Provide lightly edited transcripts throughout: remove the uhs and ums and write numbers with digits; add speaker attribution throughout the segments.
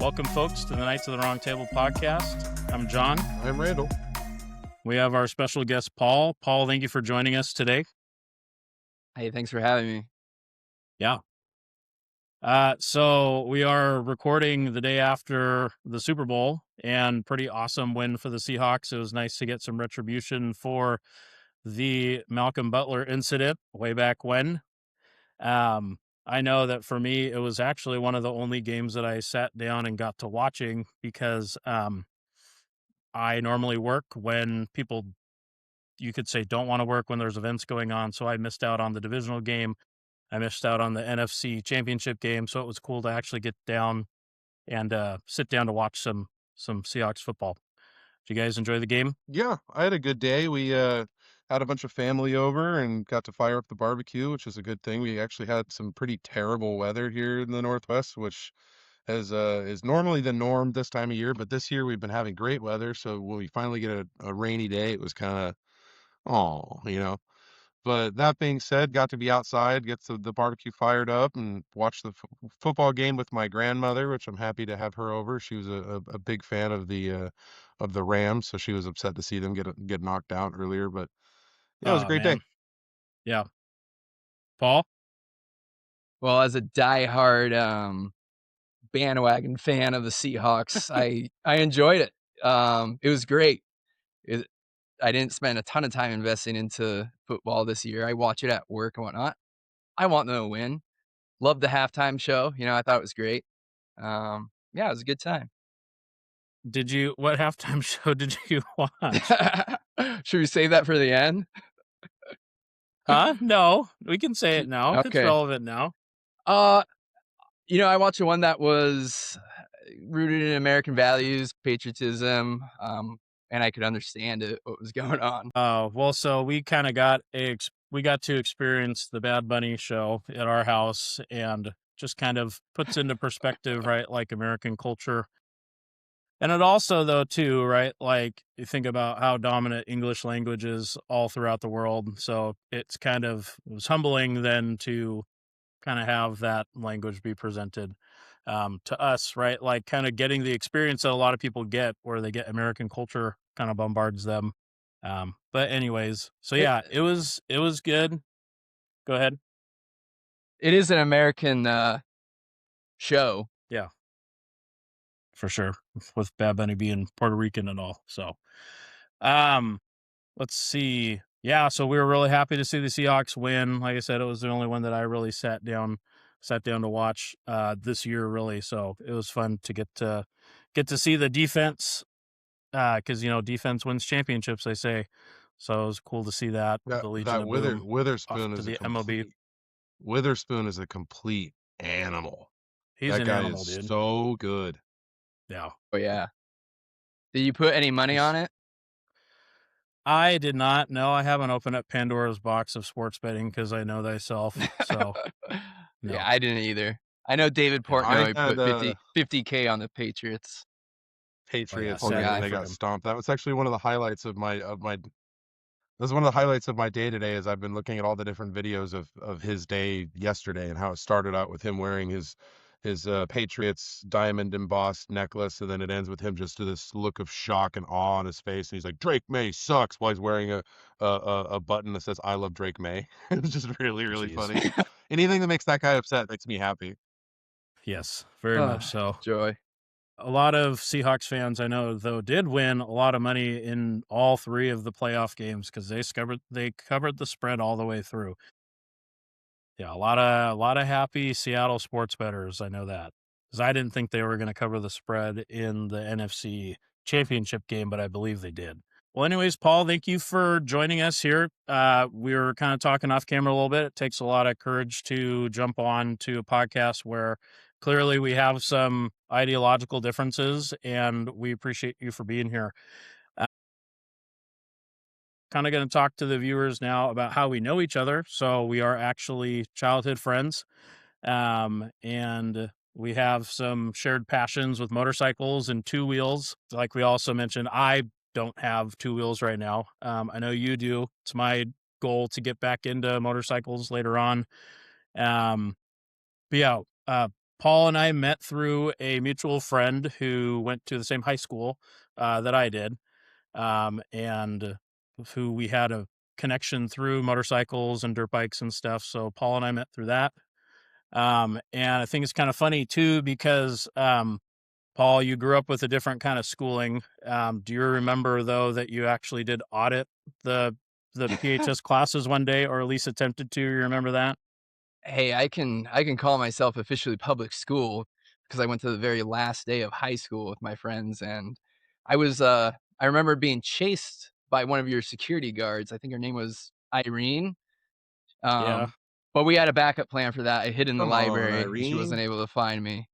Speaker 1: Welcome, folks, to the Knights of the Wrong Table podcast. I'm John.
Speaker 2: I'm Randall.
Speaker 1: We have our special guest, Paul. Paul, thank you for joining us today.
Speaker 3: Hey, thanks for having me.
Speaker 1: Yeah. So we are recording the day after the Super Bowl, and pretty awesome win for the Seahawks. It was nice to get some retribution for the Malcolm Butler incident way back when. I know that for me, it was actually one of the only games that I sat down and got to watching because I normally work when people, you could say, don't want to work when there's events going on. So I missed out on the divisional game. I missed out on the NFC championship game. So it was cool to actually get down and sit down to watch some Seahawks football. Did you guys enjoy the game?
Speaker 2: Yeah, I had a good day. We had a bunch of family over and got to fire up the barbecue, which is a good thing. We actually had some pretty terrible weather here in the Northwest, which is normally the norm this time of year, but this year we've been having great weather. So when we finally get a rainy day, it was kind of, But that being said, got to be outside, get the barbecue fired up, and watch the football game with my grandmother, which I'm happy to have her over. She was a big fan of the Rams, so she was upset to see them get knocked out earlier. But yeah, it was a great day.
Speaker 1: Yeah. Paul?
Speaker 3: Well, as a diehard bandwagon fan of the Seahawks, I enjoyed it. It was great. I didn't spend a ton of time investing into football this year. I watch it at work and whatnot. I want them to win. Loved the halftime show. I thought it was great. Yeah, it was a good time.
Speaker 1: What halftime show did you watch?
Speaker 3: Should we save that for the end?
Speaker 1: Huh? No, we can say it now.
Speaker 3: Okay.
Speaker 1: It's relevant now.
Speaker 3: I watched the one that was rooted in American values, patriotism, and I could understand what was going on.
Speaker 1: Well, so we kind of got to experience the Bad Bunny show at our house, and just kind of puts into perspective, right, like American culture. And it also, though, too, right, like you think about how dominant English language is all throughout the world. So it was humbling then to kind of have that language be presented to us, right? Like kind of getting the experience that a lot of people get where they get American culture kind of bombards them. But anyways, so yeah, it was good. Go ahead.
Speaker 3: It is an American show.
Speaker 1: Yeah, for sure. With Bad Bunny being Puerto Rican and all. So, let's see. Yeah, so we were really happy to see the Seahawks win. Like I said, it was the only one that I really sat down to watch this year, really. So it was fun to get to see the defense, because defense wins championships, they say. So it was cool to see that. The Legion of Boom
Speaker 2: Witherspoon
Speaker 1: off
Speaker 2: is
Speaker 1: to
Speaker 2: a
Speaker 1: the MLB.
Speaker 2: Witherspoon is a complete animal.
Speaker 1: He's
Speaker 2: That
Speaker 1: an
Speaker 2: guy
Speaker 1: animal,
Speaker 2: is
Speaker 1: dude.
Speaker 2: so good.
Speaker 1: Yeah.
Speaker 3: Oh yeah. Did you put any money on it?
Speaker 1: I did not. No, I haven't opened up Pandora's box of sports betting because I know thyself. So no.
Speaker 3: Yeah, I didn't either. I know David Portnoy put $50K on the Patriots.
Speaker 2: Patriots,
Speaker 1: Oh, yeah,
Speaker 2: and they got stomped. That was actually one of the highlights of my. This is one of the highlights of my day today. As I've been looking at all the different videos of his day yesterday and how it started out with him wearing his Patriots diamond embossed necklace, and then it ends with him just to this look of shock and awe on his face, and he's like, "Drake May sucks," while he's wearing a button that says "I love Drake May." It was just really funny. Anything that makes that guy upset makes me happy.
Speaker 1: Yes, very much so.
Speaker 3: Joy.
Speaker 1: A lot of Seahawks fans I know, though, did win a lot of money in all three of the playoff games because they covered the spread all the way through. Yeah, a lot of happy Seattle sports bettors. I know that because I didn't think they were going to cover the spread in the NFC Championship game, but I believe they did. Well, anyways, Paul, thank you for joining us here. We were kind of talking off camera a little bit. It takes a lot of courage to jump on to a podcast where clearly we have some ideological differences, and we appreciate you for being here. Kind of going to talk to the viewers now about how we know each other. So we are actually childhood friends, and we have some shared passions with motorcycles and two wheels. Like we also mentioned, I don't have two wheels right now. I know you do. It's my goal to get back into motorcycles later on. But yeah, Paul and I met through a mutual friend who went to the same high school that I did, and who we had a connection through motorcycles and dirt bikes and stuff. So Paul and I met through that. And I think it's kind of funny too because Paul, you grew up with a different kind of schooling. Do you remember though that you actually did audit the the PHS classes one day, or at least attempted to? You remember that?
Speaker 3: Hey, I can call myself officially public school because I went to the very last day of high school with my friends, and I was, I remember being chased by one of your security guards. I think her name was Irene,
Speaker 1: Yeah.
Speaker 3: um, but we had a backup plan for that. I hid in the
Speaker 2: Come on,
Speaker 3: library, and she wasn't
Speaker 2: Irene.
Speaker 3: able to find me.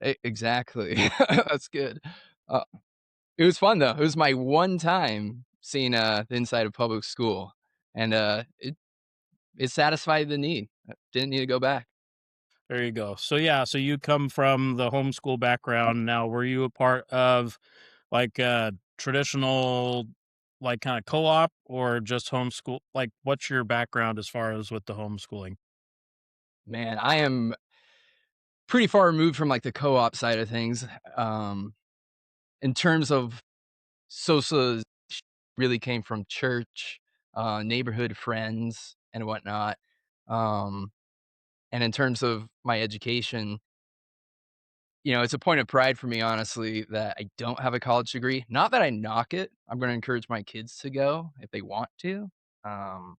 Speaker 3: Exactly. That's good. Uh, it was fun, though. It was my one time seeing, the inside of public school, and, it satisfied the need. I didn't need to go back.
Speaker 1: There you go. So yeah, so you come from the homeschool background. Now, were you a part of like traditional, like kind of co-op, or just homeschool? Like, what's your background as far as with the homeschooling?
Speaker 3: Man, I am pretty far removed from, like, the co-op side of things, um, in terms of socialization really came from church, neighborhood friends, and whatnot, um, and in terms of my education, it's a point of pride for me, honestly, that I don't have a college degree. Not that I knock it, I'm gonna encourage my kids to go if they want to, um,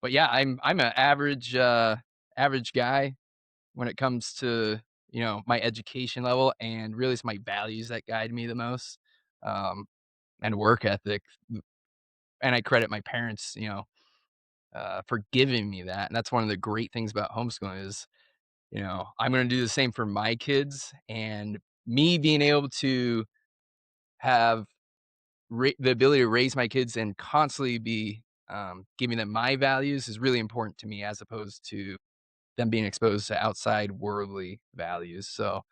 Speaker 3: but yeah, I'm an average guy when it comes to, my education level, and really it's my values that guide me the most, um, and work ethic, and I credit my parents, for giving me that, and that's one of the great things about homeschooling is, I'm gonna do the same for my kids, and me being able to have the ability to raise my kids and constantly be, giving them my values is really important to me as opposed to them being exposed to outside worldly values, so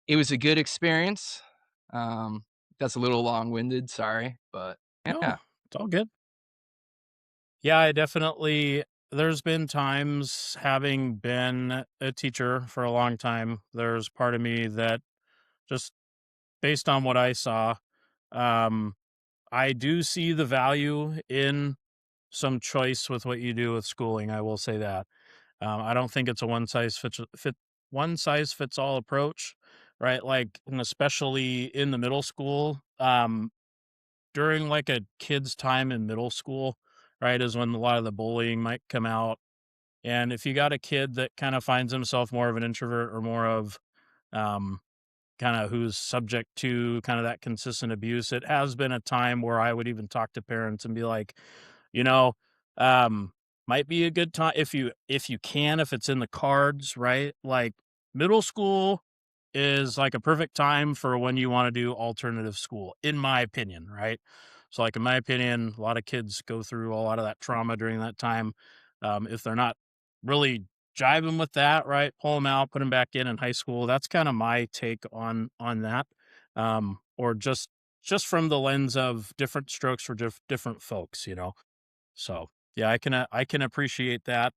Speaker 3: it was a good experience. Um, that's a little long-winded, sorry, but
Speaker 1: No,
Speaker 3: yeah.
Speaker 1: it's all good. Yeah, I definitely. There's been times, having been a teacher for a long time, there's part of me that just based on what I saw, um, I do see the value in some choice with what you do with schooling. I will say that. I don't think it's a one size fits all approach, right? Like, and especially in the middle school, during like a kid's time in middle school, right, is when a lot of the bullying might come out. And if you got a kid that kind of finds himself more of an introvert, or more of um, kind of who's subject to kind of that consistent abuse, it has been a time where I would even talk to parents and be like, you know, um, might be a good time if it's in the cards, right? Like, middle school is like a perfect time for when you want to do alternative school, in my opinion, right? So, like, in my opinion, a lot of kids go through a lot of that trauma during that time. If they're not really jiving with that, right, pull them out, put them back in high school. That's kind of my take on that, or just from the lens of different strokes for different folks, you know. So, yeah, I can appreciate that,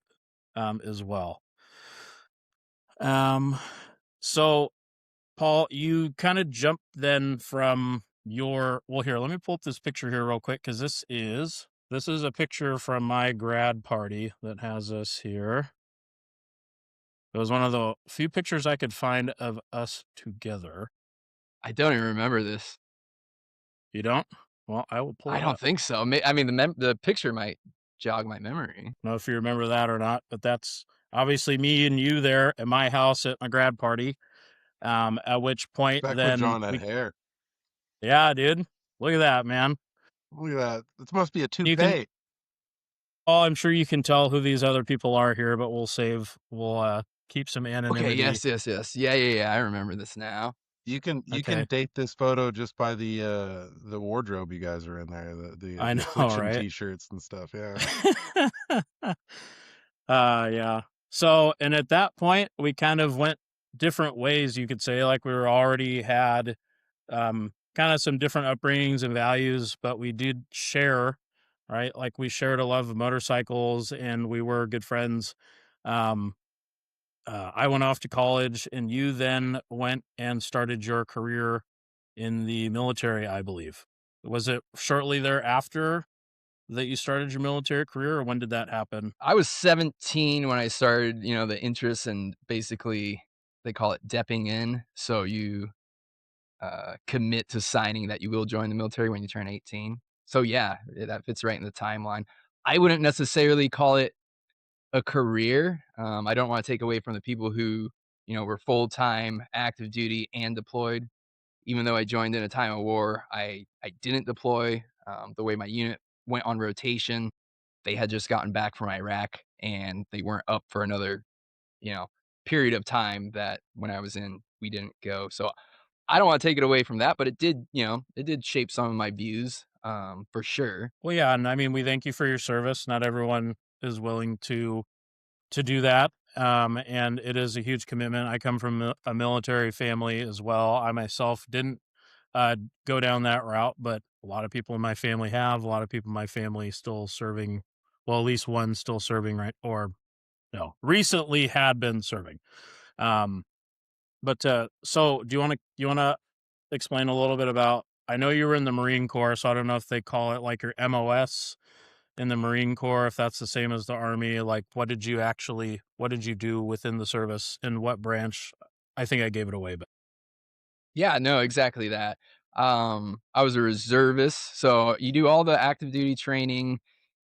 Speaker 1: as well. Um, so, Paul, you kinda jumped then from your well, here, let me pull up this picture here real quick, because this is a picture from my grad party that has us here. It was one of the few pictures I could find of us together.
Speaker 3: I don't even remember this.
Speaker 1: You don't? Well, I will pull
Speaker 3: I
Speaker 1: it
Speaker 3: don't
Speaker 1: up.
Speaker 3: think so. I mean, the picture might jog my memory.
Speaker 1: I don't know if you remember that or not, but that's obviously me and you there at my house at my grad party. At which point
Speaker 2: Back when
Speaker 1: then
Speaker 2: John had
Speaker 1: we
Speaker 2: hair.
Speaker 1: yeah, dude. Look at that, man.
Speaker 2: Look at that. This must be a
Speaker 1: You can
Speaker 2: toupee.
Speaker 1: oh, I'm sure you can tell who these other people are here, but we'll keep some
Speaker 3: Okay,
Speaker 1: anonymity.
Speaker 3: yes, yes, yes. Yeah, yeah, yeah, I remember this now.
Speaker 2: You can
Speaker 1: Okay.
Speaker 2: date this photo just by the wardrobe you guys are in there, the
Speaker 1: I know,
Speaker 2: affliction
Speaker 1: right?
Speaker 2: t-shirts and stuff. Yeah.
Speaker 1: Yeah. So, and at that point, we kind of went different ways, you could say, like we were already had kind of some different upbringings and values, but we did share, right? Like, we shared a love of motorcycles and we were good friends. Um, I went off to college, and you then went and started your career in the military, I believe. Was it shortly thereafter that you started your military career, or when did that happen?
Speaker 3: I was 17 when I started, the interest, and basically they call it depping in. So you commit to signing that you will join the military when you turn 18. So yeah, that fits right in the timeline. I wouldn't necessarily call it a career. I don't want to take away from the people who, were full time active duty and deployed. Even though I joined in a time of war, I didn't deploy. The way my unit went on rotation, they had just gotten back from Iraq and they weren't up for another, you know, period of time that when I was in, we didn't go. So I don't want to take it away from that, but it did shape some of my views, for sure.
Speaker 1: Well, yeah, and I mean, we thank you for your service. Not everyone is willing to do that, and it is a huge commitment. I come from a military family as well. I myself didn't uh, go down that route, but a lot of people in my family have. A lot of people in my family still serving. Well, at least one still serving, right? Or no, recently had been serving. Um, but so do you want to explain a little bit about? I know you were in the Marine Corps, so I don't know if they call it like your MOS in the Marine Corps, if that's the same as the Army. Like, what did you do within the service, and what branch? I think I gave it away, but
Speaker 3: Yeah, no, exactly that. I was a reservist, so you do all the active duty training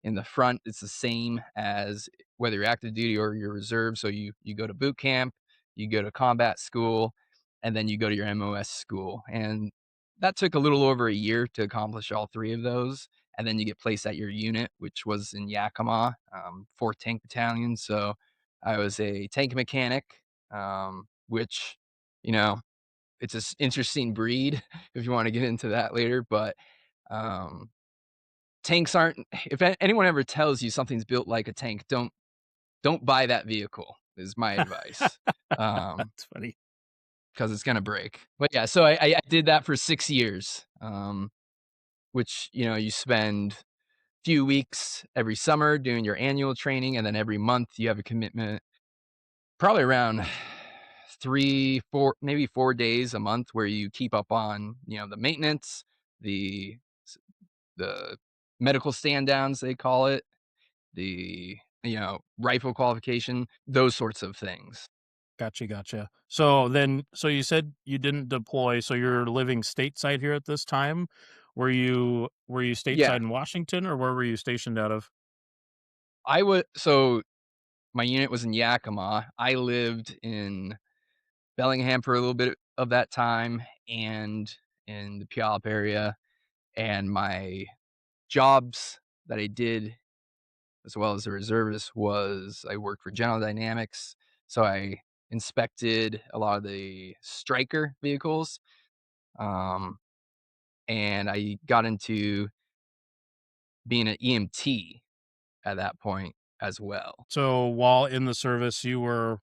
Speaker 3: in the front. It's the same as whether you're active duty or you're reserve. So you go to boot camp, you go to combat school, and then you go to your MOS school. And that took a little over a year to accomplish all three of those. And then you get placed at your unit, which was in Yakima, 4th Tank Battalion. So I was a tank mechanic, which, you know, it's an interesting breed if you wanna get into that later, but, um, tanks aren't if anyone ever tells you something's built like a tank, don't buy that vehicle is my advice,
Speaker 1: that's funny.
Speaker 3: 'cause it's gonna break. But yeah, so I did that for 6 years, which, you spend few weeks every summer doing your annual training, and then every month you have a commitment, probably around 3, 4, maybe 4 days a month where you keep up on, the maintenance, the the medical stand downs, they call it, the, rifle qualification, those sorts of things.
Speaker 1: Gotcha. So you said you didn't deploy, so you're living stateside here at this time. Were you stateside
Speaker 3: Yeah,
Speaker 1: in Washington, or where were you stationed out of?
Speaker 3: I would so my unit was in Yakima. I lived in Bellingham for a little bit of that time and in the Puyallup area, and my jobs that I did as well as a reservist was I worked for General Dynamics, so I inspected a lot of the Stryker vehicles, um, and I got into being an EMT at that point as well.
Speaker 1: So while in the service, you were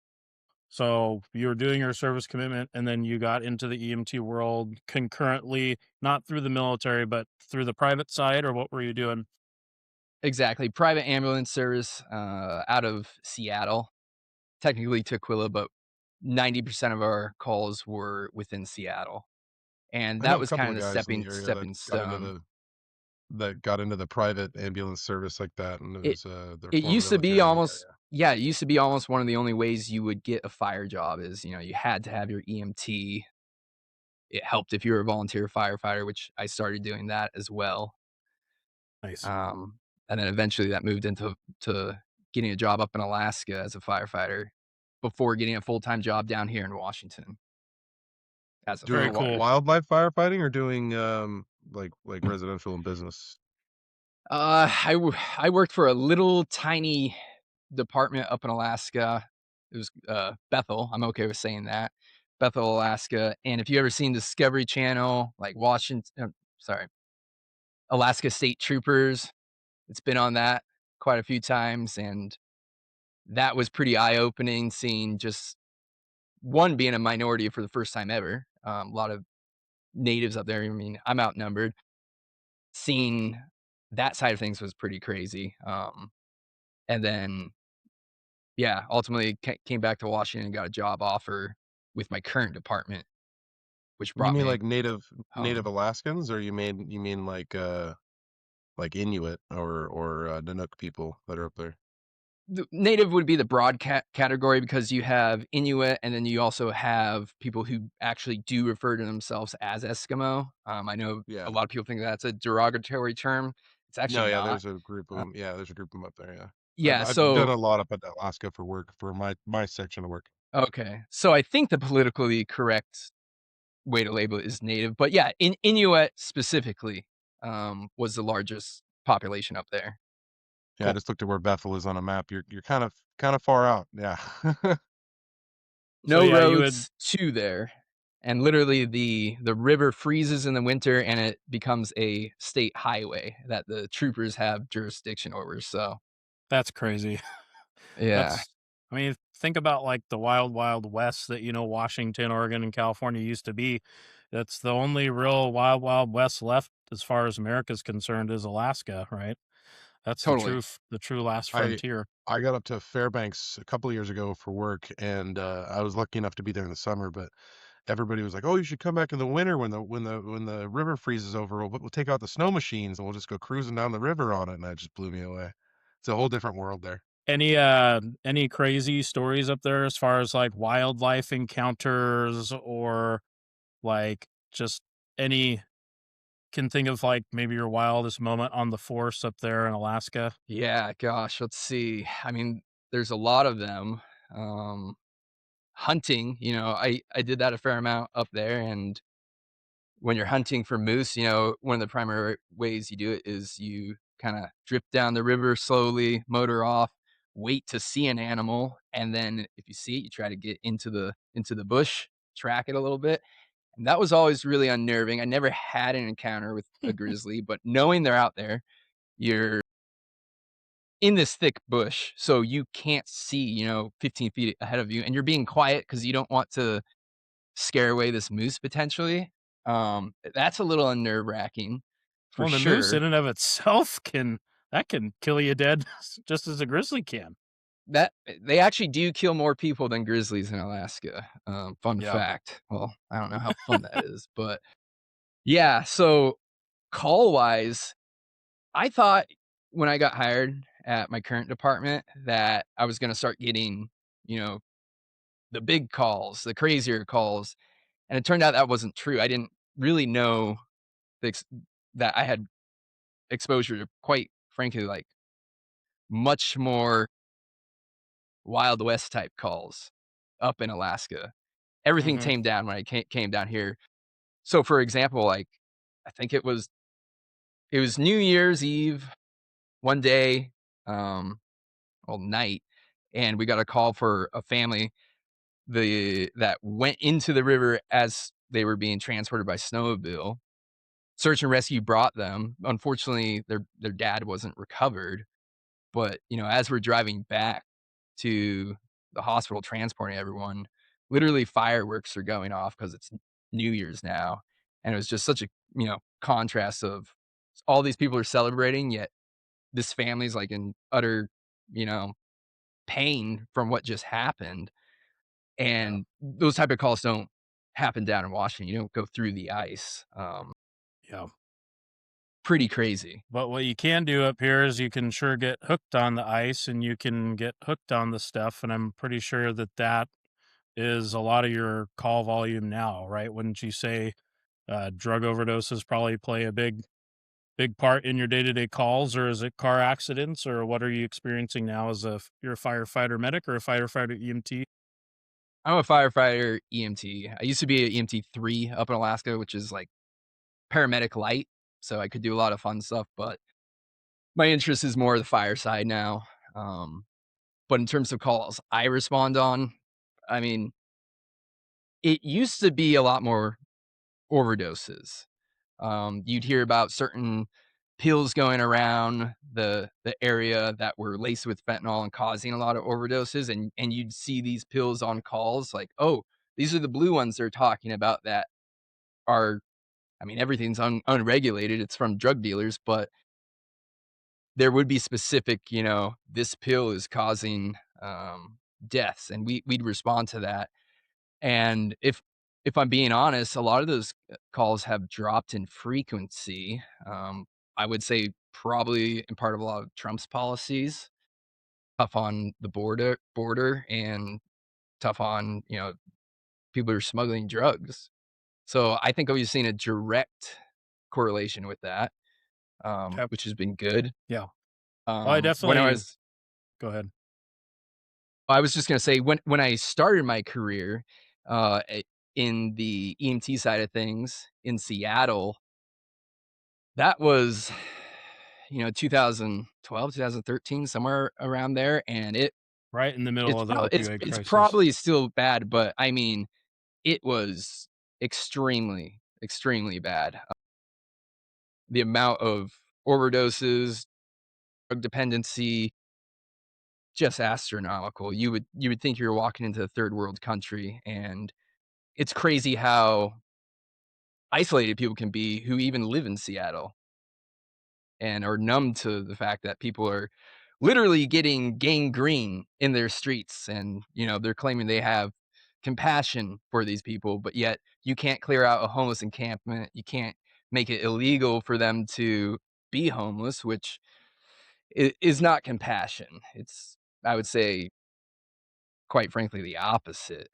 Speaker 1: doing your service commitment, and then you got into the EMT world concurrently, not through the military, but through the private side, or what were you doing?
Speaker 3: Exactly, private ambulance service, out of Seattle, technically Tukwila, but 90% of our calls were within Seattle, and
Speaker 2: I know
Speaker 3: that
Speaker 2: a
Speaker 3: was
Speaker 2: couple
Speaker 3: kind
Speaker 2: of
Speaker 3: of the
Speaker 2: guys in the area
Speaker 3: stepping stone.
Speaker 2: that got into the private ambulance service like that, and it
Speaker 3: It
Speaker 2: was their
Speaker 3: It
Speaker 2: former
Speaker 3: used to be
Speaker 2: military in the
Speaker 3: almost
Speaker 2: area.
Speaker 3: yeah, it used to be almost one of the only ways you would get a fire job is, you had to have your EMT. It helped if you were a volunteer firefighter, which I started doing that as well.
Speaker 1: Nice.
Speaker 3: Um, and then eventually that moved into to getting a job up in Alaska as a firefighter before getting a full-time job down here in Washington as a
Speaker 1: Very
Speaker 2: Doing
Speaker 1: cool.
Speaker 3: firefighter.
Speaker 2: wildlife firefighting or doing like residential and business?
Speaker 3: I worked for a little tiny department up in Alaska. It was, Bethel, I'm okay with saying that. Bethel, Alaska, and if you ever seen Discovery Channel, like sorry, Alaska State Troopers, it's been on that quite a few times, and that was pretty eye-opening seeing just 1, being a minority for the first time ever, a lot of natives up there, I mean, I'm outnumbered. Seeing that side of things was pretty crazy, and then yeah, ultimately came back to Washington and got a job offer with my current department, which
Speaker 2: You
Speaker 3: brought
Speaker 2: mean
Speaker 3: me
Speaker 2: like native
Speaker 3: home.
Speaker 2: Alaskans, or you mean like Inuit or Nanook people that are up there?
Speaker 3: The native would be the broad category because you have Inuit, and then you also have people who actually do refer to themselves as Eskimo. I know a
Speaker 2: Yeah.
Speaker 3: lot of people think that's a derogatory term. It's actually
Speaker 2: No, yeah,
Speaker 3: not.
Speaker 2: there's a group of
Speaker 3: Uh,
Speaker 2: them. Yeah, there's a group of them up there. Yeah, I've
Speaker 3: yeah,
Speaker 2: I've done
Speaker 3: so
Speaker 2: a lot up at Alaska for work for my section of work.
Speaker 3: okay. So I think the politically correct way to label it is native, but yeah, Inuit specifically, was the largest population up there.
Speaker 2: Yeah, I
Speaker 3: Cool.
Speaker 2: just looked at where Bethel is on a map. You're kind of far out. Yeah.
Speaker 1: So
Speaker 3: No
Speaker 1: yeah, you would
Speaker 3: roads to there, and literally the river freezes in the winter, and it becomes a state highway that the troopers have jurisdiction over, so
Speaker 1: that's crazy.
Speaker 3: yeah,
Speaker 1: That's I mean, think about like the wild, wild west that, Washington, Oregon, and California used to be. That's the only real wild, wild west left as far as America's concerned is Alaska, right? That's
Speaker 3: totally.
Speaker 1: the true last
Speaker 2: I
Speaker 1: frontier.
Speaker 2: I got up to Fairbanks a couple of years ago for work, and I was lucky enough to be there in the summer. But everybody was like, "Oh, you should come back in the winter when the river freezes over. We'll take out the snow machines and we'll just go cruising down the river on it." And that just blew me away. It's a whole different world there.
Speaker 1: Any crazy stories up there as far as like wildlife encounters or like just any can think of like maybe your wildest moment on the force up there in Alaska?
Speaker 3: Yeah, gosh, let's see. I mean, there's a lot of them. Um, Hunting, I did that a fair amount up there, and when you're hunting for moose, one of the primary ways you do it is you kinda drip down the river slowly, motor off, wait to see an animal, and then if you see it, you try to get into the bush, track it a little bit, and that was always really unnerving. I never had an encounter with a grizzly, but knowing they're out there, you're in this thick bush, so you can't see, 15 feet ahead of you, and you're being quiet because you don't want to scare away this moose potentially. That's a little nerve wracking for
Speaker 1: Well, the moose in
Speaker 3: sure.
Speaker 1: and of itself can kill you dead just as a grizzly can.
Speaker 3: That they actually do kill more people than grizzlies in Alaska. Fun
Speaker 1: Yeah.
Speaker 3: fact. Well, I don't know how fun that is, but yeah. So call wise, I thought when I got hired at my current department that I was going to start getting, you know, the big calls, the crazier calls, and it turned out that wasn't true. I didn't really know the ex- that I had exposure to quite frankly, like, much more Wild West type calls up in Alaska. Everything
Speaker 1: Mhm.
Speaker 3: tamed down when I came down here. So, for example, like, I think it was New Year's Eve one day, um, well, night, and we got a call for a family that went into the river as they were being transported by snowmobile. Search and rescue brought them. Unfortunately, their dad wasn't recovered. But, as we're driving back to the hospital transporting everyone, literally fireworks are going off because it's New Year's now, and it was just such a, contrast of all these people are celebrating, yet this family's, like, in utter, you know, pain from what just happened,
Speaker 1: Yeah.
Speaker 3: and those type of calls don't happen down in Washington, you don't go through the ice,
Speaker 1: Yeah.
Speaker 3: pretty crazy.
Speaker 1: But what you can do up here is you can sure get hooked on the ice and you can get hooked on the stuff. And I'm pretty sure that that is a lot of your call volume now, right? Wouldn't you say drug overdoses probably play a big part in your day to day calls, or is it car accidents, or what are you experiencing now as you're a firefighter medic or a firefighter EMT?
Speaker 3: I'm a firefighter EMT. I used to be a EMT 3 up in Alaska, which is, like, paramedic light, so I could do a lot of fun stuff, but my interest is more the fire side now. Um, but in terms of calls I respond on, I mean, it used to be a lot more overdoses. You'd hear about certain pills going around the area that were laced with fentanyl and causing a lot of overdoses, and you'd see these pills on calls like, "Oh, these are the blue ones they're talking about that are." I mean, everything's unregulated, it's from drug dealers, but there would be specific, "This pill is causing, deaths, and we'd respond to that. And if I'm being honest, a lot of those calls have dropped in frequency. I would say probably in part of a lot of Trump's policies, tough on the border and tough on, people who are smuggling drugs. So I think we've seen a direct correlation with that,
Speaker 1: Okay.
Speaker 3: which has been good.
Speaker 1: Yeah. Well, I
Speaker 3: When I
Speaker 1: definitely
Speaker 3: was
Speaker 1: go ahead.
Speaker 3: I was just gonna say when I started my career, in the EMT side of things in Seattle, that was, 2012, 2013, somewhere around there, and
Speaker 1: Right in the middle of the opioid
Speaker 3: it's
Speaker 1: crisis.
Speaker 3: probably still bad, but I mean, it was extremely, extremely bad. The amount of overdoses, drug dependency, just astronomical. You would think you were walking into a third world country, and it's crazy how isolated people can be who even live in Seattle and are numb to the fact that people are literally getting gangrene in their streets, and, they're claiming they have compassion for these people, but yet you can't clear out a homeless encampment, you can't make it illegal for them to be homeless, which is not compassion. It's, I would say, quite frankly, the opposite.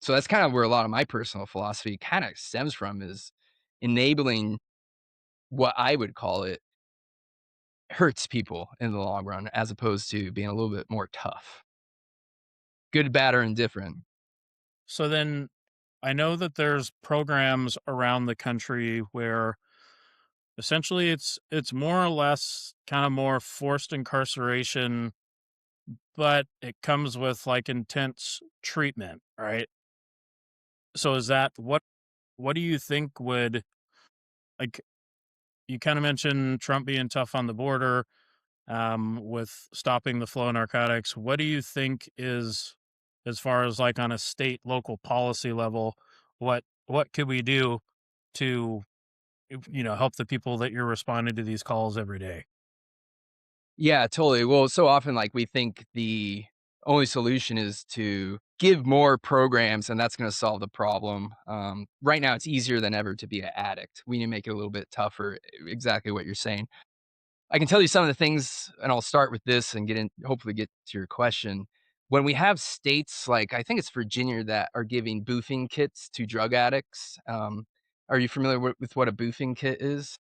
Speaker 3: So that's kind of where a lot of my personal philosophy kind of stems from, is enabling what I would call it hurts people in the long run, as opposed to being a little bit more tough. Good, bad, or indifferent.
Speaker 1: So then I know that there's programs around the country where essentially it's more or less kind of more forced incarceration, but it comes with like intense treatment, right? So is that what do you think would like you kind of mentioned Trump being tough on the border with stopping the flow of narcotics. What do you think is, as far as like on a state local policy level, what could we do to help the people that you're responding to these calls every day?
Speaker 3: Yeah, totally. Well, so often, like, we think the only solution is to give more programs, and that's going to solve the problem. Right now, it's easier than ever to be an addict. We need to make it a little bit tougher. Exactly what you're saying. I can tell you some of the things, and I'll start with this and hopefully get to your question. When we have states like, I think it's Virginia, that are giving boofing kits to drug addicts. Are you familiar with what a boofing kit is?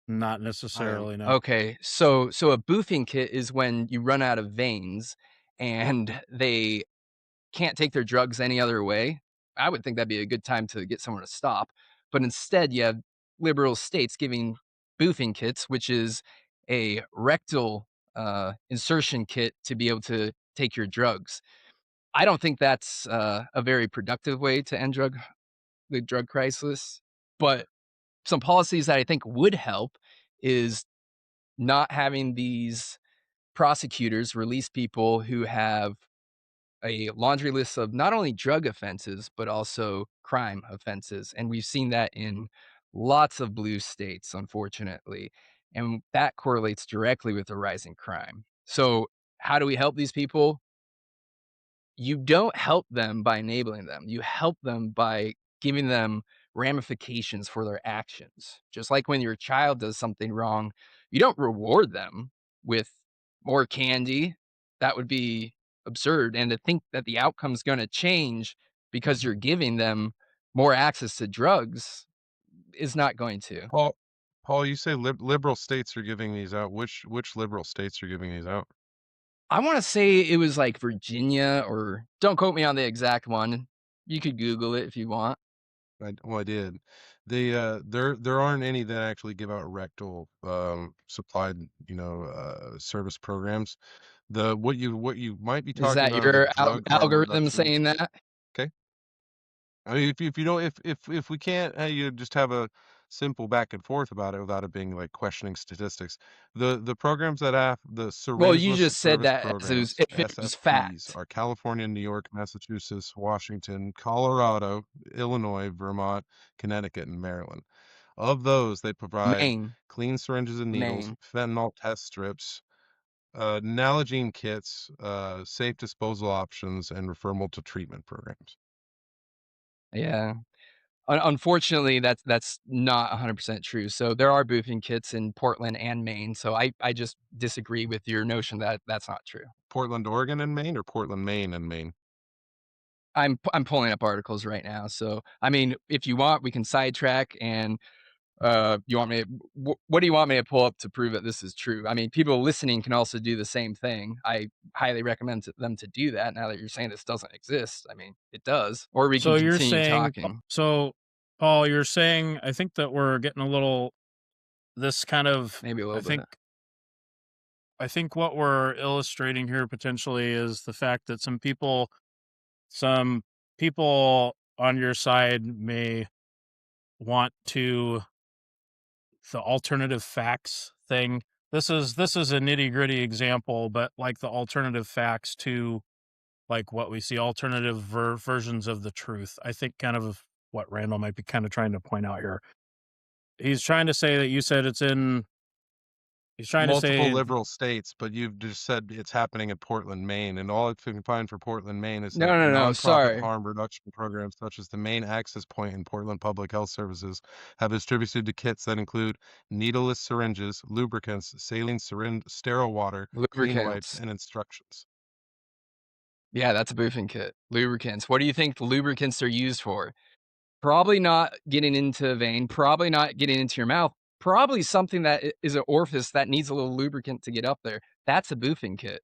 Speaker 1: Not
Speaker 2: I am.
Speaker 1: necessarily, no.
Speaker 3: Okay, so a boofing kit is when you run out of veins and they can't take their drugs any other way. I would think that'd be a good time to get someone to stop, but instead you have liberal states giving boofing kits, which is a rectal, insertion kit to be able to take your drugs. I don't think that's, a very productive way to end the drug crisis, but some policies that I think would help is not having these prosecutors release people who have a laundry list of not only drug offenses, but also crime offenses. And we've seen that in lots of blue states, unfortunately. And that correlates directly with the rising crime. So, how do we help these people? You don't help them by enabling them. You help them by giving them ramifications for their actions. Just like when your child does something wrong, you don't reward them with more candy. That would be absurd. And to think that the outcome's going to change because you're giving them more access to drugs is not going to.
Speaker 2: Paul, Paul, you say liberal states are giving these out. Which liberal states are giving these out?
Speaker 3: I want to say it was like Virginia, or don't quote me on the exact one. You could Google it if you want.
Speaker 2: I did. There aren't any that actually give out rectal supplied, service programs. The what you might be
Speaker 3: Is
Speaker 2: talking
Speaker 3: that
Speaker 2: about is a
Speaker 3: your
Speaker 2: drug harm
Speaker 3: algorithm
Speaker 2: reduction.
Speaker 3: saying that?
Speaker 2: Okay. I mean, if you don't if we can't you just have a simple back and forth about it without it being like questioning statistics. The programs that have the
Speaker 3: Well, you
Speaker 2: syringeless
Speaker 3: just said
Speaker 2: service
Speaker 3: that as it was,
Speaker 2: programs,
Speaker 3: if it was
Speaker 2: SFPs,
Speaker 3: fact.
Speaker 2: are California, New York, Massachusetts, Washington, Colorado, Illinois, Vermont, Connecticut, and Maryland. Of those, they provide
Speaker 3: Maine,
Speaker 2: clean syringes and needles,
Speaker 3: Maine.
Speaker 2: fentanyl test strips, Nalgene kits, safe disposal options, and referral to treatment programs.
Speaker 3: Yeah. Unfortunately, that's not 100% true. So there are boofing kits in Portland and Maine. So I just disagree with your notion that that's not true.
Speaker 2: Portland, Oregon, and Maine, or Portland, Maine, and Maine.
Speaker 3: I'm pulling up articles right now. So I mean, if you want, we can sidetrack and you want me what do you want me to pull up to prove that this is true? I mean, people listening can also do the same thing. I highly recommend them to do that now that you're saying this doesn't exist. I mean, it does. Or we can
Speaker 1: So you're
Speaker 3: continue
Speaker 1: saying,
Speaker 3: talking.
Speaker 1: so Paul, you're saying, I think that we're getting a little, this kind of,
Speaker 3: Maybe a
Speaker 1: I
Speaker 3: little
Speaker 1: think,
Speaker 3: bit.
Speaker 1: I think what we're illustrating here potentially is the fact that some people on your side may want to, the alternative facts thing. This is a nitty-gritty example, but like the alternative facts to like what we see, alternative versions of the truth. I think kind of what Randall might be kind of trying to point out here. He's trying to say that you said it's in. He's trying to
Speaker 2: Multiple
Speaker 1: say
Speaker 2: liberal states, but you've just said it's happening in Portland, Maine, and all I can find for Portland, Maine is
Speaker 3: No,
Speaker 2: that
Speaker 3: no, no.
Speaker 2: nonprofit
Speaker 3: Sorry.
Speaker 2: harm reduction programs such as the Maine Access Point and Portland Public Health Services have distributed the kits that include needleless syringes, lubricants, saline syringe, sterile water, clean wipes,
Speaker 3: Lubricants.
Speaker 2: and instructions.
Speaker 3: Yeah, that's a boofing kit. Lubricants. What do you think the lubricants are used for? Probably not getting into a vein, probably not getting into your mouth, probably something that is an orifice that needs a little lubricant to get up there. That's a boofing kit.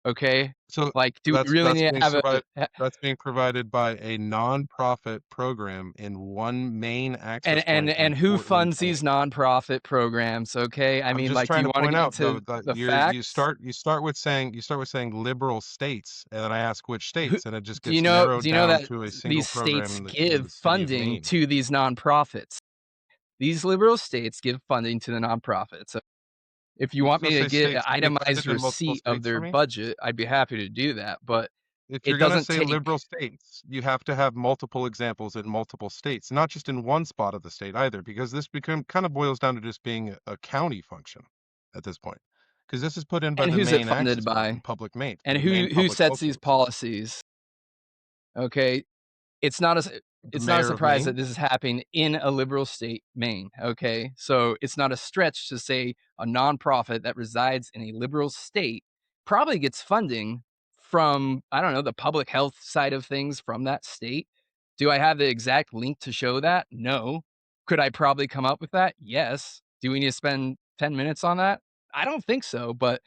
Speaker 3: Okay?
Speaker 2: So
Speaker 3: Like, do we
Speaker 2: that's
Speaker 3: really
Speaker 2: that's
Speaker 3: need to
Speaker 2: being
Speaker 3: have a
Speaker 2: provided that's being provided by a nonprofit program in one main access point in
Speaker 3: and who
Speaker 2: Portland,
Speaker 3: funds
Speaker 2: Maine.
Speaker 3: these nonprofit programs, okay? I
Speaker 2: I'm
Speaker 3: mean,
Speaker 2: just
Speaker 3: like, do
Speaker 2: trying
Speaker 3: you
Speaker 2: to
Speaker 3: wanna
Speaker 2: point
Speaker 3: get
Speaker 2: out though
Speaker 3: into
Speaker 2: that
Speaker 3: the
Speaker 2: you
Speaker 3: facts?
Speaker 2: start with saying liberal states, and then I ask which
Speaker 3: Who
Speaker 2: states, and it just
Speaker 3: do you
Speaker 2: gets
Speaker 3: know
Speaker 2: narrowed
Speaker 3: do you know
Speaker 2: down
Speaker 3: that
Speaker 2: to a single
Speaker 3: these
Speaker 2: program
Speaker 3: states
Speaker 2: in the
Speaker 3: give
Speaker 2: city of
Speaker 3: funding
Speaker 2: Maine.
Speaker 3: to these nonprofits? These liberal states give funding to the nonprofits. If you want
Speaker 2: So
Speaker 3: me to
Speaker 2: say
Speaker 3: get an
Speaker 2: states. Can you find
Speaker 3: itemized
Speaker 2: it in multiple
Speaker 3: receipt of
Speaker 2: states for
Speaker 3: their
Speaker 2: me?
Speaker 3: budget, I'd be happy to do that, but
Speaker 2: If you're
Speaker 3: it
Speaker 2: gonna
Speaker 3: doesn't
Speaker 2: say
Speaker 3: take
Speaker 2: liberal states, you have to have multiple examples in multiple states, not just in one spot of the state either, because this become kind of boils down to just being a county function at this point. Because this is put in by
Speaker 3: and
Speaker 2: the
Speaker 3: who's it
Speaker 2: Maine
Speaker 3: funded
Speaker 2: Access Point
Speaker 3: by?
Speaker 2: and Public Maine,
Speaker 3: And
Speaker 2: Maine
Speaker 3: who
Speaker 2: Public
Speaker 3: sets
Speaker 2: Health
Speaker 3: these
Speaker 2: Services.
Speaker 3: policies? Okay? It's not a s
Speaker 2: The
Speaker 3: it's not a
Speaker 2: mayor of
Speaker 3: surprise that
Speaker 2: Maine.
Speaker 3: this is happening in a liberal state, Maine, okay? So, it's not a stretch to say a nonprofit that resides in a liberal state probably gets funding from, I don't know, the public health side of things from that state. Do I have the exact link to show that? No. Could I probably come up with that? Yes. Do we need to spend 10 minutes on that? I don't think so, but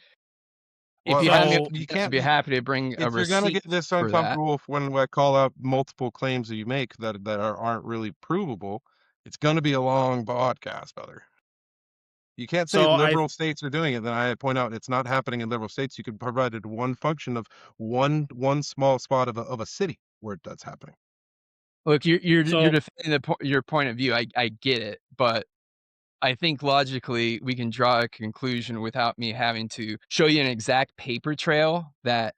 Speaker 3: if
Speaker 2: Well,
Speaker 3: you had me on
Speaker 1: so.
Speaker 3: the
Speaker 2: you
Speaker 3: phone, I'd
Speaker 2: can't.
Speaker 3: be happy to bring a
Speaker 2: If you're gonna
Speaker 3: receipt
Speaker 2: get this
Speaker 3: for that.
Speaker 2: uncomfortable when I call out multiple claims that you make aren't really provable, it's gonna be a long podcast, brother. You can't say
Speaker 1: So I
Speaker 2: liberal states are doing it, then I point out it's not happening in liberal states. You could provide it one function of one small spot of a city where that's happening.
Speaker 3: Look, you're
Speaker 1: so
Speaker 3: defending your point of view. I get it, but I think logically we can draw a conclusion without me having to show you an exact paper trail that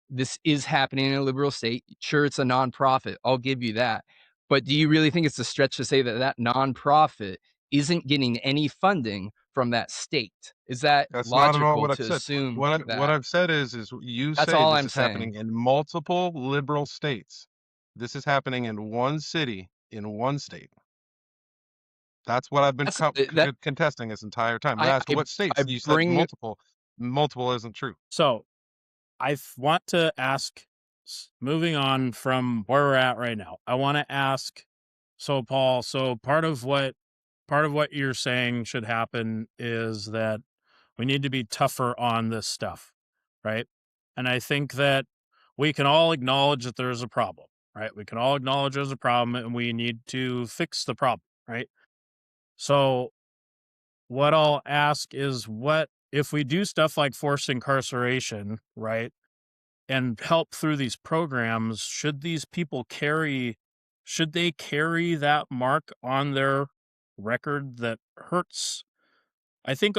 Speaker 3: this is happening in a liberal state. Sure, it's a nonprofit. I'll give you that. But do you really think it's a stretch to say that that nonprofit isn't getting any funding from that state? Is that
Speaker 2: That's not at all
Speaker 3: logical
Speaker 2: what I've
Speaker 3: to
Speaker 2: said.
Speaker 3: assume
Speaker 2: What
Speaker 3: that?
Speaker 2: I've said is you
Speaker 3: That's
Speaker 2: say
Speaker 3: all
Speaker 2: this
Speaker 3: I'm
Speaker 2: is happening
Speaker 3: saying.
Speaker 2: in multiple liberal states. This is happening in one city in one state. That's what I've been
Speaker 3: That's that
Speaker 2: contesting this entire time. I
Speaker 3: I
Speaker 2: asked
Speaker 3: I
Speaker 2: what
Speaker 3: I
Speaker 2: states. You said
Speaker 3: bring
Speaker 2: multiple. Multiple isn't true.
Speaker 1: so want to ask, moving on from where we're at right now. I want to ask, so Paul, so part of what you're saying should happen is that we need to be tougher on this stuff, right? And I think that we can all acknowledge that there's a problem, right? We can all acknowledge there's a problem and we need to fix the problem, right? So what I'll ask is, what if we do stuff like forced incarceration, right? And help through these programs, should they carry that mark on their record that hurts? I think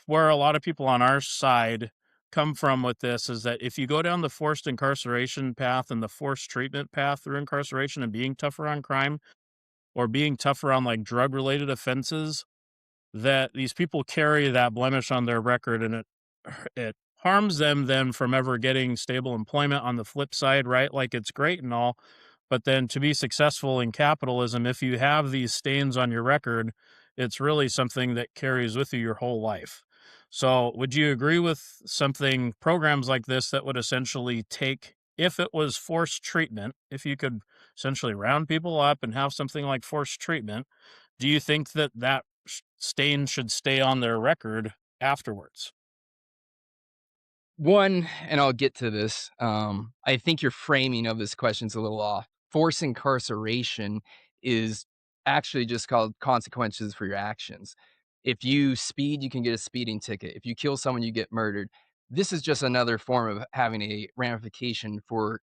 Speaker 1: where a lot of people on our side come from with this is that if you go down the forced incarceration path and the forced treatment path through incarceration and being tougher on crime or being tougher on like drug related offenses, that these people carry that blemish on their record, and it harms them then from ever getting stable employment on the flip side, right? Like it's great and all, but then to be successful in capitalism, if you have these stains on your record, it's really something that carries with you your whole life. So, would you agree with something programs like this that would essentially take, if it was forced treatment, if you could essentially round people up and have something like forced treatment, do you think that stain should stay on their record afterwards?
Speaker 3: One, and I'll get to this, I think your framing of this question's a little off. Forced incarceration is actually just called consequences for your actions. If you speed, you can get a speeding ticket. If you kill someone, you get murdered. This is just another form of having a ramification for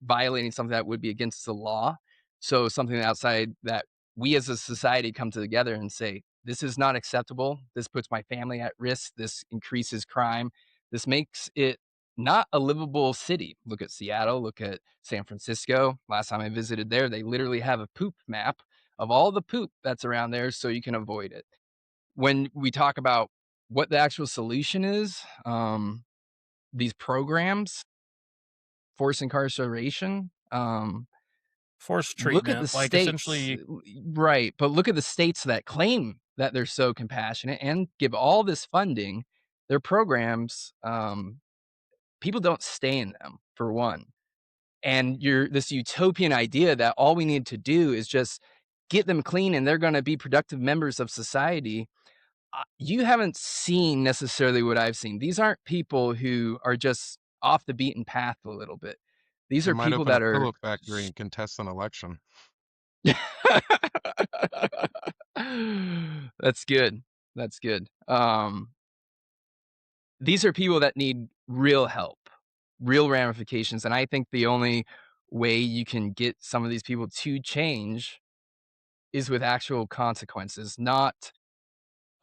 Speaker 3: violating something that would be against the law. So something outside that we as a society come together and say, this is not acceptable. This puts my family at risk. This increases crime. This makes it not a livable city. Look at Seattle, look at San Francisco. Last time I visited there, they literally have a poop map of all the poop that's around there so you can avoid it. When we talk about what the actual solution is, these programs, forced incarceration,
Speaker 1: Forced
Speaker 3: look at the
Speaker 1: treatment, like
Speaker 3: states,
Speaker 1: essentially
Speaker 3: right, but look at the states that claim that they're so compassionate and give all this funding, their programs, people don't stay in them, for one, and you're this utopian idea that all we need to do is just get them clean and they're gonna be productive members of society. You haven't seen necessarily what I've seen. These aren't people who are just off the beaten path a little bit. These
Speaker 2: They
Speaker 3: are
Speaker 2: might
Speaker 3: people
Speaker 2: open a
Speaker 3: that are
Speaker 2: pillow factory and contest an election.
Speaker 3: That's good. That's good. These are people that need real help, real ramifications, and I think the only way you can get some of these people to change is with actual consequences, not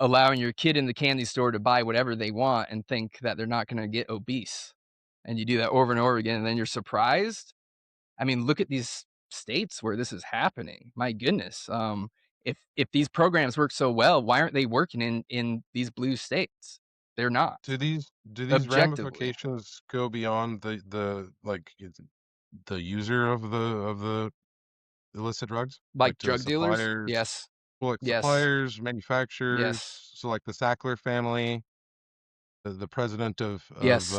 Speaker 3: allowing your kid in the candy store to buy whatever they want and think that they're not gonna get obese. And you do that over and over again, and then you're surprised. I mean, look at these states where this is happening. My goodness. If these programs work so well, why aren't they working in these blue states? They're not,
Speaker 2: Do these
Speaker 3: objectively.
Speaker 2: ramifications go beyond the user of the illicit drugs?
Speaker 3: Like
Speaker 2: Like to the
Speaker 3: drug dealers?
Speaker 2: suppliers?
Speaker 3: Yes.
Speaker 2: Well, like
Speaker 3: Yes.
Speaker 2: suppliers, manufacturers,
Speaker 3: Yes.
Speaker 2: so like the Sackler family, the president
Speaker 3: Yes.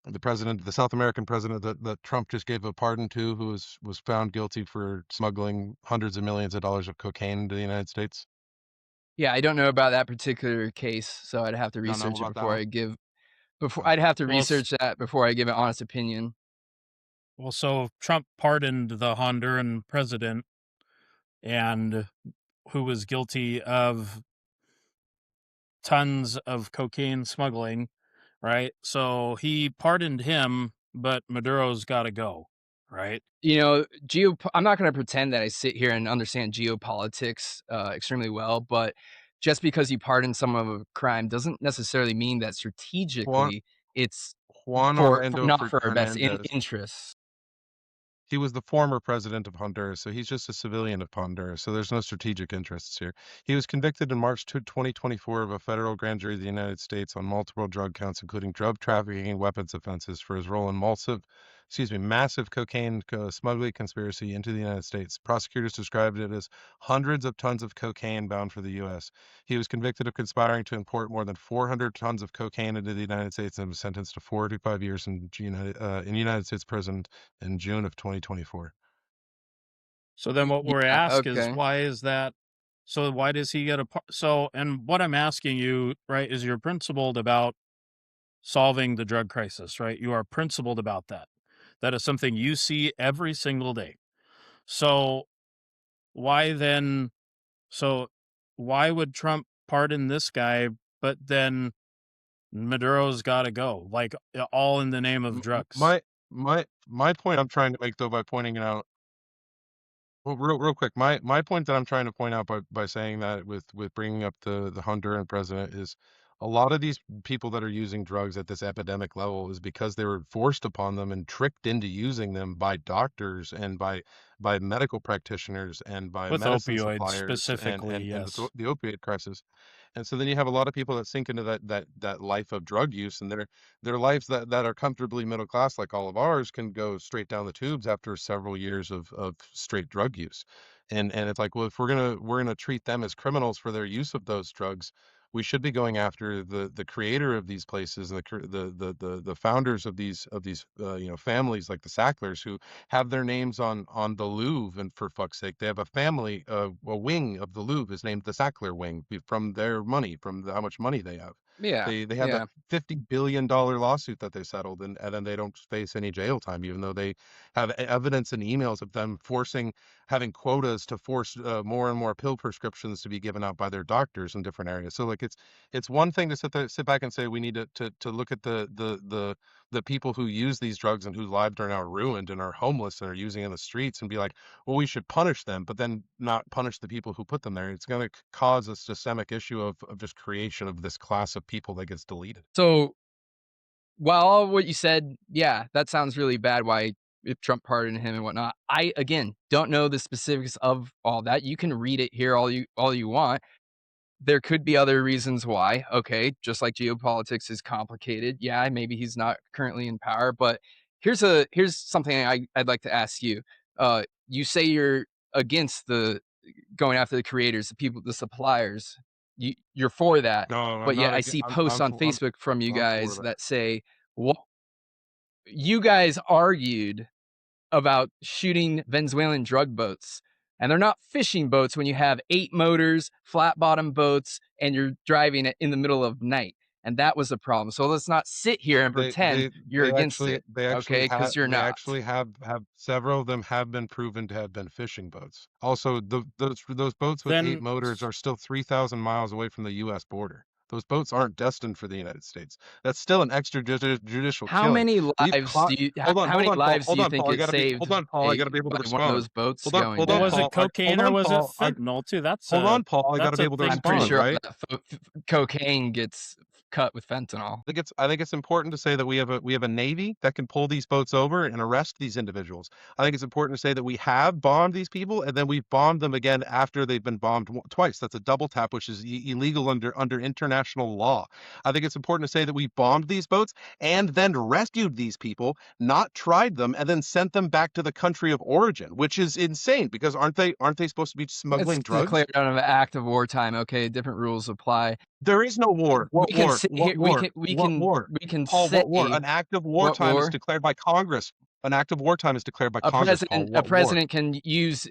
Speaker 2: the South American president that Trump just gave a pardon to, who was found guilty for smuggling hundreds of millions of dollars of cocaine into the United States.
Speaker 3: Yeah, I don't know about that particular case, so I'd have to
Speaker 2: You don't know
Speaker 3: research it
Speaker 2: about that
Speaker 3: before
Speaker 2: one?
Speaker 3: I give before
Speaker 2: Oh.
Speaker 3: I'd have to
Speaker 1: well,
Speaker 3: research that before I give an honest opinion.
Speaker 1: so Trump pardoned the Honduran president and who was guilty of tons of cocaine smuggling, right? So he pardoned him, but Maduro's got to go, right?
Speaker 3: You know, I'm not gonna pretend that I sit here and understand geopolitics, extremely well, but just because you pardon some of a crime doesn't necessarily mean that
Speaker 2: Juan
Speaker 3: strategically it's
Speaker 2: Juan
Speaker 3: for
Speaker 2: Orlando
Speaker 3: not for our best
Speaker 2: Fernandez.
Speaker 3: interests.
Speaker 2: He was the former president of Honduras, so he's just a civilian of Honduras, so there's no strategic interests here. He was convicted in March 2024 of a federal grand jury of the United States on multiple drug counts, including drug trafficking and weapons offenses for his role in massive cocaine smuggling conspiracy into the United States. Prosecutors described it as hundreds of tons of cocaine bound for the U.S. He was convicted of conspiring to import more than 400 tons of cocaine into the United States and was sentenced to 45 years in United States prison in June of 2024.
Speaker 1: So then what we're
Speaker 3: Yeah,
Speaker 1: asked is
Speaker 3: okay.
Speaker 1: why is that? So why does he get so? And what I'm asking you, right, is you're principled about solving the drug crisis, right? You are principled about that. That is something you see every single day. So why then? So why would Trump pardon this guy, but then Maduro's got to go? Like all in the name of
Speaker 2: M-
Speaker 1: drugs.
Speaker 2: my point I'm trying to make, though, by pointing it out. Well, real quick, my point that I'm trying to point out by saying that with bringing up the Honduran president is a lot of these people that are using drugs at this epidemic level is because they were forced upon them and tricked into using them by doctors and by medical practitioners and by
Speaker 1: With
Speaker 2: medicine
Speaker 1: opioids
Speaker 2: suppliers
Speaker 1: specifically,
Speaker 2: and
Speaker 1: yes.
Speaker 2: the opioid crisis. And so then you have a lot of people that sink into that life of drug use, and their lives that are comfortably middle class, like all of ours, can go straight down the tubes after several years of straight drug use. And it's like, well, if we're gonna treat them as criminals for their use of those drugs, we should be going after the creator of these places, and the founders of these families like the Sacklers, who have their names on the Louvre. And for fuck's sake, they have a family, a wing of the Louvre is named the Sackler wing, from their money, from how much money they have.
Speaker 3: Yeah,
Speaker 2: They have that
Speaker 3: yeah.
Speaker 2: $50 billion lawsuit that they settled, and then they don't face any jail time, even though they have evidence and emails of them having quotas to force more and more pill prescriptions to be given out by their doctors in different areas. So like it's one thing to sit back and say we need to look at the people who use these drugs and whose lives are now ruined and are homeless and are using in the streets, and be like, well, we should punish them, but then not punish the people who put them there. It's going to cause a systemic issue of just creation of this class of people that gets deleted.
Speaker 3: So while all what you said, yeah, that sounds really bad. Why, if Trump pardoned him and whatnot, I again don't know the specifics of all that. You can read it here all you want. There could be other reasons why. Okay, just like geopolitics is complicated. Yeah, maybe he's not currently in power, but here's something I'd like to ask you. You say you're against the going after the creators, the people, the suppliers. You're for that,
Speaker 2: No, I'm
Speaker 3: but yet
Speaker 2: not.
Speaker 3: I see
Speaker 2: I'm
Speaker 3: posts
Speaker 2: I'm
Speaker 3: on
Speaker 2: for I'm
Speaker 3: Facebook from you
Speaker 2: I'm for
Speaker 3: guys
Speaker 2: that.
Speaker 3: that say, "Well, you guys argued about shooting Venezuelan drug boats. And they're not fishing boats when you have 8 motors, flat bottom boats, and you're driving it in the middle of night. And that was the problem. So let's not sit here and
Speaker 2: They
Speaker 3: pretend
Speaker 2: they
Speaker 3: you're
Speaker 2: they
Speaker 3: against
Speaker 2: actually
Speaker 3: it,
Speaker 2: they actually
Speaker 3: okay?
Speaker 2: have
Speaker 3: Because you're
Speaker 2: they
Speaker 3: not.
Speaker 2: actually have several of them have been proven to have been fishing boats. Also, those boats with 8
Speaker 1: Then
Speaker 2: motors are still 3,000 miles away from the U.S. border. Those boats aren't destined for the United States. That's still an extrajudicial
Speaker 3: How
Speaker 2: killing.
Speaker 3: many
Speaker 2: We've
Speaker 3: lives
Speaker 2: caught.
Speaker 3: do you?
Speaker 2: Hold on,
Speaker 3: How
Speaker 2: hold
Speaker 3: many
Speaker 2: on, Paul.
Speaker 3: lives do
Speaker 2: Hold
Speaker 3: you
Speaker 2: on,
Speaker 3: think
Speaker 2: Paul. I
Speaker 3: it
Speaker 2: gotta be.
Speaker 3: saved?
Speaker 2: Hold on, Paul. I gotta be able to
Speaker 3: By one of
Speaker 2: respond.
Speaker 3: those boats
Speaker 2: Hold on,
Speaker 3: going
Speaker 2: hold
Speaker 1: well,
Speaker 2: on,
Speaker 1: was
Speaker 3: down.
Speaker 1: it
Speaker 2: Paul. Hold
Speaker 1: cocaine or
Speaker 2: on,
Speaker 1: was it
Speaker 2: Paul.
Speaker 1: fentanyl too?
Speaker 2: Hold on, Paul. I gotta
Speaker 1: That's
Speaker 2: be
Speaker 1: a
Speaker 2: able to
Speaker 1: big
Speaker 3: I'm pretty
Speaker 2: respond,
Speaker 1: key.
Speaker 3: sure all
Speaker 2: right?
Speaker 3: that cocaine gets cut with fentanyl.
Speaker 2: I think it's important to say that we have a navy that can pull these boats over and arrest these individuals. I think it's important to say that we have bombed these people, and then we've bombed them again after they've been bombed twice. That's a double tap, which is illegal under international law. I think it's important to say that we bombed these boats and then rescued these people, not tried them, and then sent them back to the country of origin, which is insane because aren't they supposed to be
Speaker 3: It's
Speaker 2: smuggling drugs?
Speaker 3: declared out of an act of wartime. Okay, different rules apply.
Speaker 2: There is no war. What
Speaker 3: We can
Speaker 2: war?
Speaker 3: sit
Speaker 2: What
Speaker 3: here.
Speaker 2: war? What war?
Speaker 3: We can
Speaker 2: Paul,
Speaker 3: say
Speaker 2: what war? An act of
Speaker 3: what
Speaker 2: wartime is
Speaker 3: war.
Speaker 2: declared by Congress. An act of wartime is declared by Congress, Paul.
Speaker 3: A
Speaker 2: What war?
Speaker 3: president can use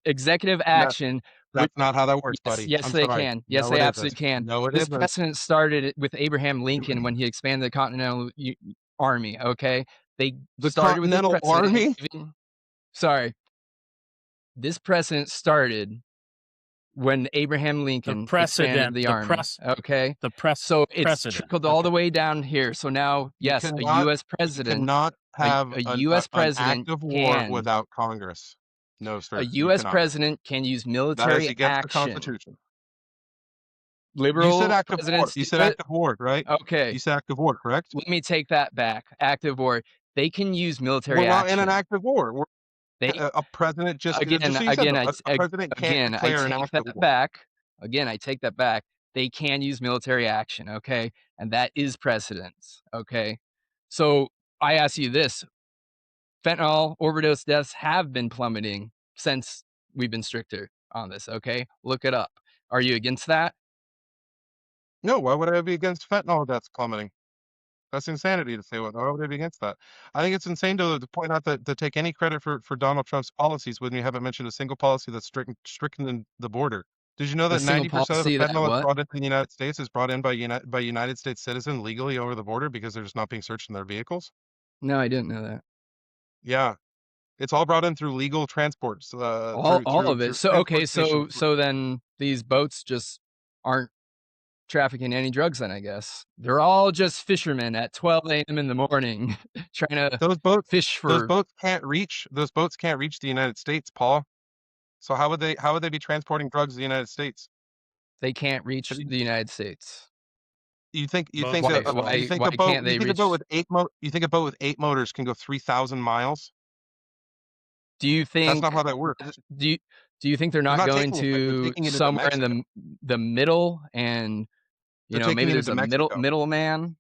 Speaker 3: executive
Speaker 2: No,
Speaker 3: action. Which,
Speaker 2: that's not how that works,
Speaker 3: yes,
Speaker 2: buddy.
Speaker 3: yes,
Speaker 2: I'm
Speaker 3: they
Speaker 2: sorry.
Speaker 3: can. Yes,
Speaker 2: No,
Speaker 3: they
Speaker 2: it isn't.
Speaker 3: absolutely can.
Speaker 2: No, it
Speaker 3: This
Speaker 2: isn't.
Speaker 3: precedent started with Abraham Lincoln when he expanded the Continental Army. Okay, they
Speaker 2: The
Speaker 3: started with this
Speaker 2: Continental
Speaker 3: precedent.
Speaker 2: Army?
Speaker 3: Sorry, this precedent started when Abraham
Speaker 1: The
Speaker 3: Lincoln expanded
Speaker 1: precedent,
Speaker 3: the army. Okay.
Speaker 1: the press
Speaker 3: So it's
Speaker 1: precedent.
Speaker 3: trickled all
Speaker 1: Okay.
Speaker 3: the way down here. So now,
Speaker 2: You
Speaker 3: yes, a
Speaker 2: cannot
Speaker 3: US
Speaker 2: you
Speaker 3: president,
Speaker 2: cannot have
Speaker 3: a US
Speaker 2: an
Speaker 3: president
Speaker 2: act of war
Speaker 3: can
Speaker 2: without Congress. No,
Speaker 3: a
Speaker 2: sir, you
Speaker 3: US
Speaker 2: cannot.
Speaker 3: president can use
Speaker 2: That is
Speaker 3: military
Speaker 2: against the
Speaker 3: action.
Speaker 2: Constitution. You said
Speaker 3: Liberal
Speaker 2: act of war.
Speaker 3: presidents
Speaker 2: You
Speaker 3: do
Speaker 2: said
Speaker 3: it.
Speaker 2: act of war, right?
Speaker 3: Okay,
Speaker 2: You said act of war, correct?
Speaker 3: let me take that back. Active war. They can use
Speaker 2: We're
Speaker 3: military
Speaker 2: not in an
Speaker 3: action.
Speaker 2: act of war.
Speaker 3: They
Speaker 2: A president just
Speaker 3: again,
Speaker 2: so you said
Speaker 3: again,
Speaker 2: though,
Speaker 3: I
Speaker 2: a president can't
Speaker 3: again, I
Speaker 2: declare an
Speaker 3: take
Speaker 2: act of
Speaker 3: that
Speaker 2: war.
Speaker 3: back. Again, I take that back. They can use military action, okay? And that is precedence, okay? So I ask you this: fentanyl overdose deaths have been plummeting since we've been stricter on this, okay? Look it up. Are you against that?
Speaker 2: No, why would I be against fentanyl deaths plummeting? That's insanity to say what. Why would I be against that? I think it's insane to point out that to take any credit for Donald Trump's policies when you haven't mentioned a single policy that's stricken the border. Did you know
Speaker 3: A
Speaker 2: that
Speaker 3: single
Speaker 2: 90% of the
Speaker 3: policy that
Speaker 2: fentanyl that's
Speaker 3: what?
Speaker 2: brought into the United States is brought in by United States citizens legally over the border because they're just not being searched in their vehicles?
Speaker 3: No, I didn't know that.
Speaker 2: Yeah, it's all brought in through legal transports,
Speaker 3: All of it.
Speaker 2: through
Speaker 3: So okay,
Speaker 2: transport stations.
Speaker 3: so then these boats just aren't trafficking any drugs then, I guess. They're all just fishermen at 12 AM in the morning trying to
Speaker 2: Those boats,
Speaker 3: fish for
Speaker 2: those boats can't reach the United States, Paul. So how would they be transporting drugs to the United States?
Speaker 3: they can't
Speaker 2: Have
Speaker 3: reach
Speaker 2: you
Speaker 3: the United States.
Speaker 1: Most of us don't.
Speaker 3: Why can't they
Speaker 2: you think a boat
Speaker 3: reach
Speaker 2: with you think a boat with 8 motors can go 3,000 miles?
Speaker 3: do you
Speaker 2: That's not
Speaker 3: think
Speaker 2: how that works.
Speaker 3: do you Do you think they're
Speaker 2: They're
Speaker 3: not
Speaker 2: not
Speaker 3: going
Speaker 2: taking it, they're
Speaker 3: to
Speaker 2: taking it into
Speaker 3: somewhere in
Speaker 2: Mexico.
Speaker 3: the middle and,
Speaker 2: They're taking
Speaker 3: maybe
Speaker 2: it
Speaker 3: there's
Speaker 2: into
Speaker 3: a
Speaker 2: Mexico.
Speaker 3: middleman?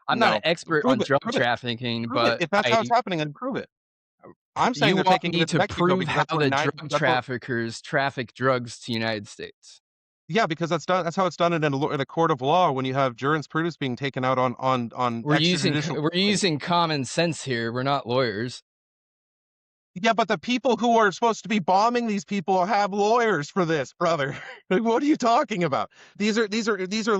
Speaker 3: I'm not an
Speaker 2: No.
Speaker 3: expert
Speaker 2: Prove
Speaker 3: on
Speaker 2: it,
Speaker 3: drug
Speaker 2: prove it,
Speaker 3: trafficking,
Speaker 2: prove it.
Speaker 3: but
Speaker 2: If that's how it's happening, then prove it. I'm saying
Speaker 3: you
Speaker 2: they're
Speaker 3: want
Speaker 2: taking it
Speaker 3: me
Speaker 2: into
Speaker 3: to
Speaker 2: Mexico
Speaker 3: prove
Speaker 2: because
Speaker 3: how the drug
Speaker 2: that's what
Speaker 3: traffickers traffic drugs to United States.
Speaker 2: yeah, because that's how it's done in a court of law when you have jurisprudence being taken out on extrajudicial
Speaker 3: We're
Speaker 2: killings.
Speaker 3: using common sense here. We're not lawyers.
Speaker 2: Yeah, but the people who are supposed to be bombing these people have lawyers for this, brother. Like, what are you talking about? These are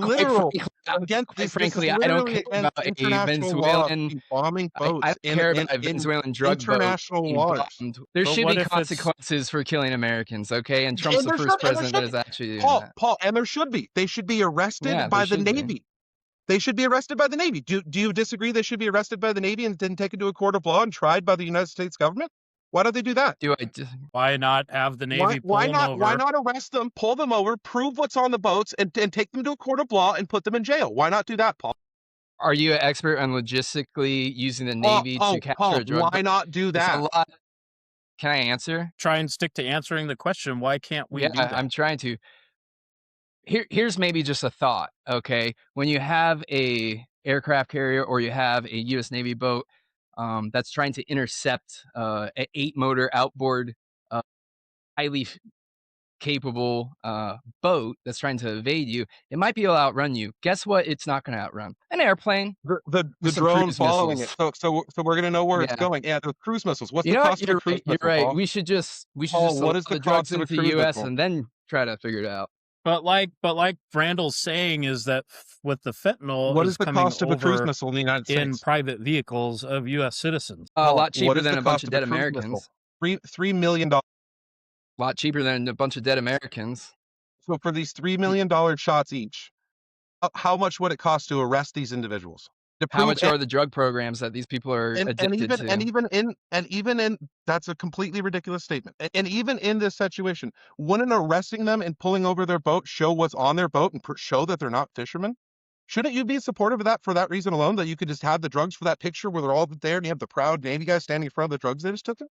Speaker 3: Quite
Speaker 2: literal
Speaker 3: frankly,
Speaker 2: against this is
Speaker 3: I don't
Speaker 2: literally
Speaker 3: care
Speaker 2: against
Speaker 3: about a
Speaker 2: international law to
Speaker 3: Venezuelan.
Speaker 2: be bombing
Speaker 3: I
Speaker 2: boats
Speaker 3: don't care about a
Speaker 2: in
Speaker 3: Venezuelan drug boat
Speaker 2: international
Speaker 3: being
Speaker 2: waters.
Speaker 3: bombed. There
Speaker 1: But
Speaker 3: should
Speaker 1: what
Speaker 3: be
Speaker 1: if it's
Speaker 3: consequences for killing Americans, okay? And Trump's the first
Speaker 2: And there
Speaker 3: president that
Speaker 2: should be.
Speaker 3: is actually doing that.
Speaker 2: Paul, and there should be. They should be arrested
Speaker 3: Yeah, there
Speaker 2: by the
Speaker 3: should be.
Speaker 2: Navy. They should be arrested by the Navy. Do you disagree they should be arrested by the Navy and then taken to a court of law and tried by the United States government? Why don't they do that?
Speaker 3: Do I just
Speaker 1: why not have the Navy pull them
Speaker 2: Why
Speaker 1: over?
Speaker 2: not arrest them, pull them over, prove what's on the boats, and take them to a court of law and put them in jail? Why not do that, Paul?
Speaker 3: Are you an expert on logistically using the Navy to capture a drug
Speaker 2: Why
Speaker 3: boat?
Speaker 2: not do
Speaker 3: It's a
Speaker 2: that?
Speaker 3: lot. Can I answer?
Speaker 1: Try and stick to answering the question. Why can't we
Speaker 3: Yeah,
Speaker 1: do that?
Speaker 3: I'm trying to. Here's maybe just a thought, okay? When you have a aircraft carrier or you have a U.S. Navy boat that's trying to intercept an 8-motor outboard, highly capable boat that's trying to evade you, it might be able to outrun you. Guess what? It's not going to outrun an airplane
Speaker 2: The
Speaker 3: with some
Speaker 2: drone
Speaker 3: cruise
Speaker 2: following it.
Speaker 3: missiles.
Speaker 2: So we're gonna know where it's
Speaker 3: Yeah,
Speaker 2: going. Yeah, the cruise missiles. What's
Speaker 3: you
Speaker 2: the
Speaker 3: know what?
Speaker 2: cost of a
Speaker 3: You're
Speaker 2: cruise
Speaker 3: right. You're
Speaker 2: missile,
Speaker 3: right.
Speaker 2: Paul?
Speaker 3: We should just
Speaker 2: Paul,
Speaker 3: allow
Speaker 2: what is the
Speaker 3: the drugs
Speaker 2: cost of a
Speaker 3: into the
Speaker 2: cruise
Speaker 3: U.S.
Speaker 2: missile?
Speaker 3: and then try to figure it out.
Speaker 1: But like Randall's saying is that with the fentanyl
Speaker 2: What
Speaker 1: is
Speaker 2: is the
Speaker 1: coming
Speaker 2: cost of a cruise
Speaker 1: over
Speaker 2: missile in the United
Speaker 1: in
Speaker 2: States?
Speaker 1: private vehicles of U.S. citizens.
Speaker 3: A
Speaker 2: Paul,
Speaker 3: lot
Speaker 2: what
Speaker 3: cheaper
Speaker 2: is
Speaker 3: than
Speaker 2: the
Speaker 3: a bunch
Speaker 2: cost
Speaker 3: of
Speaker 2: of a
Speaker 3: dead
Speaker 2: cruise missile?
Speaker 3: Americans.
Speaker 2: $3 million.
Speaker 3: A lot cheaper than a bunch of dead Americans.
Speaker 2: So for these $3 million shots each, how much would it cost to arrest these individuals? To
Speaker 3: How
Speaker 2: prove
Speaker 3: much are the drug programs that these people are addicted to?
Speaker 2: even in that's a completely ridiculous statement. And even in this situation, wouldn't arresting them and pulling over their boat show what's on their boat and show that they're not fishermen? Shouldn't you be supportive of that for that reason alone? That you could just have the drugs for that picture where they're all there and you have the proud Navy guy standing in front of the drugs they just took them?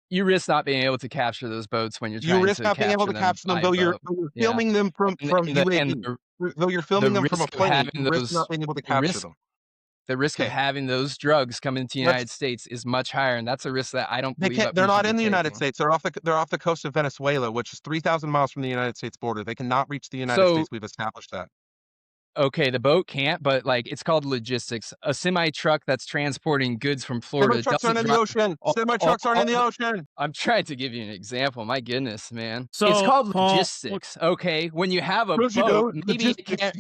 Speaker 3: You risk not being able to capture those boats when you're
Speaker 2: You
Speaker 3: trying
Speaker 2: risk
Speaker 3: to
Speaker 2: not being able
Speaker 3: capture
Speaker 2: to
Speaker 3: them
Speaker 2: capture them
Speaker 3: by boat.
Speaker 2: though you're
Speaker 3: Yeah,
Speaker 2: filming them from
Speaker 3: and
Speaker 2: UAV. Though you're
Speaker 3: the
Speaker 2: filming them from a
Speaker 3: risk of
Speaker 2: plane,
Speaker 3: having
Speaker 2: you risk
Speaker 3: those
Speaker 2: not being able to
Speaker 3: the
Speaker 2: capture
Speaker 3: risk
Speaker 2: them.
Speaker 3: the risk of
Speaker 2: Okay,
Speaker 3: having those drugs come into the
Speaker 2: let's
Speaker 3: United States is much higher, and that's a risk that I don't
Speaker 2: they
Speaker 3: believe
Speaker 2: can't
Speaker 3: that
Speaker 2: they're
Speaker 3: we should
Speaker 2: not
Speaker 3: be
Speaker 2: in the United
Speaker 3: taking.
Speaker 2: States. They're off the coast of Venezuela, which is 3,000 miles from the United States border. They cannot reach the United
Speaker 3: So,
Speaker 2: States. We've established that.
Speaker 3: okay, the boat can't, but like it's called logistics. A semi truck that's transporting goods from
Speaker 2: Semi
Speaker 3: Florida
Speaker 2: trucks aren't
Speaker 3: doesn't
Speaker 2: in the
Speaker 3: run.
Speaker 2: ocean.
Speaker 3: All,
Speaker 2: Semi
Speaker 3: all,
Speaker 2: trucks aren't in
Speaker 3: all
Speaker 2: the
Speaker 3: the,
Speaker 2: ocean.
Speaker 3: I'm trying to give you an example. My goodness, man. It's
Speaker 1: So
Speaker 3: called
Speaker 1: Paul, look,
Speaker 3: logistics. Okay. When you have a
Speaker 2: Yes, you
Speaker 3: boat,
Speaker 2: do.
Speaker 3: maybe it
Speaker 2: Logistics.
Speaker 3: can't.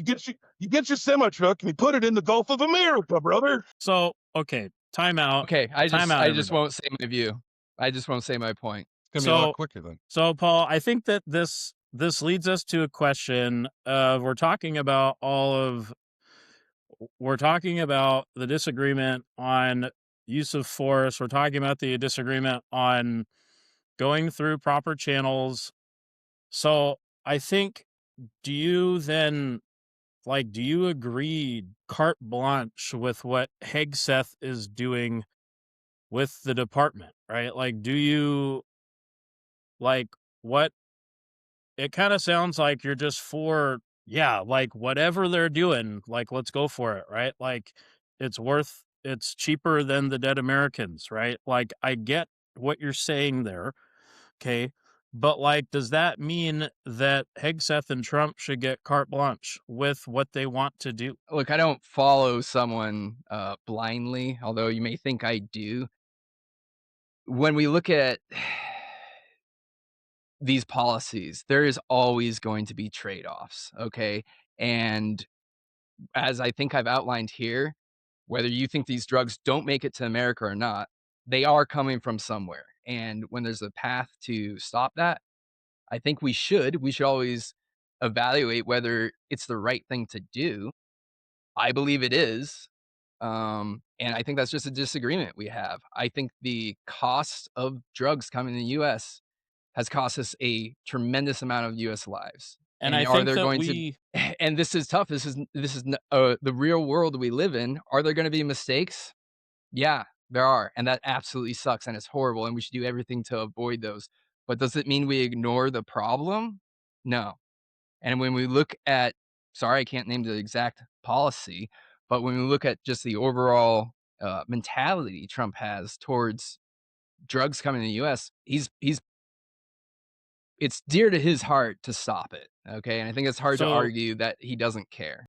Speaker 2: You get your semi truck and you put it in the Gulf of America, brother.
Speaker 1: so okay, time out,
Speaker 3: Okay.
Speaker 1: time out,
Speaker 3: I just
Speaker 1: everybody.
Speaker 3: won't say my view. I just won't say my point.
Speaker 2: It's gonna be a lot
Speaker 1: So
Speaker 2: quicker then.
Speaker 1: so Paul, I think that this leads us to a question of we're talking about the disagreement on use of force. We're talking about the disagreement on going through proper channels. So I think, do you then, do you agree carte blanche with what Hegseth is doing with the department, right? Like, do you, like, what, it kind of sounds like you're just for, yeah, like whatever they're doing, like, let's go for it, right? Like, it's cheaper than the dead Americans, right? Like, I get what you're saying there. Okay. But like, does that mean that Hegseth and Trump should get carte blanche with what they want to do?
Speaker 3: Look, I don't follow someone blindly, although you may think I do. When we look at these policies, there is always going to be trade offs. Okay. And as I think I've outlined here, whether you think these drugs don't make it to America or not, they are coming from somewhere. And when there's a path to stop that, I think we should always evaluate whether it's the right thing to do. I believe it is. And I think that's just a disagreement we have. I think the cost of drugs coming to the US has cost us a tremendous amount of US lives.
Speaker 1: And I
Speaker 3: And are
Speaker 1: think
Speaker 3: there
Speaker 1: that
Speaker 3: going to and this is tough. The real world we live in. Are there going to be mistakes? Yeah, there are. And that absolutely sucks and it's horrible and we should do everything to avoid those. But does it mean we ignore the problem? No. And when we look at, sorry, I can't name the exact policy, but when we look at just the overall mentality Trump has towards drugs coming to the U.S., it's dear to his heart to stop it. Okay, and I think it's hard to
Speaker 1: So
Speaker 3: argue that he doesn't care.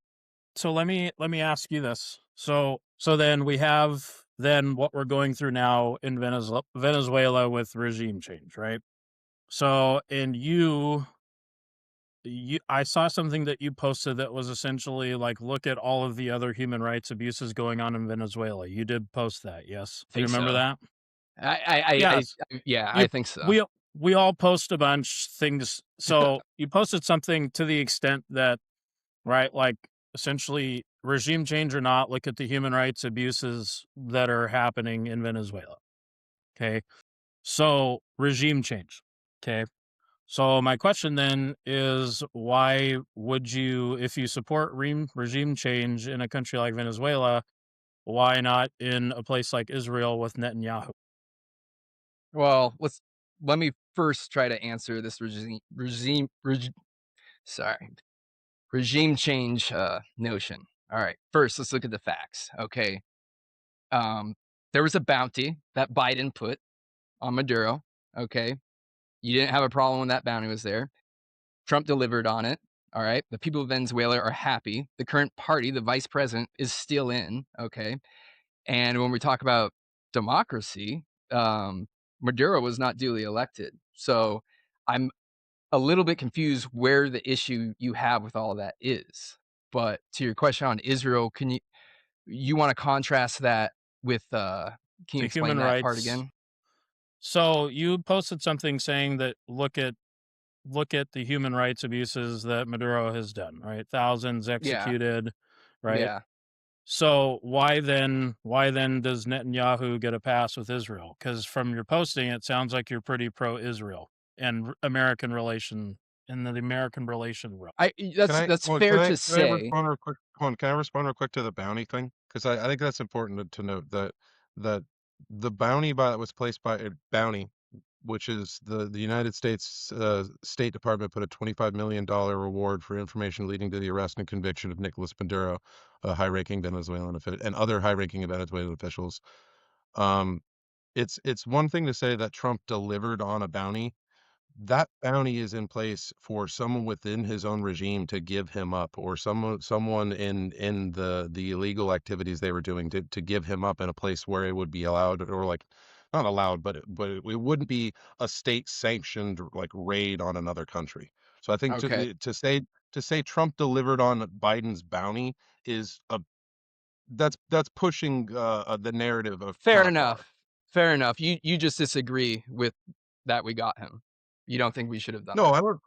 Speaker 1: let me ask you this. So then we have then what we're going through now in Venezuela with regime change, right? So and you I saw something that you posted that was essentially like, look at all of the other human rights abuses going on in Venezuela. You did post that, yes?
Speaker 3: I
Speaker 1: Do you
Speaker 3: think
Speaker 1: remember
Speaker 3: so.
Speaker 1: that?
Speaker 3: I
Speaker 1: Yes.
Speaker 3: yeah, I
Speaker 1: You
Speaker 3: think so.
Speaker 1: we all post a bunch things. So you posted something to the extent that, right, like essentially regime change or not, look at the human rights abuses that are happening in Venezuela. Okay. So regime change. Okay. So my question then is, why would you, if you support regime change in a country like Venezuela, why not in a place like Israel with Netanyahu?
Speaker 3: Well, let me first try to answer this sorry, regime change notion. All right, first let's look at the facts. Okay, um, there was a bounty that Biden put on Maduro. Okay, you didn't have a problem when that bounty was there. Trump delivered on it. All right, the people of Venezuela are happy. The current party, the vice president, is still in. Okay, and when we talk about democracy, Maduro was not duly elected. So I'm a little bit confused where the issue you have with all of that is. But to your question on Israel, you want to contrast that with can you
Speaker 1: The
Speaker 3: explain
Speaker 1: human
Speaker 3: that part
Speaker 1: rights.
Speaker 3: again?
Speaker 1: So you posted something saying that look at the human rights abuses that Maduro has done, right? Thousands
Speaker 3: Yeah,
Speaker 1: executed, right?
Speaker 3: yeah.
Speaker 1: So why then does Netanyahu get a pass with Israel? Because from your posting, it sounds like you're pretty pro-Israel and American relation in the American relation realm.
Speaker 3: That's fair to
Speaker 2: Can I
Speaker 3: say.
Speaker 2: respond real quick? Hold on, can I respond real quick to the bounty thing? Because I think that's important to note that the bounty that was placed by a bounty, which is the United States State Department put a $25 million reward for information leading to the arrest and conviction of Nicolas Maduro, a high-ranking Venezuelan official, and other high-ranking Venezuelan officials. Um, it's one thing to say that Trump delivered on a bounty. That bounty is in place for someone within his own regime to give him up, or someone in the illegal activities they were doing to give him up in a place where it would be allowed, or like not allowed, but it wouldn't be a state sanctioned like raid on another country. So I think
Speaker 3: Okay,
Speaker 2: to say Trump delivered on Biden's bounty is a that's pushing the narrative of
Speaker 3: fair
Speaker 2: kind of far.
Speaker 3: enough. Fair enough. You just disagree with that we got him. You don't think we should have done
Speaker 2: No,
Speaker 3: that.
Speaker 2: I don't.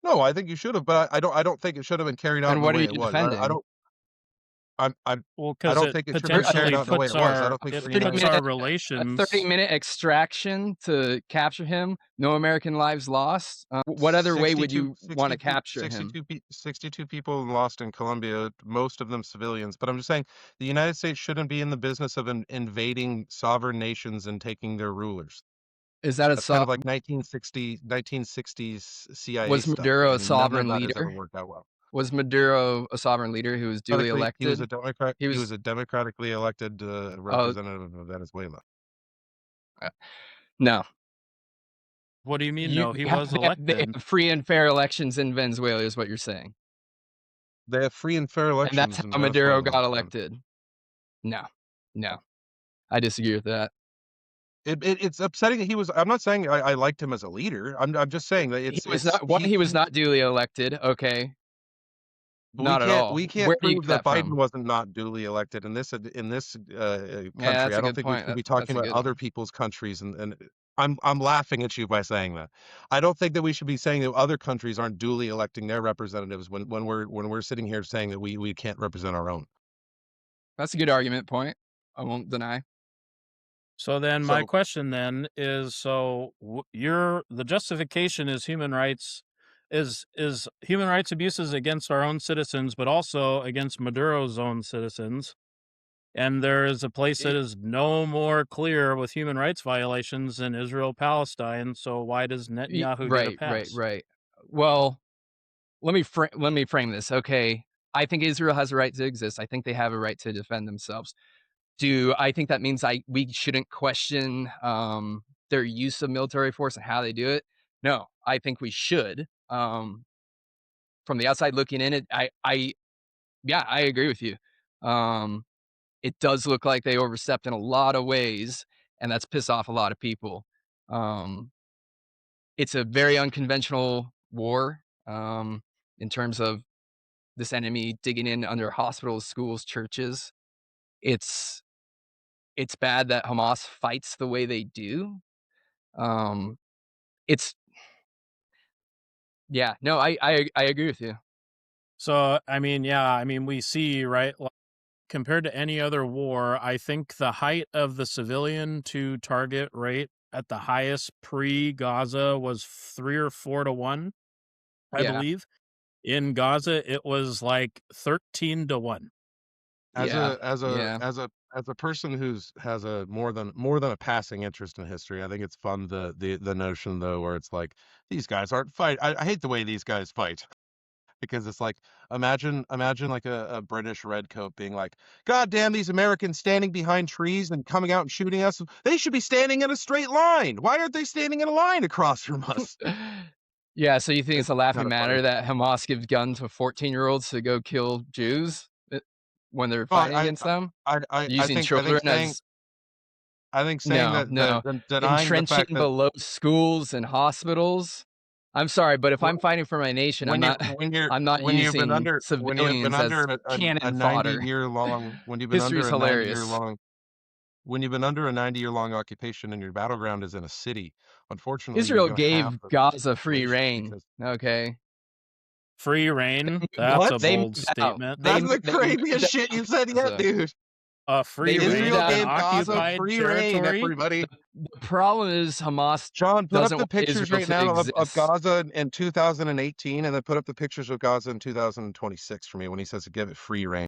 Speaker 2: No, I think you should have, but I don't think it should have been carried out
Speaker 3: Then
Speaker 2: in the
Speaker 3: what are
Speaker 2: way
Speaker 3: you
Speaker 2: it was. I
Speaker 3: defending?
Speaker 2: don't I'm
Speaker 1: Well,
Speaker 2: I
Speaker 1: because
Speaker 2: don't
Speaker 1: it
Speaker 2: think it should have been carried
Speaker 1: potentially
Speaker 2: out in the way
Speaker 1: puts
Speaker 2: it was. I don't think
Speaker 1: it
Speaker 2: the
Speaker 3: 30
Speaker 2: United
Speaker 1: puts our
Speaker 3: minute a
Speaker 1: relations
Speaker 3: 30-minute extraction to capture him, no American lives lost. What other way would
Speaker 2: 62
Speaker 3: you want to
Speaker 2: 62
Speaker 3: capture him?
Speaker 2: 62 pe 62 people lost in Colombia, most of them civilians, but I'm just saying the United States shouldn't be in the business of invading sovereign nations and taking their rulers.
Speaker 3: Is that a
Speaker 2: That's kind
Speaker 3: so
Speaker 2: of like 1960s CIA
Speaker 3: was
Speaker 2: stuff,
Speaker 3: Maduro a
Speaker 2: and none of
Speaker 3: sovereign
Speaker 2: that has ever
Speaker 3: leader?
Speaker 2: worked out well.
Speaker 3: Was Maduro a sovereign leader who was duly
Speaker 2: Democratically, he was
Speaker 3: elected?
Speaker 2: a Democrat.
Speaker 3: He
Speaker 2: He
Speaker 3: was
Speaker 2: was a democratically elected
Speaker 3: oh,
Speaker 2: representative of Venezuela.
Speaker 3: no.
Speaker 1: what do you mean,
Speaker 3: You
Speaker 1: no? He
Speaker 3: they have,
Speaker 1: was
Speaker 3: they
Speaker 1: elected.
Speaker 3: have free and fair elections in Venezuela is what you're saying.
Speaker 2: They have free and fair
Speaker 3: And that's
Speaker 2: elections in
Speaker 3: how Maduro
Speaker 2: Venezuela, my
Speaker 3: got
Speaker 2: friend.
Speaker 3: elected. No. No. I disagree with that.
Speaker 2: It's upsetting that he was. I'm not saying I liked him as a leader. I'm just saying that
Speaker 3: He was
Speaker 2: it's
Speaker 3: not one, he was
Speaker 2: he.
Speaker 3: not duly elected, okay?
Speaker 2: But
Speaker 3: Not at all.
Speaker 2: we
Speaker 3: Where
Speaker 2: can't
Speaker 3: do you
Speaker 2: prove
Speaker 3: get
Speaker 2: that
Speaker 3: that
Speaker 2: Biden
Speaker 3: from?
Speaker 2: wasn't not duly elected in this
Speaker 3: Yeah,
Speaker 2: country.
Speaker 3: that's
Speaker 2: I
Speaker 3: a
Speaker 2: don't
Speaker 3: good
Speaker 2: think we
Speaker 3: point.
Speaker 2: should be
Speaker 3: That's
Speaker 2: talking
Speaker 3: a
Speaker 2: about
Speaker 3: good
Speaker 2: other
Speaker 3: one.
Speaker 2: people's countries, and I'm laughing at you by saying that. I don't think that we should be saying that other countries aren't duly electing their representatives when we're sitting here saying that we can't represent our own.
Speaker 3: That's a good argument point. I won't deny.
Speaker 1: So then my
Speaker 2: So
Speaker 1: question then is, so your the justification is human rights abuses against our own citizens, but also against Maduro's own citizens. And there is a place that is no more clear with human rights violations than Israel Palestine. So why does Netanyahu get a pass?
Speaker 3: Right. Well, let me frame this. Okay, I think Israel has a right to exist. I think they have a right to defend themselves. Do I think that means we shouldn't question their use of military force and how they do it? No, I think we should. From the outside looking in, yeah, I agree with you. Um, it does look like they overstepped in a lot of ways, and that's pissed off a lot of people. Um, it's a very unconventional war in terms of this enemy digging in under hospitals, schools, churches. It's it's bad that Hamas fights the way they do. Um, it's yeah, no, I agree with you.
Speaker 1: So, I mean, yeah, I mean, we see, right, compared to any other war, I think the height of the civilian to target rate at the highest pre-Gaza was 3 or 4 to 1, I
Speaker 3: Yeah,
Speaker 1: believe. In Gaza, it was like 13 to 1.
Speaker 2: As
Speaker 3: yeah,
Speaker 2: a as a
Speaker 3: yeah.
Speaker 2: as a as a person who's has a more than a passing interest in history, I think it's fun the notion though where it's like these guys aren't fight. I hate the way these guys fight because it's like imagine like a British redcoat being like, God damn these Americans standing behind trees and coming out and shooting us. They should be standing in a straight line. Why aren't they standing in a line across from us?
Speaker 3: Yeah, so you think it's
Speaker 2: It's
Speaker 3: a laughing
Speaker 2: kind of funny.
Speaker 3: matter that Hamas gives guns to 14-year-olds to go kill Jews when they're
Speaker 2: Well,
Speaker 3: fighting against them?
Speaker 2: I
Speaker 3: Using
Speaker 2: think
Speaker 3: children
Speaker 2: saying
Speaker 3: as
Speaker 2: that
Speaker 3: no.
Speaker 2: denying the
Speaker 3: Entrenching
Speaker 2: fact that
Speaker 3: below schools and hospitals? I'm sorry, but if I'm fighting for my nation,
Speaker 2: when you're
Speaker 3: I'm not using
Speaker 2: when you've been
Speaker 3: civilians
Speaker 2: under
Speaker 3: as
Speaker 2: a
Speaker 3: cannon
Speaker 2: 90
Speaker 3: fodder.
Speaker 2: year long
Speaker 3: History's hilarious.
Speaker 2: when you've been under a 90-year long occupation and your battleground is in a city, unfortunately you're
Speaker 3: Israel
Speaker 2: going to have
Speaker 3: gave
Speaker 2: those
Speaker 3: Gaza free
Speaker 2: situations
Speaker 3: reign,
Speaker 2: because
Speaker 3: okay?
Speaker 1: Free reign? That's
Speaker 2: what?
Speaker 1: a
Speaker 3: They
Speaker 1: bold
Speaker 3: moved out.
Speaker 1: statement.
Speaker 2: That's the
Speaker 3: They
Speaker 2: craziest
Speaker 3: moved
Speaker 2: shit
Speaker 3: out
Speaker 2: you
Speaker 3: of
Speaker 2: said yet,
Speaker 3: Gaza.
Speaker 2: dude.
Speaker 1: A free
Speaker 3: They moved
Speaker 1: reign
Speaker 2: Israel
Speaker 1: of
Speaker 3: out
Speaker 1: an
Speaker 2: gave Gaza
Speaker 1: occupied
Speaker 2: free reign,
Speaker 1: territory?
Speaker 2: everybody.
Speaker 3: the problem is Hamas
Speaker 2: John, put up
Speaker 3: doesn't
Speaker 2: the
Speaker 3: want
Speaker 2: pictures
Speaker 3: Israel
Speaker 2: right
Speaker 3: to
Speaker 2: now of
Speaker 3: exist.
Speaker 2: Gaza in 2018 and then put up the pictures of Gaza in 2026 for me when he says to give it free reign.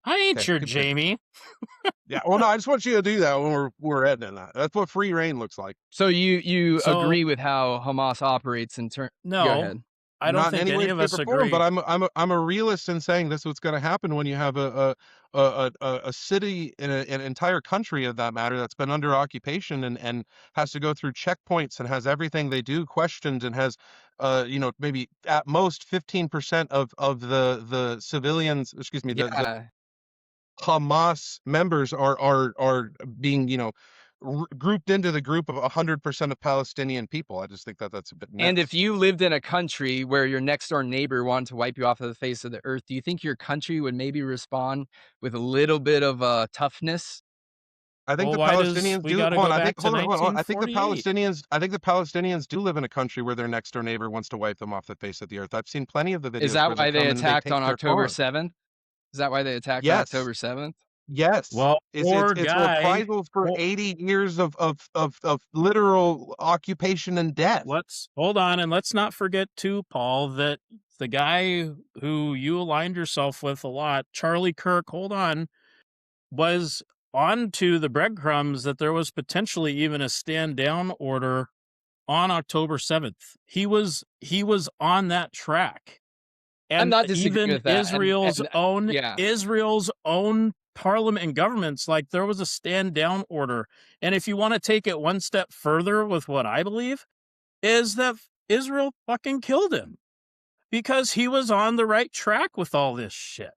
Speaker 1: I ain't
Speaker 2: Okay,
Speaker 1: your
Speaker 2: keep it.
Speaker 1: Jamie.
Speaker 2: Yeah, well, no, I just want you to do that when we're editing that. That's what free reign looks like.
Speaker 3: So you
Speaker 1: So,
Speaker 3: agree with how Hamas operates in turn? Go
Speaker 1: no,
Speaker 3: ahead.
Speaker 1: I don't
Speaker 2: Not in
Speaker 1: think
Speaker 2: any
Speaker 1: any
Speaker 2: way,
Speaker 1: of
Speaker 2: shape,
Speaker 1: us
Speaker 2: or form, but
Speaker 1: agree.
Speaker 2: I'm a realist in saying this is what's going to happen when you have a city in an entire country of that matter that's been under occupation and has to go through checkpoints and has everything they do questioned and has maybe at most 15% of the civilians, excuse me, the
Speaker 3: Yeah,
Speaker 2: Hamas members are being grouped into the group of 100% of Palestinian people. I just think that that's a bit
Speaker 3: and if
Speaker 2: nuts.
Speaker 3: you lived in a country where your next door neighbor wanted to wipe you off of the face of the earth, do you think your country would maybe respond with a little bit of toughness?
Speaker 2: I think
Speaker 1: Well,
Speaker 2: the
Speaker 1: why does
Speaker 2: Palestinians
Speaker 1: we
Speaker 2: do.
Speaker 1: got to
Speaker 2: Hold on,
Speaker 1: go
Speaker 2: I think
Speaker 1: back to
Speaker 2: hold on.
Speaker 1: 1948?
Speaker 2: I think the Palestinians do live in a country where their next door neighbor wants to wipe them off the face of the earth. I've seen plenty of the
Speaker 3: Is
Speaker 2: videos where
Speaker 3: that
Speaker 2: they
Speaker 3: why they
Speaker 2: come and they
Speaker 3: attacked
Speaker 2: take
Speaker 3: on
Speaker 2: their
Speaker 3: October
Speaker 2: car.
Speaker 3: 7th? Is that why they attacked on
Speaker 2: Yes,
Speaker 3: October 7th?
Speaker 2: yes.
Speaker 1: Well,
Speaker 2: It's
Speaker 1: poor
Speaker 2: it's
Speaker 1: guy.
Speaker 2: reprisals for
Speaker 1: Well,
Speaker 2: 80 years of literal occupation and death.
Speaker 1: let's hold on and let's not forget too, Paul, that the guy who you aligned yourself with a lot, Charlie Kirk, hold on, was on to the breadcrumbs that there was potentially even a stand down order on October 7th. He was on that track.
Speaker 3: I'm
Speaker 1: And
Speaker 3: not disagreeing
Speaker 1: even
Speaker 3: with that, and yeah.
Speaker 1: Israel's own parliament and governments, like there was a stand down order. And if you want to take it one step further with what I believe, is that Israel fucking killed him because he was on the right track with all this shit.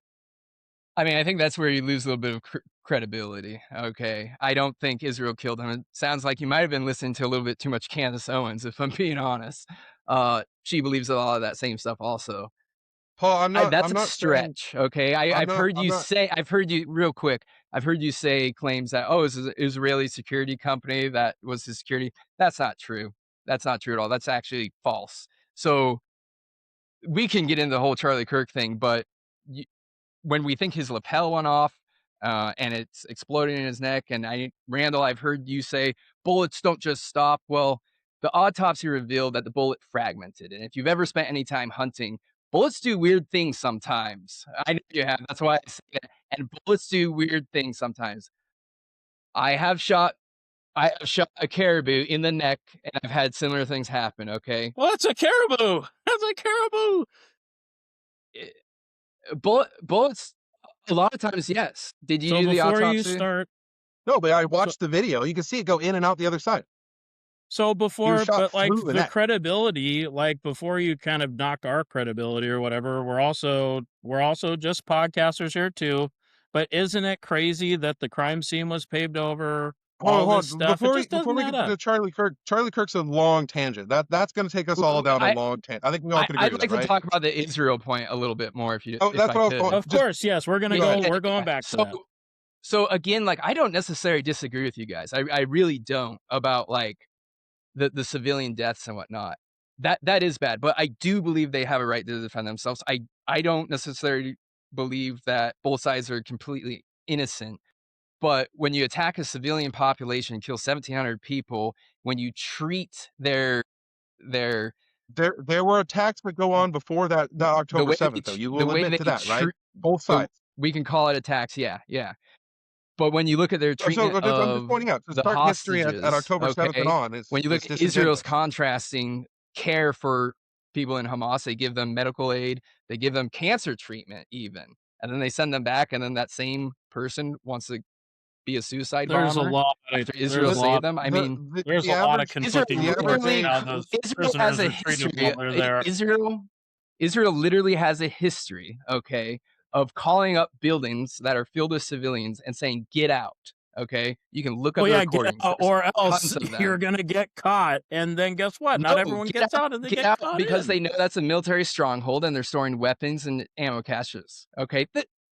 Speaker 3: I mean, I think that's where you lose a little bit of credibility. Okay, I don't think Israel killed him. It sounds like you might have been listening to a little bit too much Candace Owens, if I'm being honest. She believes a lot of that same stuff also.
Speaker 2: Paul,
Speaker 3: That's
Speaker 2: I'm
Speaker 3: a
Speaker 2: not saying
Speaker 3: stretch, okay?
Speaker 2: I'm not.
Speaker 3: I've heard you real quick. I've heard you say claims that, oh, it's an Israeli security company that was his security. That's not true. That's not true at all. That's actually false. So we can get into the whole Charlie Kirk thing, but when we think his lapel went off and it's exploding in his neck, and Randall, I've heard you say bullets don't just stop. Well, the autopsy revealed that the bullet fragmented, and if you've ever spent any time hunting, bullets do weird things sometimes. I know you have. That's why I say that. And bullets do weird things sometimes. I have shot. I have shot a caribou in the neck, and I've had similar things happen. Okay,
Speaker 1: Well, that's a caribou. That's a caribou.
Speaker 3: bullets. A lot of times, yes. Did you
Speaker 1: So
Speaker 3: do the
Speaker 1: before you
Speaker 3: autopsy?
Speaker 1: start,
Speaker 2: No, but I
Speaker 1: so
Speaker 2: watched the video. You can see it go in and out the other side.
Speaker 1: so
Speaker 2: He was
Speaker 1: before,
Speaker 2: shot
Speaker 1: but like
Speaker 2: through the
Speaker 1: the
Speaker 2: neck.
Speaker 1: credibility, like before you kind of knock our credibility or whatever, we're also just podcasters here too. But isn't it crazy that the crime scene was paved over, all
Speaker 2: Hold
Speaker 1: this
Speaker 2: on.
Speaker 1: stuff? It just
Speaker 2: Before
Speaker 1: doesn't
Speaker 2: we
Speaker 1: add
Speaker 2: get
Speaker 1: up.
Speaker 2: to Charlie Kirk, Charlie Kirk's a long tangent. That's going to take us all down a
Speaker 3: I
Speaker 2: long tangent. I think we all can agree
Speaker 3: I'd
Speaker 2: to that,
Speaker 3: like to
Speaker 2: right?
Speaker 3: talk about the Israel point a little bit more
Speaker 2: Oh,
Speaker 3: if
Speaker 2: that's
Speaker 3: I
Speaker 2: what I was
Speaker 3: could.
Speaker 2: going.
Speaker 1: Of
Speaker 2: Just
Speaker 1: course, yes, we're gonna
Speaker 2: go
Speaker 1: go.
Speaker 2: ahead.
Speaker 1: We're going back to that.
Speaker 3: So again, like I don't necessarily disagree with you guys. I really don't about like the civilian deaths and whatnot. That is bad, but I do believe they have a right to defend themselves. I don't necessarily believe that both sides are completely innocent. But when you attack a civilian population, kill 1,700 people, when you treat their
Speaker 2: There were attacks that go on before that
Speaker 3: the
Speaker 2: October
Speaker 3: way
Speaker 2: 7th, though. You
Speaker 3: the
Speaker 2: will
Speaker 3: way
Speaker 2: admit
Speaker 3: they
Speaker 2: to that, right?
Speaker 3: treat
Speaker 2: Both
Speaker 3: the
Speaker 2: sides.
Speaker 3: we can call it attacks, yeah, yeah. But when you look at their treatment
Speaker 2: I'm just
Speaker 3: of
Speaker 2: pointing out to
Speaker 3: the
Speaker 2: start history at
Speaker 3: hostages,
Speaker 2: October 7th and
Speaker 3: okay?
Speaker 2: on
Speaker 3: When you look
Speaker 2: is
Speaker 3: at Israel's
Speaker 2: disingenuous.
Speaker 3: contrasting care for people in Hamas, they give them medical aid, they give them cancer treatment even, and then they send them back, and then that same person wants to be a suicide
Speaker 1: There's a
Speaker 3: bomber
Speaker 1: lot. Of,
Speaker 3: after
Speaker 1: there's
Speaker 3: Israel
Speaker 1: a
Speaker 2: The
Speaker 3: saved
Speaker 1: lot.
Speaker 3: them. I mean,
Speaker 1: There's a
Speaker 2: the
Speaker 1: lot of
Speaker 2: average
Speaker 3: Israel
Speaker 1: conflicting
Speaker 2: the average
Speaker 1: reports of
Speaker 3: literally
Speaker 1: how
Speaker 2: age
Speaker 1: those
Speaker 3: Israel has
Speaker 1: prisoners
Speaker 3: a
Speaker 1: are treated
Speaker 3: history.
Speaker 1: while they're there.
Speaker 3: Israel literally has a history, okay, of calling up buildings that are filled with civilians and saying, "Get out." Okay, you can look up
Speaker 1: Well,
Speaker 3: the
Speaker 1: yeah, get
Speaker 3: recordings.
Speaker 1: out,
Speaker 3: There's
Speaker 1: or else
Speaker 3: tons of
Speaker 1: you're
Speaker 3: them.
Speaker 1: gonna get caught. And then guess what? Not
Speaker 3: No,
Speaker 1: everyone gets out, and they
Speaker 3: get
Speaker 1: get
Speaker 3: out
Speaker 1: caught
Speaker 3: because
Speaker 1: in.
Speaker 3: they know that's a military stronghold and they're storing weapons and ammo caches. Okay,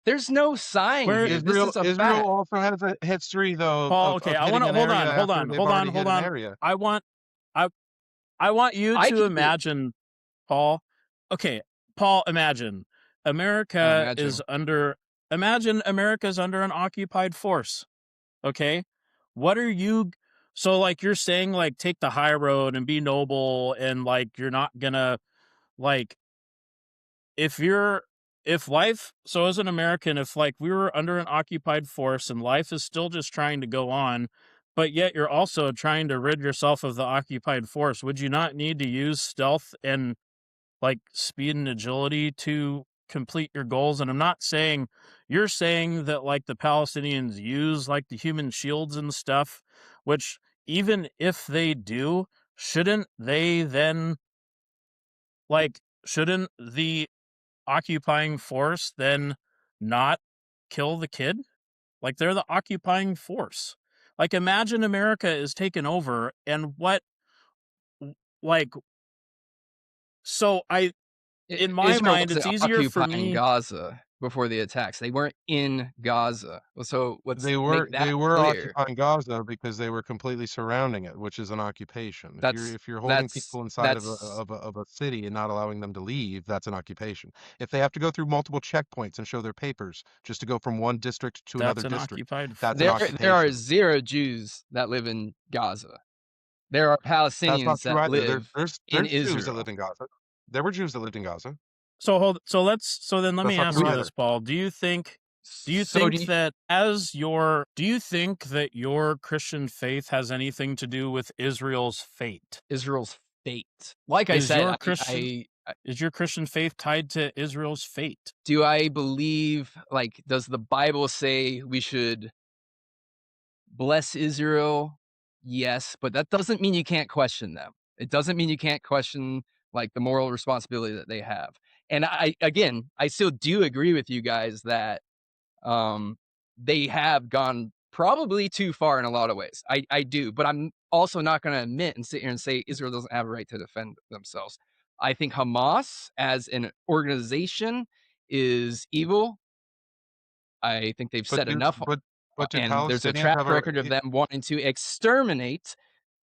Speaker 3: there's no sign
Speaker 1: Where
Speaker 3: here. This is a
Speaker 2: Israel
Speaker 3: fact.
Speaker 2: also has a history though
Speaker 1: Paul? Okay,
Speaker 2: of
Speaker 1: I want
Speaker 2: hitting
Speaker 1: to
Speaker 2: an
Speaker 1: hold
Speaker 2: area
Speaker 1: on, hold
Speaker 2: after
Speaker 1: on,
Speaker 2: they've
Speaker 1: hold on,
Speaker 2: already
Speaker 1: hold
Speaker 2: hit an
Speaker 1: on.
Speaker 2: area.
Speaker 1: I I want you
Speaker 3: I
Speaker 1: to
Speaker 3: can
Speaker 1: imagine, Paul. Okay, Paul,
Speaker 3: imagine.
Speaker 1: Imagine America's under an occupied force. Okay, what are you? So like you're saying like take the high road and be noble and like you're not gonna like if life, so as an American, if like we were under an occupied force and life is still just trying to go on, but yet you're also trying to rid yourself of the occupied force, would you not need to use stealth and like speed and agility to complete your goals? And I'm not saying, you're saying that like the Palestinians use like the human shields and stuff, which even if they do, shouldn't they then shouldn't the occupying force then not kill the kid? Like they're the occupying force. Like imagine America is taken over and what like so I in my
Speaker 3: Israel
Speaker 1: mind it's
Speaker 3: wasn't
Speaker 1: easier for
Speaker 3: occupying
Speaker 1: me.
Speaker 3: Gaza before the attacks. They weren't in Gaza. So let's make
Speaker 2: They
Speaker 3: that
Speaker 2: were
Speaker 3: clear.
Speaker 2: occupying Gaza because they were completely surrounding it, which is an occupation.
Speaker 3: That's
Speaker 2: If you're holding
Speaker 3: that's
Speaker 2: people inside
Speaker 3: that's
Speaker 2: of a city and not allowing them to leave, that's an occupation. If they have to go through multiple checkpoints and show their papers just to go from one district to another
Speaker 1: That's an
Speaker 2: district,
Speaker 1: occupied
Speaker 2: that's an
Speaker 1: force.
Speaker 3: there are
Speaker 2: occupation.
Speaker 3: 0 Jews that live in Gaza. There are
Speaker 2: That's not
Speaker 3: Palestinians
Speaker 2: true
Speaker 3: that
Speaker 2: either.
Speaker 3: live in
Speaker 2: There's Jews that live
Speaker 3: Israel.
Speaker 2: in Gaza. There were Jews that lived in Gaza.
Speaker 1: So then let
Speaker 2: That's
Speaker 1: me
Speaker 2: not
Speaker 1: ask
Speaker 2: true
Speaker 3: We
Speaker 1: you
Speaker 2: either.
Speaker 1: this, Paul.
Speaker 3: so do you,
Speaker 1: Do you think that your Christian faith has anything to do with Israel's fate?
Speaker 3: Israel's fate. Like I
Speaker 1: Is
Speaker 3: said,
Speaker 1: your Christian is your Christian faith tied to Israel's fate?
Speaker 3: do I believe, like, does the Bible say we should bless Israel? Yes, but that doesn't mean you can't question them. It doesn't mean you can't question like the moral responsibility that they have. And again, I still do agree with you guys that They have gone probably too far in a lot of ways. I do, but I'm also not going to admit and sit here and say Israel doesn't have a right to defend themselves. I think Hamas as an organization is evil. I think they've
Speaker 2: But
Speaker 3: said
Speaker 2: do
Speaker 3: enough,
Speaker 2: but do
Speaker 3: and there's a
Speaker 2: Palestinians have
Speaker 3: track
Speaker 2: a
Speaker 3: record of them wanting to exterminate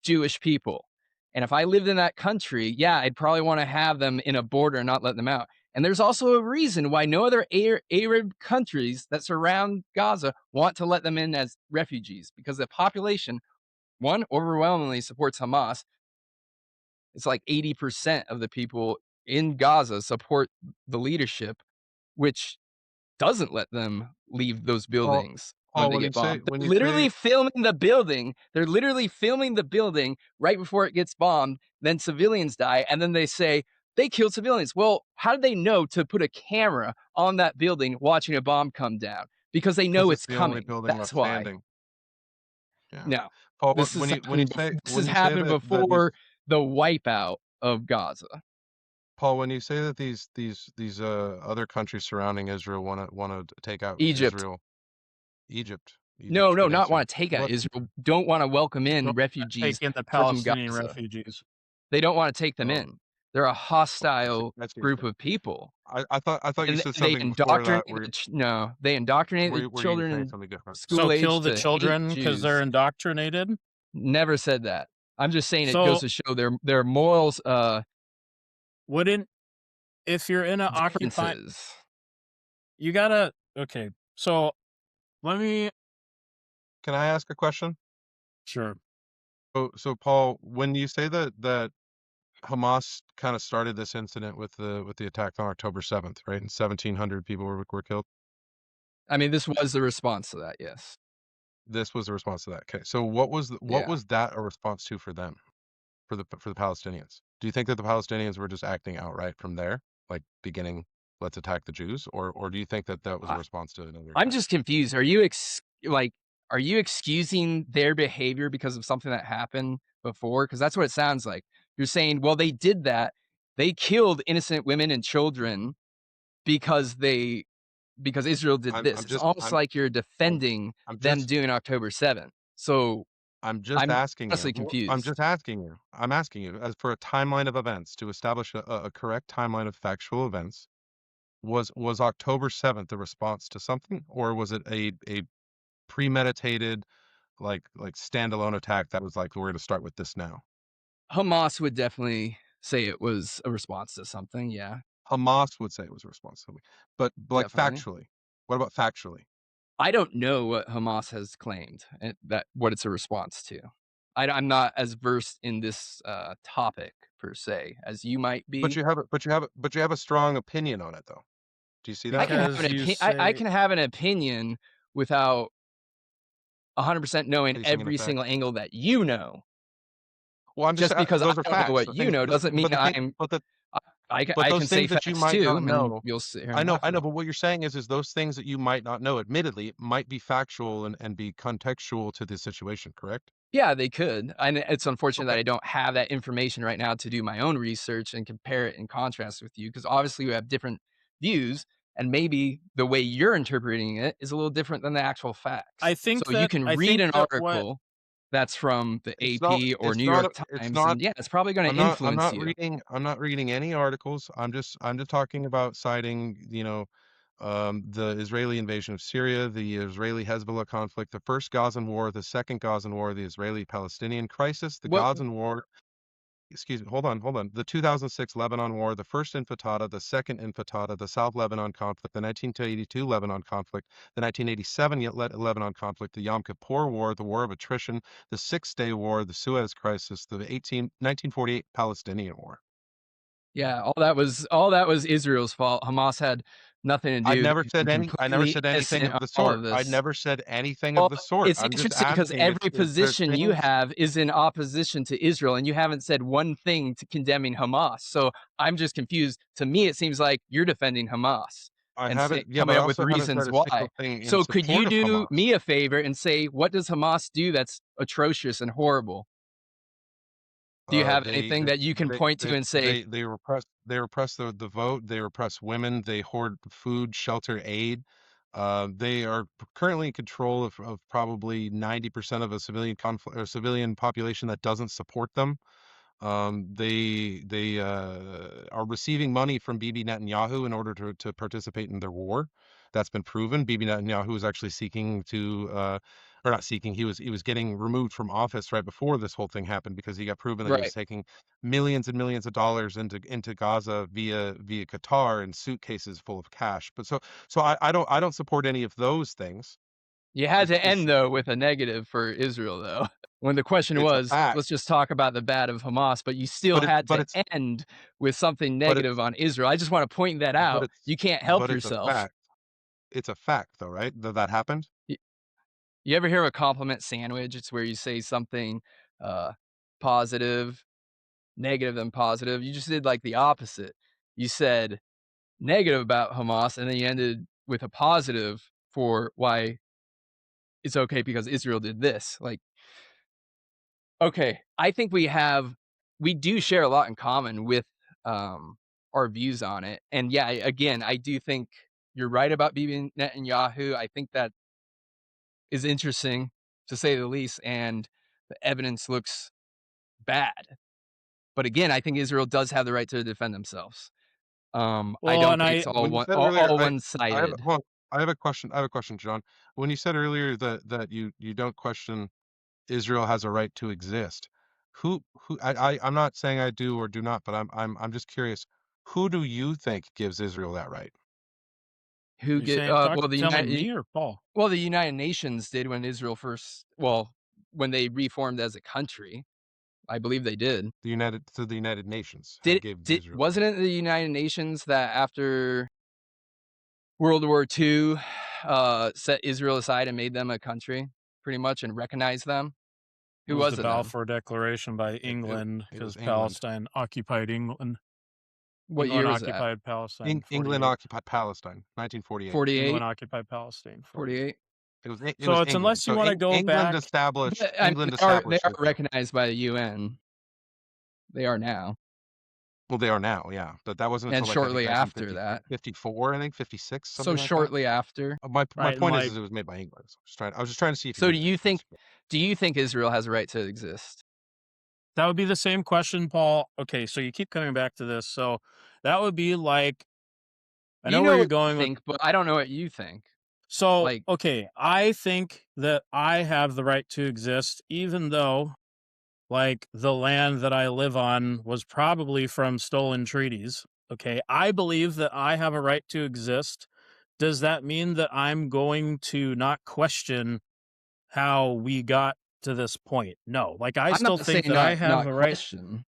Speaker 3: Jewish people. And if I lived in that country, yeah, I'd probably want to have them in a border and not let them out. And there's also a reason why no other Arab countries that surround Gaza want to let them in as refugees, because the population, one, overwhelmingly supports Hamas. It's like 80% of the people in Gaza support the leadership, which doesn't let them leave those
Speaker 2: Paul,
Speaker 3: buildings when
Speaker 2: Paul,
Speaker 3: they
Speaker 2: when
Speaker 3: get
Speaker 2: you say
Speaker 3: bombed.
Speaker 2: when
Speaker 3: They're
Speaker 2: you say
Speaker 3: literally filming the building. They're literally filming the building right before it gets bombed. Then civilians die, and then they say they killed civilians. Well, how did they know to put a camera on that building watching a bomb come down? Because they
Speaker 2: because
Speaker 3: know
Speaker 2: it's
Speaker 3: it's
Speaker 2: the only
Speaker 3: coming.
Speaker 2: building
Speaker 3: That's
Speaker 2: left
Speaker 3: why.
Speaker 2: standing. Yeah.
Speaker 3: No,
Speaker 2: Paul,
Speaker 3: this is happening. This
Speaker 2: when
Speaker 3: has
Speaker 2: you say
Speaker 3: happened
Speaker 2: that these
Speaker 3: before the wipeout of Gaza.
Speaker 2: Paul, when you say that these other countries surrounding Israel want to take out
Speaker 3: Egypt.
Speaker 2: Israel, Egypt,
Speaker 3: No, no,
Speaker 2: good
Speaker 3: not
Speaker 2: answer.
Speaker 3: want to take out
Speaker 2: What
Speaker 3: Israel. Don't want to welcome in
Speaker 1: Don't take
Speaker 3: refugees
Speaker 1: in the
Speaker 3: from
Speaker 1: Palestinian
Speaker 3: Gaza.
Speaker 1: refugees.
Speaker 3: They don't want to take them
Speaker 2: oh,
Speaker 3: in. They're a
Speaker 2: oh,
Speaker 3: hostile
Speaker 2: I see what
Speaker 3: group
Speaker 2: you're saying.
Speaker 3: of people,
Speaker 2: I thought you
Speaker 3: and
Speaker 2: said
Speaker 3: they
Speaker 2: something before
Speaker 3: indoctrinate
Speaker 2: that where
Speaker 3: no, they indoctrinate the
Speaker 2: where you were
Speaker 3: children
Speaker 2: saying
Speaker 3: in
Speaker 2: something different.
Speaker 3: school
Speaker 1: So
Speaker 3: age
Speaker 1: kill the
Speaker 3: to hate
Speaker 1: children because they're
Speaker 3: Jews.
Speaker 1: indoctrinated.
Speaker 3: Never said that. I'm just saying it goes
Speaker 1: So
Speaker 3: to show their morals
Speaker 1: wouldn't if you're in an occupy,
Speaker 3: differences.
Speaker 1: you gotta okay. So let me
Speaker 2: Can I ask a question?
Speaker 1: sure.
Speaker 2: So Paul, when you say that Hamas kind of started this incident with the attack on October 7th, right? And 1,700 people were killed.
Speaker 3: I mean, this was the response to that. Yes.
Speaker 2: This was a response to that. Okay. So what
Speaker 3: Yeah.
Speaker 2: was that a response to for them, for the Palestinians? Do you think that the Palestinians were just acting outright from there, like beginning, let's attack the Jews, or do you think that that was a
Speaker 3: I,
Speaker 2: response to another
Speaker 3: I'm
Speaker 2: attack?
Speaker 3: just confused. Are you like, are you excusing their behavior because of something that happened before? Because that's what it sounds like. You're saying, well, they did that. They killed innocent women and children because Israel did
Speaker 2: I'm
Speaker 3: this.
Speaker 2: I'm
Speaker 3: It's
Speaker 2: just
Speaker 3: almost like you're
Speaker 2: I'm
Speaker 3: defending
Speaker 2: I'm
Speaker 3: them
Speaker 2: just
Speaker 3: doing October 7th. So
Speaker 2: I'm just
Speaker 3: I'm
Speaker 2: asking you.
Speaker 3: honestly
Speaker 2: I'm
Speaker 3: confused.
Speaker 2: just asking you. I'm asking you as for a timeline of events to establish a correct timeline of factual events. Was October 7th a response to something, or was it a premeditated like standalone attack that was like we're going to start with this now?
Speaker 3: Hamas would definitely say it was a response to something. Yeah,
Speaker 2: Hamas would say it was a response, but like
Speaker 3: definitely.
Speaker 2: factually, what about factually?
Speaker 3: I don't know what Hamas has claimed and that what it's a response to. I'm not as versed in this topic per se as you might
Speaker 2: But
Speaker 3: be.
Speaker 2: you have but you have a strong opinion on it though. Do you see
Speaker 3: I
Speaker 2: that?
Speaker 3: can have
Speaker 1: Because
Speaker 3: an
Speaker 1: you
Speaker 3: I
Speaker 1: say
Speaker 3: can have an opinion without 100% knowing
Speaker 2: Facing an
Speaker 3: every
Speaker 2: effect.
Speaker 3: single angle that you know.
Speaker 2: Well, I'm just
Speaker 3: Just because I
Speaker 2: those are
Speaker 3: don't know
Speaker 2: facts.
Speaker 3: what
Speaker 2: The
Speaker 3: you
Speaker 2: things,
Speaker 3: know doesn't mean
Speaker 2: but the thing,
Speaker 3: I'm.
Speaker 2: but
Speaker 3: I
Speaker 2: those
Speaker 3: can say
Speaker 2: things that you
Speaker 3: facts
Speaker 2: might
Speaker 3: too,
Speaker 2: not
Speaker 3: and
Speaker 2: know.
Speaker 3: you'll sit here and laugh
Speaker 2: I
Speaker 3: at
Speaker 2: know,
Speaker 3: me.
Speaker 2: but what you're saying is those things that you might not know, admittedly, might be factual and be contextual to this situation, correct?
Speaker 3: Yeah, they could. And it's unfortunate
Speaker 2: Okay.
Speaker 3: that I don't have that information right now to do my own research and compare it and contrast with you, because obviously we have different views, and maybe the way you're interpreting it is a little different than the actual facts. So you can
Speaker 1: I
Speaker 3: read
Speaker 1: think
Speaker 3: an
Speaker 1: that what
Speaker 3: article that's from the AP or New York
Speaker 2: It's
Speaker 3: Times,
Speaker 2: not
Speaker 3: and yeah, it's probably going to
Speaker 2: I'm
Speaker 3: influence
Speaker 2: not
Speaker 3: you.
Speaker 2: reading any articles. I'm just talking about citing, the Israeli invasion of Syria, the Israeli Hezbollah conflict, the first Gazan war, the second Gazan war, the Israeli Palestinian crisis, the
Speaker 3: What
Speaker 2: Gazan war, excuse me, hold on. The 2006 Lebanon War, the first Intifada, the second Intifada, the South Lebanon conflict, the 1982 Lebanon conflict, the 1987 Lebanon conflict, the Yom Kippur War, the War of Attrition, the Six-Day War, the Suez Crisis, the 1948 Palestinian War.
Speaker 3: Yeah, all that was Israel's fault. Hamas had nothing to do. They're
Speaker 2: I never
Speaker 3: completely
Speaker 2: said anything
Speaker 3: innocent
Speaker 2: of
Speaker 3: on
Speaker 2: the
Speaker 3: all
Speaker 2: sort.
Speaker 3: of
Speaker 2: I
Speaker 3: this.
Speaker 2: never said anything of
Speaker 3: Well,
Speaker 2: the sort.
Speaker 3: it's
Speaker 2: I'm just
Speaker 3: interesting because
Speaker 2: asking
Speaker 3: every
Speaker 2: if there's
Speaker 3: position you
Speaker 2: things
Speaker 3: have is in opposition to Israel, and you haven't said one thing to condemning Hamas. So I'm just confused. To me, it seems like you're defending Hamas
Speaker 2: I
Speaker 3: and
Speaker 2: haven't, yeah, but
Speaker 3: coming
Speaker 2: I
Speaker 3: up with
Speaker 2: also haven't said
Speaker 3: reasons
Speaker 2: a
Speaker 3: why.
Speaker 2: single thing in
Speaker 3: So could
Speaker 2: support
Speaker 3: you
Speaker 2: of
Speaker 3: do
Speaker 2: Hamas.
Speaker 3: me a favor and say, what does Hamas do that's atrocious and horrible? Do you have
Speaker 2: They
Speaker 3: anything that you can point to and say,
Speaker 2: they repress the vote. They repress women. They hoard food, shelter, aid. They are currently in control of probably 90% of a civilian conflict or civilian population that doesn't support them. They are receiving money from Bibi Netanyahu in order to participate in their war. That's been proven. Bibi Netanyahu was actually seeking to, or not seeking. He was getting removed from office right before this whole thing happened because he got proven that he was
Speaker 3: Right.
Speaker 2: taking millions and millions of dollars into Gaza via Qatar in suitcases full of cash. But so I don't support any of those things.
Speaker 3: You had to
Speaker 2: It's
Speaker 3: end though with a negative for Israel though. When the question
Speaker 2: it's a
Speaker 3: was,
Speaker 2: fact,
Speaker 3: let's just talk about the bad of Hamas, but you still
Speaker 2: but it
Speaker 3: had
Speaker 2: but
Speaker 3: to
Speaker 2: it's
Speaker 3: end with something
Speaker 2: but
Speaker 3: negative
Speaker 2: it's
Speaker 3: on Israel. I just want to point that
Speaker 2: but
Speaker 3: out.
Speaker 2: it's
Speaker 3: You can't help
Speaker 2: but it's a
Speaker 3: yourself.
Speaker 2: fact. It's a fact though, right? That happened?
Speaker 3: Y- You ever hear of a compliment sandwich? It's where you say something uh, positive, negative, then positive. You just did like the opposite. You said negative about Hamas, and then you ended with a positive for why it's okay because Israel did this. Like, okay, I think we do share a lot in common with um, our views on it. And yeah, again, I do think you're right about Bibi Netanyahu. I think that is interesting to say the least, and the evidence looks bad. But again, I think Israel does have the right to defend themselves. I
Speaker 1: Well,
Speaker 3: don't
Speaker 1: and
Speaker 3: think
Speaker 1: I
Speaker 3: it's
Speaker 2: When you said earlier,
Speaker 3: all one
Speaker 2: I have
Speaker 3: sided.
Speaker 2: hold on, I have a question, John. When you said earlier that you don't question Israel has a right to exist, I'm not saying I do or do not, but I'm just curious. Who do you think gives Israel that right?
Speaker 3: Who
Speaker 1: you
Speaker 3: get
Speaker 1: saying
Speaker 3: well the
Speaker 1: telling
Speaker 3: United
Speaker 1: me or Paul?
Speaker 3: well the United Nations did when Israel first when they reformed as a country. I believe they did.
Speaker 2: The United Nations gave
Speaker 3: Did
Speaker 2: Israel that
Speaker 3: wasn't
Speaker 2: right.
Speaker 3: it the United Nations that after World War II, set Israel aside and made them a country, pretty much, and recognized them?
Speaker 1: It
Speaker 3: Who
Speaker 1: was
Speaker 3: was
Speaker 1: the
Speaker 3: it then?
Speaker 1: Balfour Declaration by
Speaker 2: It
Speaker 1: England
Speaker 2: it was
Speaker 1: because
Speaker 2: England.
Speaker 1: Palestine occupied England.
Speaker 3: What year
Speaker 1: England
Speaker 3: was that?
Speaker 1: occupied Palestine
Speaker 2: England
Speaker 1: 48.
Speaker 2: occupied Palestine, 1948.
Speaker 3: 48?
Speaker 1: England occupied Palestine 48.
Speaker 3: 48?
Speaker 2: It was
Speaker 1: So it's
Speaker 2: England.
Speaker 1: unless you
Speaker 2: So
Speaker 1: want to go
Speaker 2: England
Speaker 1: back,
Speaker 2: established
Speaker 3: But, I mean, they are
Speaker 2: it though.
Speaker 3: recognized by the UN. They are now,
Speaker 2: Well, they are now, yeah. But that wasn't
Speaker 3: and
Speaker 2: until like I think
Speaker 3: shortly after that.
Speaker 2: 1954, I think 56,
Speaker 3: So
Speaker 2: something like that.
Speaker 3: shortly after.
Speaker 2: My
Speaker 1: right? And
Speaker 2: point
Speaker 1: like
Speaker 2: is it was made by England. So I was just trying to see if you
Speaker 3: So
Speaker 2: knew that.
Speaker 3: do you think Israel has a right to exist?
Speaker 1: that would be the same question, Paul. Okay, so you keep coming back to this. So that would be like, I
Speaker 3: You
Speaker 1: know where
Speaker 3: know
Speaker 1: you're
Speaker 3: what you
Speaker 1: going with.
Speaker 3: think, but I don't know what you think.
Speaker 1: So,
Speaker 3: Like,
Speaker 1: okay, I think that I have the right to exist, even though like the land that I live on was probably from stolen treaties. Okay, I believe that I have a right to exist. Does that mean that I'm going to not question how we got to this point? No. Like I
Speaker 3: I'm not
Speaker 1: still think
Speaker 3: saying
Speaker 1: that I have
Speaker 3: not
Speaker 1: a right.
Speaker 3: question.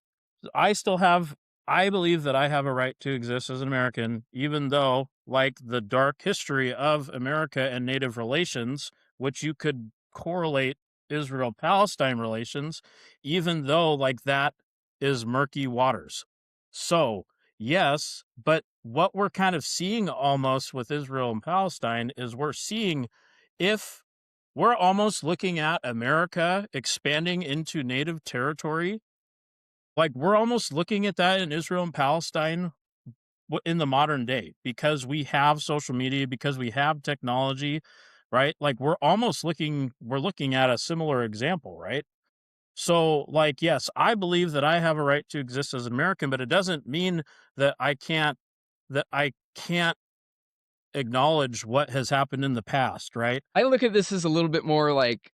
Speaker 1: I still have I believe that I have a right to exist as an American, even though, like the dark history of America and Native relations, which you could correlate Israel Palestine relations, even though, like, that is murky waters. So, yes, but what we're kind of seeing almost with Israel and Palestine is we're seeing if we're almost looking at America expanding into native territory, like, we're almost looking at that in Israel and Palestine in the modern day because we have social media, because we have technology, right? Like, we're looking at a similar example, right? So, like, yes, I believe that I have a right to exist as an American, but it doesn't mean that I can't acknowledge what has happened in the past, right?
Speaker 3: I look at this as a little bit more like,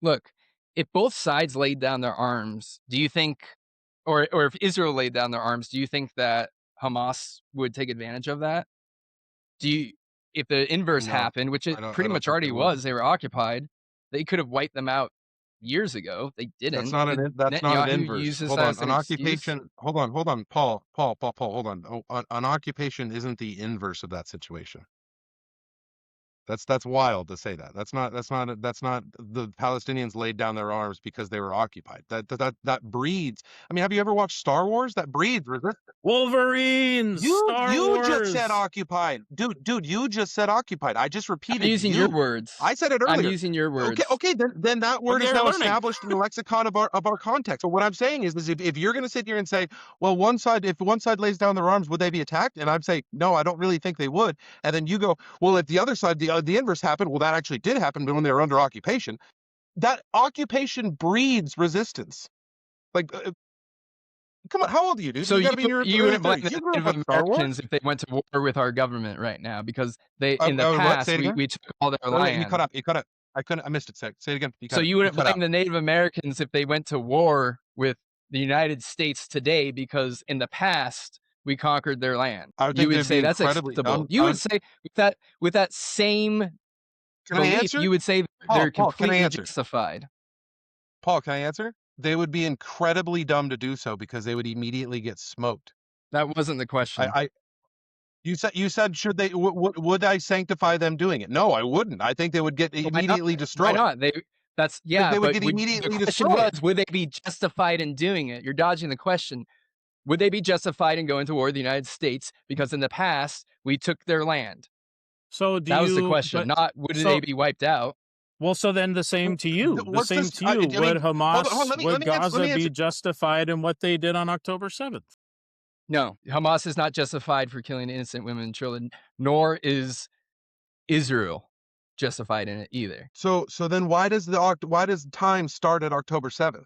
Speaker 3: look, if both sides laid down their arms, do you think, or if Israel laid down their arms, do you think that Hamas would take advantage of that? Do you, if the inverse
Speaker 2: No,
Speaker 3: happened, which it
Speaker 2: I
Speaker 3: pretty
Speaker 2: don't
Speaker 3: much
Speaker 2: think they
Speaker 3: already
Speaker 2: would.
Speaker 3: was, they were occupied, they could have wiped them out years ago. They didn't. Did
Speaker 2: That's not an
Speaker 3: Netanyahu
Speaker 2: inverse.
Speaker 3: use this
Speaker 2: Hold on.
Speaker 3: as an
Speaker 2: An
Speaker 3: excuse?
Speaker 2: occupation, hold on, Paul, hold on. Oh, an occupation isn't the inverse of that situation. That's wild to say that. That's not the Palestinians laid down their arms because they were occupied. That breeds. I mean, have you ever watched Star Wars? That breeds resistance.
Speaker 1: Wolverine, Star
Speaker 2: You just said
Speaker 1: Wars.
Speaker 2: occupied. Dude, you just said occupied. I just
Speaker 3: I'm
Speaker 2: repeated
Speaker 3: using your
Speaker 2: you.
Speaker 3: words.
Speaker 2: I said it
Speaker 3: I'm
Speaker 2: earlier.
Speaker 3: using your
Speaker 2: Okay,
Speaker 3: words.
Speaker 2: okay, then that word
Speaker 1: Okay,
Speaker 2: is
Speaker 1: you're
Speaker 2: now
Speaker 1: learning.
Speaker 2: established in the lexicon of our context. So what I'm saying is if you're going to sit here and say, well, if one side lays down their arms, would they be attacked? And I'd say, no, I don't really think they would. And then you go, well, if the other side, the inverse happened, well, that actually did happen, but when they were under occupation, that occupation breeds resistance. Like, come on, how old are you, dude?
Speaker 3: So
Speaker 2: You got to be in your
Speaker 3: you
Speaker 2: early
Speaker 3: wouldn't blame
Speaker 2: 30s.
Speaker 3: the
Speaker 2: You grew up on
Speaker 3: Native
Speaker 2: Star Wars.
Speaker 3: Americans if they went to war with our government right now, because they in the
Speaker 2: I would what? Say
Speaker 3: past
Speaker 2: it again.
Speaker 3: we took all their
Speaker 2: Wait, you
Speaker 3: land.
Speaker 2: cut up. You cut up. I couldn't. I missed it. Say it again.
Speaker 3: So you
Speaker 2: You
Speaker 3: wouldn't
Speaker 2: cut
Speaker 3: blame
Speaker 2: out.
Speaker 3: the Native Americans if they went to war with the United States today, because in the past we conquered their land.
Speaker 2: I would
Speaker 3: You
Speaker 2: think
Speaker 3: would
Speaker 2: they'd be
Speaker 3: say that's
Speaker 2: incredibly
Speaker 3: acceptable.
Speaker 2: dumb.
Speaker 3: You would say with that same
Speaker 2: Can I
Speaker 3: belief,
Speaker 2: answer?
Speaker 3: you would say they're
Speaker 2: Paul, can I
Speaker 3: completely
Speaker 2: answer?
Speaker 3: justified.
Speaker 2: Paul, can I answer? They would be incredibly dumb to do so because they would immediately get smoked.
Speaker 3: That wasn't the question.
Speaker 2: I you said should they would I sanctify them doing it? No, I wouldn't. I think they would get
Speaker 3: Why not?
Speaker 2: immediately
Speaker 3: Why
Speaker 2: destroyed.
Speaker 3: not? Yeah,
Speaker 2: They would
Speaker 3: but
Speaker 2: get
Speaker 3: the
Speaker 2: immediately
Speaker 3: question
Speaker 2: destroyed.
Speaker 3: was, would they be justified in doing it? You're dodging the question. Would they be justified in going to war with the United States because in the past we took their land?
Speaker 1: So do
Speaker 3: That was the
Speaker 1: you?
Speaker 3: question,
Speaker 1: But
Speaker 3: not would they
Speaker 1: so
Speaker 3: be wiped out.
Speaker 1: well, so then the same to you. The
Speaker 2: What's
Speaker 1: same
Speaker 2: this?
Speaker 1: to you.
Speaker 2: I
Speaker 1: Would
Speaker 2: mean, hold on.
Speaker 1: Hamas,
Speaker 2: Let
Speaker 1: would
Speaker 2: me answer. Let
Speaker 1: Gaza
Speaker 2: me
Speaker 1: be
Speaker 2: answer.
Speaker 1: justified in what they did on October 7th?
Speaker 3: No, Hamas is not justified for killing innocent women and children, nor is Israel justified in it either.
Speaker 2: So then why does time start at October 7th?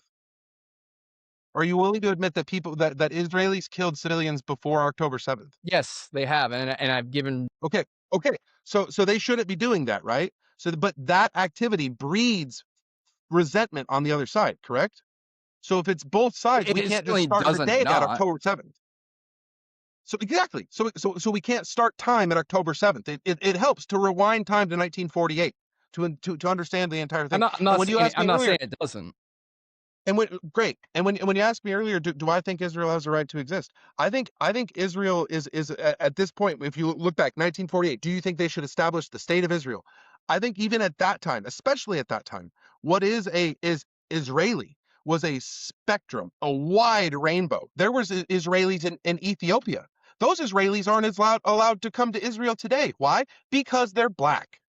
Speaker 2: Are you willing to admit that that Israelis killed civilians before October 7th?
Speaker 3: Yes, they have, and I've given.
Speaker 2: Okay. Okay. So they shouldn't be doing that, right? But that activity breeds resentment on the other side, correct? So if it's both sides, we
Speaker 3: It
Speaker 2: can't just
Speaker 3: certainly
Speaker 2: start the
Speaker 3: doesn't
Speaker 2: day at
Speaker 3: not.
Speaker 2: October 7th. So exactly. So we can't start time at October 7th. It helps to rewind time to 1948 to understand the entire thing.
Speaker 3: I'm
Speaker 2: And
Speaker 3: not
Speaker 2: when you
Speaker 3: saying
Speaker 2: asked me earlier,
Speaker 3: it doesn't.
Speaker 2: great. And when you ask me earlier, do I think Israel has a right to exist? I think Israel is at this point. If you look back, 1948, do you think they should establish the state of Israel? I think even at that time, especially at that time, what is Israeli was a spectrum, a wide rainbow. There was Israelis in Ethiopia. Those Israelis aren't allowed to come to Israel today. Why? Because they're black.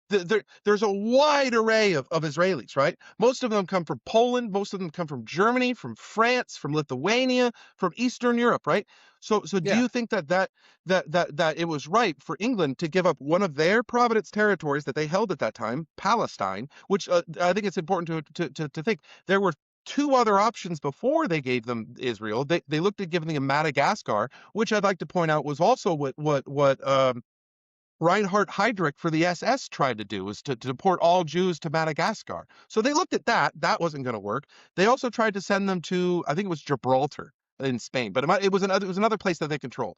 Speaker 2: There's a wide array of Israelis, right? Most of them come from Poland. Most of them come from Germany, from France, from Lithuania, from Eastern Europe, right? So do
Speaker 3: Yeah.
Speaker 2: you think that it was right for England to give up one of their providence territories that they held at that time, Palestine, which I think it's important to think there were two other options before they gave them Israel. They looked at giving them Madagascar, which I'd like to point out was also what Reinhard Heydrich for the SS tried to do, was to deport all Jews to Madagascar. So they looked at that. That wasn't going to work. They also tried to send them to, I think it was Gibraltar in Spain, but it was another place that they controlled.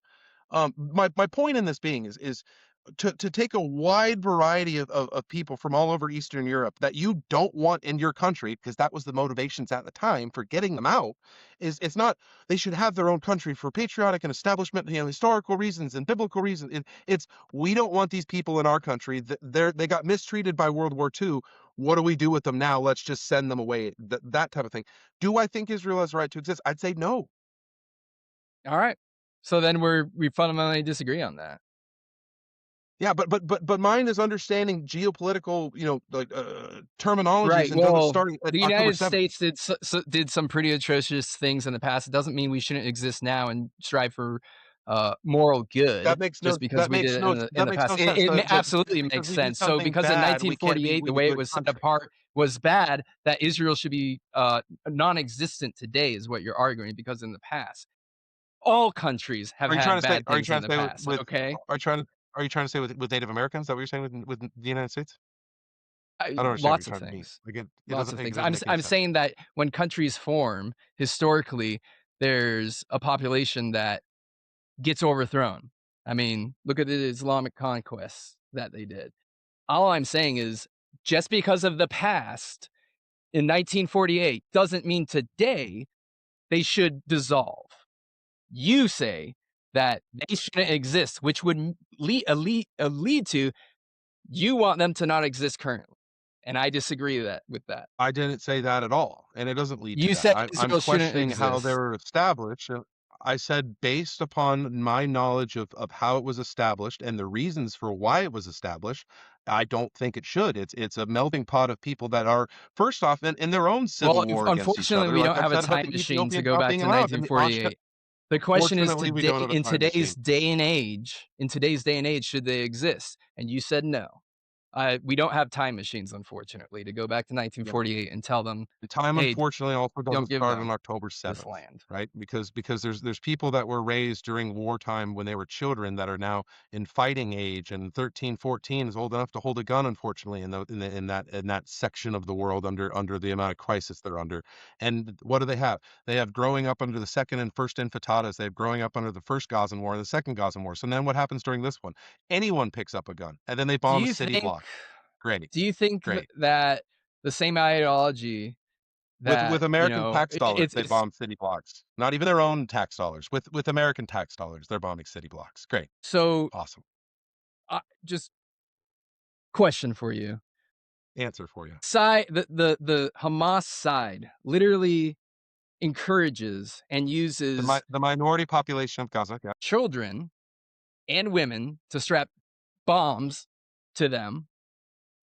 Speaker 2: My point in this being is to take a wide variety of people from all over Eastern Europe that you don't want in your country, because that was the motivations at the time for getting them out, it's not they should have their own country for patriotic and establishment, historical reasons and biblical reasons. It's we don't want these people in our country. They got mistreated by World War II. What do we do with them now? Let's just send them away. That type of thing. Do I think Israel has a right to exist? I'd say no.
Speaker 3: All right. So then we fundamentally disagree on that.
Speaker 2: Yeah, but mine is understanding geopolitical, terminologies
Speaker 3: Right.
Speaker 2: and doesn't
Speaker 3: Well,
Speaker 2: start at
Speaker 3: the
Speaker 2: October
Speaker 3: United
Speaker 2: 7th.
Speaker 3: States did some pretty atrocious things in the past. It doesn't mean we shouldn't exist now and strive for moral good just because we did it in
Speaker 2: That
Speaker 3: the
Speaker 2: makes no
Speaker 3: past.
Speaker 2: sense.
Speaker 3: It
Speaker 2: Just
Speaker 3: absolutely
Speaker 2: because
Speaker 3: makes
Speaker 2: we do
Speaker 3: sense. So
Speaker 2: something
Speaker 3: because in
Speaker 2: bad, we can't be
Speaker 3: 1948, the way
Speaker 2: a
Speaker 3: it
Speaker 2: good
Speaker 3: was set
Speaker 2: country.
Speaker 3: apart was bad, that Israel should be non-existent today is what you're arguing, because in the past, all countries have
Speaker 2: Are you trying
Speaker 3: had
Speaker 2: to say?
Speaker 3: bad
Speaker 2: Are you
Speaker 3: things in
Speaker 2: trying to
Speaker 3: the
Speaker 2: say
Speaker 3: past. Okay.
Speaker 2: Are you trying to say with Native Americans? Is that what you're saying with the United States? I don't understand what you're
Speaker 3: Lots of
Speaker 2: trying to mean.
Speaker 3: things.
Speaker 2: Like
Speaker 3: Lots of
Speaker 2: it
Speaker 3: things.
Speaker 2: doesn't make any
Speaker 3: I'm
Speaker 2: sense.
Speaker 3: saying that when countries form, historically, there's a population that gets overthrown. I mean, look at the Islamic conquests that they did. All I'm saying is just because of the past in 1948 doesn't mean today they should dissolve. You say that they shouldn't exist, which would lead to You want them to not exist currently, and I disagree with that.
Speaker 2: I didn't say that at all, and it doesn't lead to
Speaker 3: You
Speaker 2: that.
Speaker 3: said
Speaker 2: I'm
Speaker 3: Israel shouldn't
Speaker 2: questioning how they
Speaker 3: exist.
Speaker 2: were established. I said based upon my knowledge of how it was established and the reasons for why it was established, I don't think it should. It's a melting pot of people that are first off in their own
Speaker 3: Well,
Speaker 2: civil war against each
Speaker 3: unfortunately,
Speaker 2: other.
Speaker 3: we
Speaker 2: Like
Speaker 3: don't
Speaker 2: I've
Speaker 3: have a
Speaker 2: said about
Speaker 3: time
Speaker 2: the
Speaker 3: machine to
Speaker 2: Ethiopians
Speaker 3: go
Speaker 2: not
Speaker 3: back
Speaker 2: being
Speaker 3: to
Speaker 2: allowed and the Osh.
Speaker 3: 1948. The question is
Speaker 2: Unfortunately, we
Speaker 3: today
Speaker 2: don't have a
Speaker 3: in
Speaker 2: time
Speaker 3: today's
Speaker 2: machine.
Speaker 3: day and age, should they exist? And you said no. We don't have time machines, unfortunately, to go back to
Speaker 2: Yeah.
Speaker 3: 1948 and tell them,
Speaker 2: The time,
Speaker 3: "Hey,
Speaker 2: unfortunately, also
Speaker 3: don't
Speaker 2: doesn't
Speaker 3: give
Speaker 2: start on
Speaker 3: them
Speaker 2: October
Speaker 3: this
Speaker 2: 7th,
Speaker 3: land."
Speaker 2: right? Because there's people that were raised during wartime when they were children that are now in fighting age, and 13, 14 is old enough to hold a gun, unfortunately, in that section of the world under the amount of crisis they're under. And what do they have? They have growing up under the second and first intifadas. They have growing up under the first Gazan war and the second Gazan war. So then what happens during this one? Anyone picks up a gun, and then they
Speaker 3: Do
Speaker 2: bomb a
Speaker 3: you
Speaker 2: city
Speaker 3: think
Speaker 2: block. Great,
Speaker 3: do you think
Speaker 2: great.
Speaker 3: that the same ideology
Speaker 2: With
Speaker 3: that,
Speaker 2: American tax dollars, they
Speaker 3: it's
Speaker 2: bomb city blocks. Not even their own tax dollars. With American tax dollars, they're bombing city blocks. Great,
Speaker 3: so,
Speaker 2: awesome.
Speaker 3: just question for you.
Speaker 2: Answer for you.
Speaker 3: The Hamas side literally encourages and uses
Speaker 2: The minority population of Gaza. Yeah,
Speaker 3: children and women to strap bombs to them.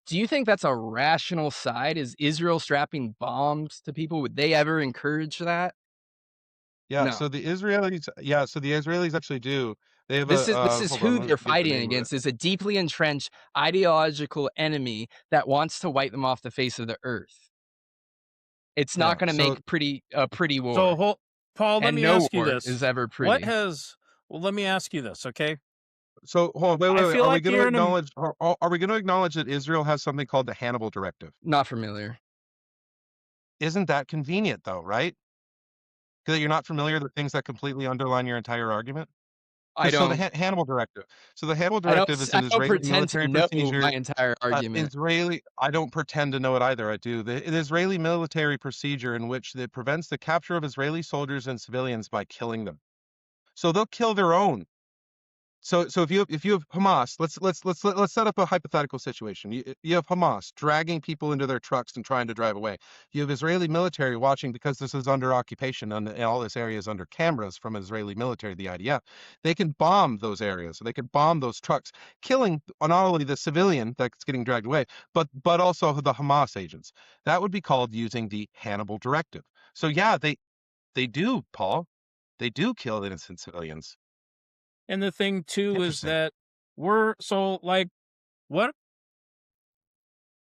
Speaker 3: Do you think that's a rational side? Is Israel strapping bombs to people? Would they ever encourage that?
Speaker 2: yeah.
Speaker 3: No.
Speaker 2: So the Israelis, yeah. So the Israelis actually do. They have a
Speaker 3: This is
Speaker 2: hold on.
Speaker 3: who
Speaker 2: Let me
Speaker 3: they're
Speaker 2: get the
Speaker 3: fighting
Speaker 2: name of it.
Speaker 3: against, is a deeply entrenched ideological enemy that wants to wipe them off the face of the earth. It's not
Speaker 2: Yeah.
Speaker 3: gonna
Speaker 2: So
Speaker 3: make a pretty
Speaker 1: So,
Speaker 3: war,
Speaker 1: Paul, let
Speaker 3: and
Speaker 1: me
Speaker 3: no
Speaker 1: ask you
Speaker 3: war is
Speaker 1: this.
Speaker 3: ever
Speaker 1: What
Speaker 3: pretty.
Speaker 1: has, well, let me ask you this, okay?
Speaker 2: hold on. Wait,
Speaker 1: I
Speaker 2: wait, wait.
Speaker 1: feel
Speaker 2: Are we
Speaker 1: like
Speaker 2: going to
Speaker 1: you're in a,
Speaker 2: acknowledge? Are we going to acknowledge that Israel has something called the Hannibal Directive?
Speaker 3: Not familiar.
Speaker 2: Isn't that convenient though, right? Because you're not familiar with things that completely underline your entire argument.
Speaker 3: I
Speaker 2: So the
Speaker 3: don't
Speaker 2: Hannibal Directive. So the Hannibal Directive is
Speaker 3: I
Speaker 2: an
Speaker 3: don't
Speaker 2: Israeli
Speaker 3: pretend to
Speaker 2: military
Speaker 3: know my
Speaker 2: procedure.
Speaker 3: entire argument.
Speaker 2: Israeli. I don't pretend to know it either. I do. An Israeli military procedure in which it prevents the capture of Israeli soldiers and civilians by killing them. So they'll kill their own. So if you have Hamas, let's set up a hypothetical situation. You have Hamas dragging people into their trucks and trying to drive away. You have Israeli military watching because this is under occupation and all this area is under cameras from Israeli military, the IDF. They can bomb those areas. They can bomb those trucks, killing not only the civilian that's getting dragged away, but also the Hamas agents. That would be called using the Hannibal Directive. So yeah, they do, Paul. They do kill innocent civilians.
Speaker 1: and the thing too is
Speaker 2: Interesting.
Speaker 1: that so like, what?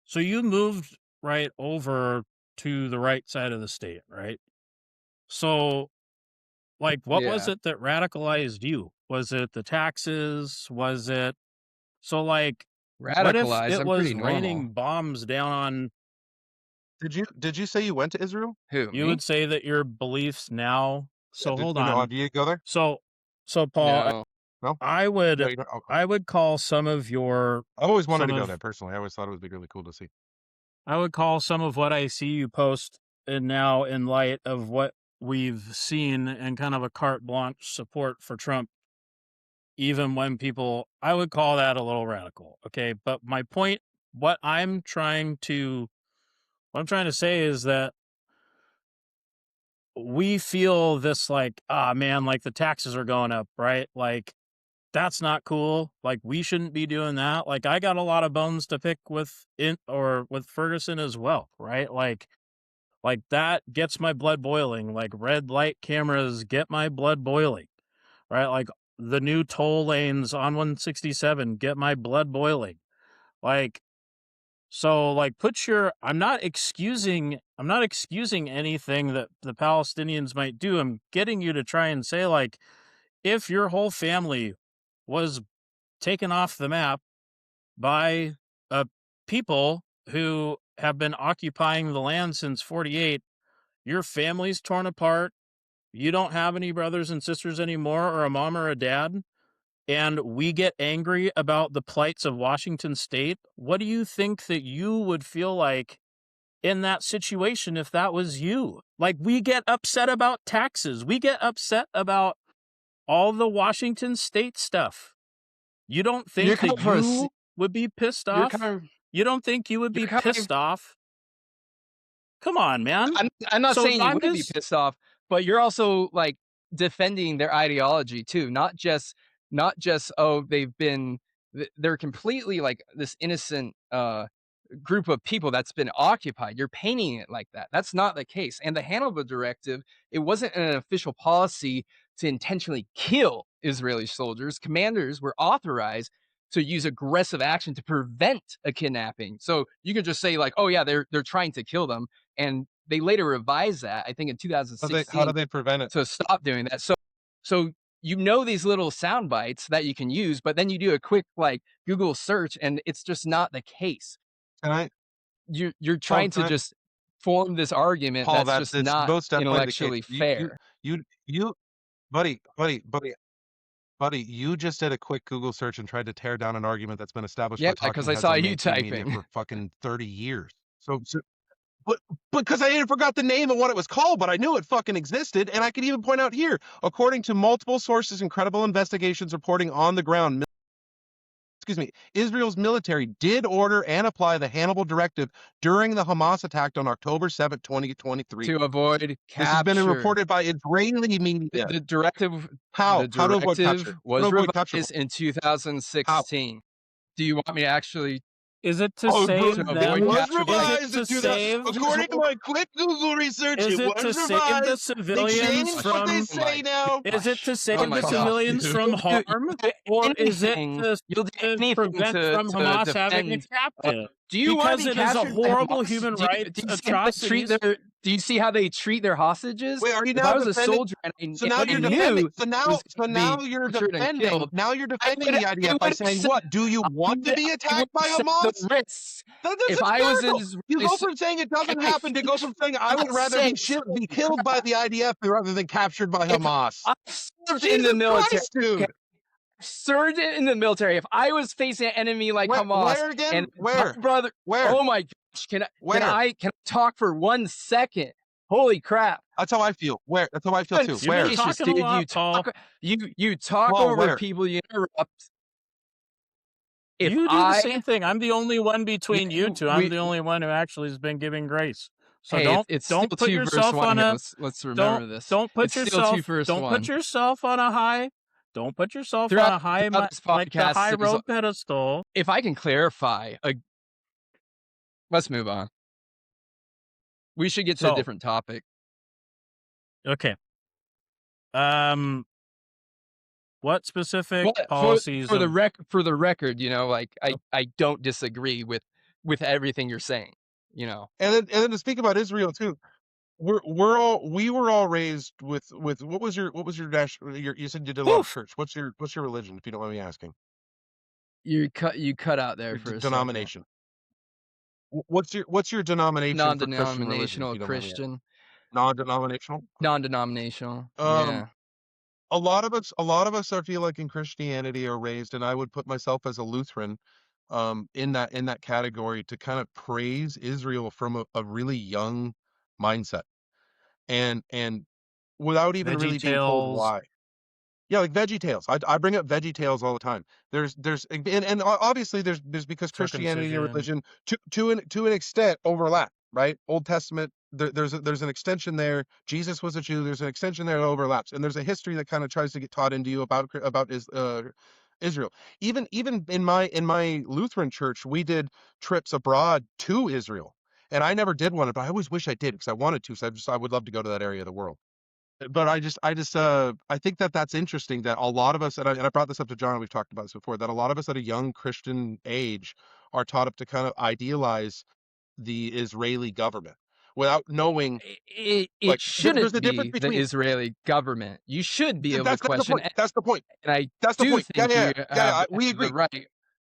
Speaker 1: So you moved right over to the right side of the state, right? So, like, what was
Speaker 3: Yeah.
Speaker 1: it that radicalized you? Was it the taxes? Was it, so like, what if
Speaker 3: Radicalized,
Speaker 1: it
Speaker 3: I'm
Speaker 1: was
Speaker 3: pretty normal.
Speaker 1: raining bombs down on,
Speaker 2: Did you say you went to Israel?
Speaker 3: Who,
Speaker 1: you would
Speaker 3: me?
Speaker 1: say that your beliefs now,
Speaker 2: Yeah,
Speaker 1: so hold on.
Speaker 2: did you go there?
Speaker 1: So, Paul,
Speaker 3: No.
Speaker 2: No?
Speaker 1: I
Speaker 2: No,
Speaker 1: would,
Speaker 2: you don't? Okay.
Speaker 1: I would call some of your,
Speaker 2: I always wanted
Speaker 1: some
Speaker 2: to go there
Speaker 1: of,
Speaker 2: personally. I always thought it would be really cool to see.
Speaker 1: I would call some of what I see you post, and now in light of what we've seen and kind of a carte blanche support for Trump, even when people, I would call that a little radical. Okay. But my point, what I'm trying to, what I'm trying to say is that we feel this like, ah, man, like the taxes are going up, right? Like, that's not cool. Like, we shouldn't be doing that. Like, I got a lot of bones to pick with with Ferguson as well, right? Like that gets my blood boiling. Like, red light cameras get my blood boiling, right? Like, the new toll lanes on 167 get my blood boiling. Like, so like, I'm not excusing anything that the Palestinians might do. I'm getting you to try and say, like, if your whole family was taken off the map by people who have been occupying the land since 48, your family's torn apart, you don't have any brothers and sisters anymore, or a mom or a dad, and we get angry about the plights of Washington state, what do you think that you would feel like in that situation if that was you? Like, we get upset about taxes. We get upset about all the Washington state stuff. You don't
Speaker 3: You're
Speaker 1: think
Speaker 3: coming
Speaker 1: that
Speaker 3: from
Speaker 1: you would be pissed
Speaker 3: You're
Speaker 1: off?
Speaker 3: kind of
Speaker 1: You don't think you would
Speaker 3: you're
Speaker 1: be
Speaker 3: kind of
Speaker 1: pissed off? Come on, man.
Speaker 3: I'm not
Speaker 1: So
Speaker 3: saying you
Speaker 1: I'm
Speaker 3: wouldn't be
Speaker 1: just
Speaker 3: pissed off, but you're also like defending their ideology too, not just oh they're completely like this innocent group of people that's been occupied. You're painting it like that. That's not the case. And the Hannibal Directive, it wasn't an official policy to intentionally kill Israeli soldiers. Commanders were authorized to use aggressive action to prevent a kidnapping. So you could just say like, oh yeah, they're trying to kill them. And they later revised that, I think in
Speaker 2: How do
Speaker 3: 2016,
Speaker 2: they prevent it?
Speaker 3: to stop doing that. So these little sound bites that you can use, but then you do a quick like Google search and it's just not the case.
Speaker 2: Can I,
Speaker 3: You're
Speaker 2: Paul?
Speaker 3: trying to just form this argument
Speaker 2: Paul,
Speaker 3: that's
Speaker 2: that
Speaker 3: just
Speaker 2: it's
Speaker 3: not
Speaker 2: most definitely the case.
Speaker 3: intellectually fair.
Speaker 2: You, buddy, you just did a quick Google search and tried to tear down an argument that's been established
Speaker 3: Yeah,
Speaker 2: by
Speaker 3: because
Speaker 2: talking
Speaker 3: I
Speaker 2: heads
Speaker 3: saw
Speaker 2: on
Speaker 3: you
Speaker 2: mainstream media
Speaker 3: typing.
Speaker 2: for fucking 30 years. So but because I forgot the name of what it was called, but I knew it fucking existed, and I could even point out here, according to multiple sources and credible investigations reporting on the ground, Israel's military did order and apply the Hannibal Directive during the Hamas attack on October 7th, 2023.
Speaker 3: To avoid
Speaker 2: This has been
Speaker 3: capture.
Speaker 2: reported by Israeli media.
Speaker 3: The directive
Speaker 2: How? How to avoid capture? How to
Speaker 3: was
Speaker 2: avoid capture?
Speaker 3: revised in
Speaker 2: How?
Speaker 3: 2016. Do you want me to actually
Speaker 1: is it to
Speaker 2: Oh,
Speaker 3: to
Speaker 1: save
Speaker 2: it
Speaker 3: avoid
Speaker 1: them?
Speaker 2: was
Speaker 3: capture by
Speaker 1: Is it
Speaker 2: revised
Speaker 1: to
Speaker 2: in 2000.
Speaker 1: save
Speaker 2: According to my quick Google research,
Speaker 1: is
Speaker 2: it
Speaker 1: it to
Speaker 2: was
Speaker 1: save the
Speaker 2: revised. They
Speaker 1: civilians
Speaker 2: changed what they
Speaker 1: from
Speaker 3: oh my
Speaker 2: say now.
Speaker 1: is it to
Speaker 3: gosh.
Speaker 1: save
Speaker 3: Oh my
Speaker 1: the
Speaker 3: gosh.
Speaker 1: civilians
Speaker 2: Dude.
Speaker 1: from
Speaker 3: You'll
Speaker 1: harm?
Speaker 3: do
Speaker 1: Or is it
Speaker 3: anything. You'll do
Speaker 1: to
Speaker 3: anything
Speaker 1: prevent from
Speaker 3: to
Speaker 1: Hamas having a
Speaker 3: defend.
Speaker 1: captive?
Speaker 3: Do you want to
Speaker 1: Because
Speaker 3: be
Speaker 1: it is a
Speaker 3: captured by
Speaker 1: horrible
Speaker 3: Hamas?
Speaker 1: human
Speaker 3: Do
Speaker 1: rights
Speaker 3: you see how they treat
Speaker 1: atrocities.
Speaker 3: their? Do you see how they treat their hostages?
Speaker 2: Wait, are you
Speaker 3: If
Speaker 2: now
Speaker 3: I was a
Speaker 2: defending?
Speaker 3: soldier and
Speaker 2: So
Speaker 3: and
Speaker 2: now
Speaker 3: I
Speaker 2: you're
Speaker 3: knew
Speaker 2: defending.
Speaker 3: it was
Speaker 2: So
Speaker 3: going to be
Speaker 2: now you're
Speaker 3: tortured and
Speaker 2: defending.
Speaker 3: killed,
Speaker 2: Now you're
Speaker 3: I
Speaker 2: defending
Speaker 3: would
Speaker 2: the
Speaker 3: I
Speaker 2: IDF by
Speaker 3: would have
Speaker 2: saying
Speaker 3: said
Speaker 2: what? Do you want to be
Speaker 3: I would
Speaker 2: attacked by
Speaker 3: have said the
Speaker 2: Hamas?
Speaker 3: risks.
Speaker 2: That's
Speaker 3: If I was an
Speaker 2: hysterical. You
Speaker 3: Israeli,
Speaker 2: go from saying it
Speaker 3: can
Speaker 2: doesn't
Speaker 3: I
Speaker 2: happen to go
Speaker 3: finish
Speaker 2: from saying I
Speaker 3: what
Speaker 2: would
Speaker 3: I
Speaker 2: rather
Speaker 3: say?
Speaker 2: be killed by the IDF rather than captured by
Speaker 3: If
Speaker 2: Hamas.
Speaker 3: I served in the
Speaker 2: Jesus
Speaker 3: military,
Speaker 2: Christ,
Speaker 3: okay,
Speaker 2: dude.
Speaker 3: served in the military. If I was facing an enemy like Hamas
Speaker 2: Where again?
Speaker 3: and my brother,
Speaker 2: Where?
Speaker 3: oh my gosh, can
Speaker 2: Where?
Speaker 3: I talk for 1 second? Holy crap!
Speaker 2: That's how I feel. Where? That's how I feel too.
Speaker 3: Goodness
Speaker 1: You've been
Speaker 2: Where?
Speaker 3: gracious,
Speaker 1: talking a
Speaker 3: dude!
Speaker 1: lot, Paul.
Speaker 3: You talk
Speaker 2: Paul,
Speaker 3: over
Speaker 2: where?
Speaker 3: people. You interrupt. If
Speaker 1: You do the
Speaker 3: I
Speaker 1: same thing. I'm the only one between you
Speaker 3: you,
Speaker 1: two. I'm
Speaker 3: we
Speaker 1: the only one who actually has been giving grace. So
Speaker 3: hey, it's still
Speaker 1: don't put
Speaker 3: 2 verse
Speaker 1: yourself
Speaker 3: 1
Speaker 1: on
Speaker 3: here.
Speaker 1: a
Speaker 3: Let's remember this.
Speaker 1: don't put
Speaker 3: It's still 2
Speaker 1: yourself
Speaker 3: verse
Speaker 1: don't put
Speaker 3: 1.
Speaker 1: yourself on a high don't put yourself on
Speaker 3: Throughout
Speaker 1: a high
Speaker 3: throughout this
Speaker 1: like the
Speaker 3: podcast,
Speaker 1: high
Speaker 3: there's
Speaker 1: road pedestal.
Speaker 3: if I can clarify, let's move on. We should get to a
Speaker 1: So
Speaker 3: different topic.
Speaker 1: okay. What specific
Speaker 3: But
Speaker 1: policies
Speaker 3: for
Speaker 1: of
Speaker 3: the record, you know, like I don't disagree with everything you're saying, you know.
Speaker 2: And then to speak about Israel too. We were all raised with what was your you said you did a lot of
Speaker 1: Oof.
Speaker 2: church. What's your religion, if you don't mind me asking?
Speaker 3: You cut out there
Speaker 2: Your
Speaker 3: for a second.
Speaker 2: denomination. What's your denomination for Christian religion, if
Speaker 3: Non-denominational
Speaker 2: you don't mind me asking?
Speaker 3: Christian.
Speaker 2: Non-denominational?
Speaker 3: Non-denominational.
Speaker 2: Um
Speaker 3: Yeah.
Speaker 2: a lot of us I feel like in Christianity are raised, and I would put myself as a Lutheran in that category, to kind of praise Israel from a really young mindset, and without even
Speaker 1: Veggie
Speaker 2: really being told
Speaker 1: Tales,
Speaker 2: why. Yeah, like Veggie Tales. I bring up Veggie Tales all the time. And obviously there's because Christianity and
Speaker 1: circumcision?
Speaker 2: religion to an extent overlap, right? Old Testament, there's an extension there. Jesus was a Jew. There's an extension there that overlaps, and there's a history that kind of tries to get taught into you about Israel. Even in my Lutheran church, we did trips abroad to Israel, and I never did one, but I always wish I did because I wanted to. So I would love to go to that area of the world. But I think that's interesting that a lot of us, and I brought this up to John, we've talked about this before, that a lot of us at a young Christian age are taught up to kind of idealize the Israeli government without knowing,
Speaker 3: It
Speaker 2: like, there's
Speaker 3: shouldn't
Speaker 2: a difference
Speaker 3: be the
Speaker 2: between.
Speaker 3: Israeli government. You should be able to
Speaker 2: That's the
Speaker 3: question,
Speaker 2: point. That's the point.
Speaker 3: and I
Speaker 2: That's the
Speaker 3: do
Speaker 2: point. Yeah,
Speaker 3: think
Speaker 2: yeah,
Speaker 3: you
Speaker 2: yeah, yeah, yeah. We
Speaker 3: have the
Speaker 2: agree.
Speaker 3: right.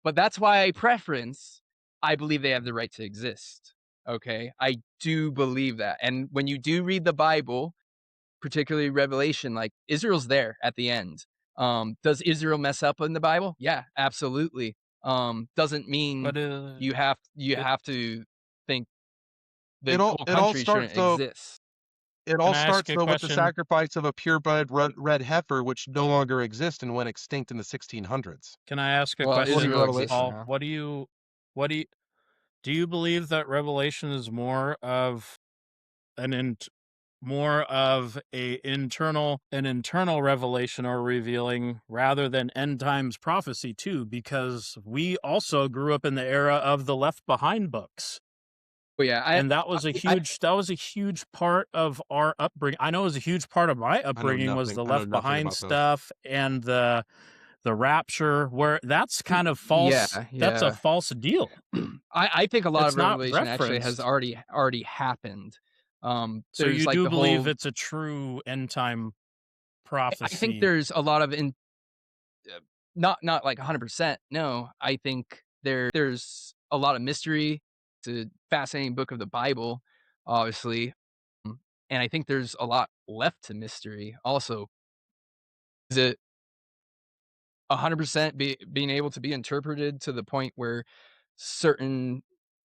Speaker 3: But that's why I believe they have the right to exist. Okay? I do believe that. And when you do read the Bible, particularly Revelation, like Israel's there at the end. Does Israel mess up in the Bible? Yeah, absolutely. Doesn't mean
Speaker 1: But
Speaker 3: you have
Speaker 1: it
Speaker 3: to think the
Speaker 2: It all
Speaker 3: whole
Speaker 2: it all
Speaker 3: country
Speaker 2: starts
Speaker 3: shouldn't
Speaker 2: though.
Speaker 3: exist.
Speaker 2: It
Speaker 1: Can
Speaker 2: all
Speaker 1: I ask
Speaker 2: starts
Speaker 1: you a
Speaker 2: though with the
Speaker 1: question?
Speaker 2: sacrifice of a purebred red heifer, which no longer exists and went extinct in the 1600s,
Speaker 1: Can I ask a
Speaker 3: Well,
Speaker 2: according to
Speaker 1: question,
Speaker 3: Israel exists
Speaker 2: Revelation.
Speaker 1: Paul?
Speaker 3: now.
Speaker 1: What do you believe that Revelation is an int more of an internal revelation or revealing rather than end times prophecy too? Because we also grew up in the era of the Left Behind books.
Speaker 3: But yeah,
Speaker 1: And that was
Speaker 3: I
Speaker 1: a huge part of our upbringing. I know it was a huge part of my upbringing was the
Speaker 2: I know
Speaker 1: Left
Speaker 2: nothing
Speaker 1: Behind
Speaker 2: about those.
Speaker 1: stuff and the rapture, where that's kind of
Speaker 3: yeah,
Speaker 1: false. That's a
Speaker 3: yeah.
Speaker 1: false deal.
Speaker 3: I think a lot of
Speaker 1: It's not
Speaker 3: Revelation actually has
Speaker 1: referenced.
Speaker 3: already happened.
Speaker 1: So
Speaker 3: There's
Speaker 1: you
Speaker 3: like
Speaker 1: do
Speaker 3: the
Speaker 1: believe
Speaker 3: whole
Speaker 1: it's a true end time
Speaker 3: I think
Speaker 1: prophecy.
Speaker 3: there's a lot of uh, not like 100%. No, I think there's a lot of mystery. It's a fascinating book of the Bible, obviously. Mm, and I think there's a lot left to mystery also. Is it 100% being able to be interpreted to the point where certain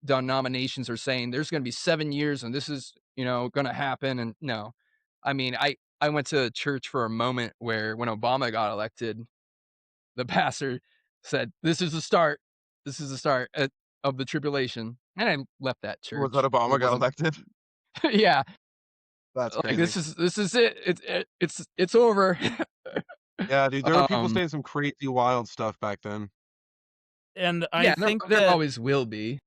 Speaker 3: denominations are saying there's going to be 7 years and this is, going to happen and no. I mean, I went to church for a moment where when Obama got elected, the pastor said, "This is the start. This is the start of the tribulation." And I left that
Speaker 2: Was that
Speaker 3: church. It
Speaker 2: Obama got
Speaker 3: wasn't
Speaker 2: elected?
Speaker 3: yeah,
Speaker 2: That's
Speaker 3: like
Speaker 2: crazy.
Speaker 3: this is it. It's over.
Speaker 2: Yeah, dude, there were people
Speaker 3: um
Speaker 2: saying some crazy wild stuff back then.
Speaker 1: And I
Speaker 3: yeah,
Speaker 1: think
Speaker 3: there
Speaker 1: that
Speaker 3: always will be.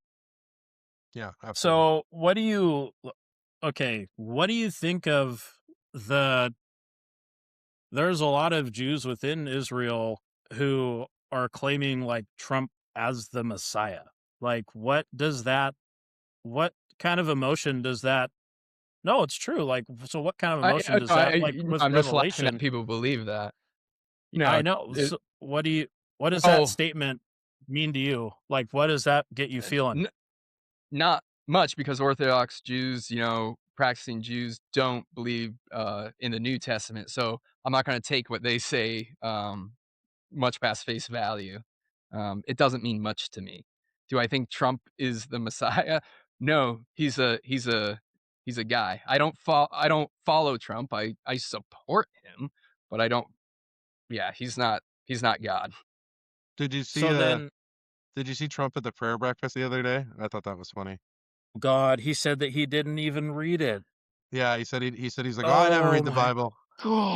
Speaker 2: Yeah, absolutely.
Speaker 1: so what do you think of the there's a lot of Jews within Israel who are claiming like Trump as the Messiah. Like what kind of emotion does that No, it's true. Like so what kind of emotion does that like with
Speaker 3: I'm just laughing that
Speaker 1: Revelation?
Speaker 3: people believe that.
Speaker 1: I
Speaker 3: No,
Speaker 1: know.
Speaker 3: it,
Speaker 1: So what does that
Speaker 3: oh,
Speaker 1: statement mean to you? Like what does that get you feeling?
Speaker 3: n- not much because Orthodox Jews, practicing Jews don't believe in the New Testament. So I'm not going to take what they say much past face value. It doesn't mean much to me. Do I think Trump is the Messiah? No, he's a guy. I don't follow Trump. I support him, but I don't. Yeah, he's not God.
Speaker 2: Did you see
Speaker 1: So then
Speaker 2: did you see Trump at the prayer breakfast the other day? I thought that was funny.
Speaker 1: God, he said that he didn't even read it.
Speaker 2: Yeah, he said he's like, "Oh, I never
Speaker 1: Oh
Speaker 2: read the
Speaker 1: my
Speaker 2: Bible."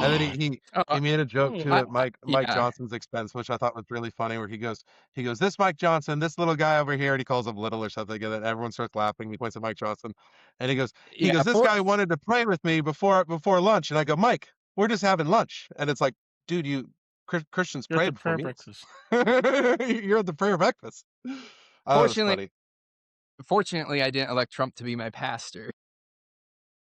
Speaker 2: And then
Speaker 1: God.
Speaker 3: Uh,
Speaker 2: he made a joke too at Mike
Speaker 3: yeah,
Speaker 2: Johnson's expense, which I thought was really funny, where he goes, "This Mike Johnson, this little guy over here," and he calls him little or something, and then everyone starts laughing. He points at Mike Johnson, and he
Speaker 3: yeah.
Speaker 2: goes, "This guy wanted to pray with me before lunch," and I go, "Mike, we're just having lunch," and it's like, dude, Christians
Speaker 1: You're at
Speaker 2: pray
Speaker 1: the
Speaker 2: before
Speaker 1: prayer
Speaker 2: meals.
Speaker 1: breakfast.
Speaker 2: You're at the prayer breakfast. That was
Speaker 3: Fortunately,
Speaker 2: funny.
Speaker 3: fortunately, I didn't elect Trump to be my pastor.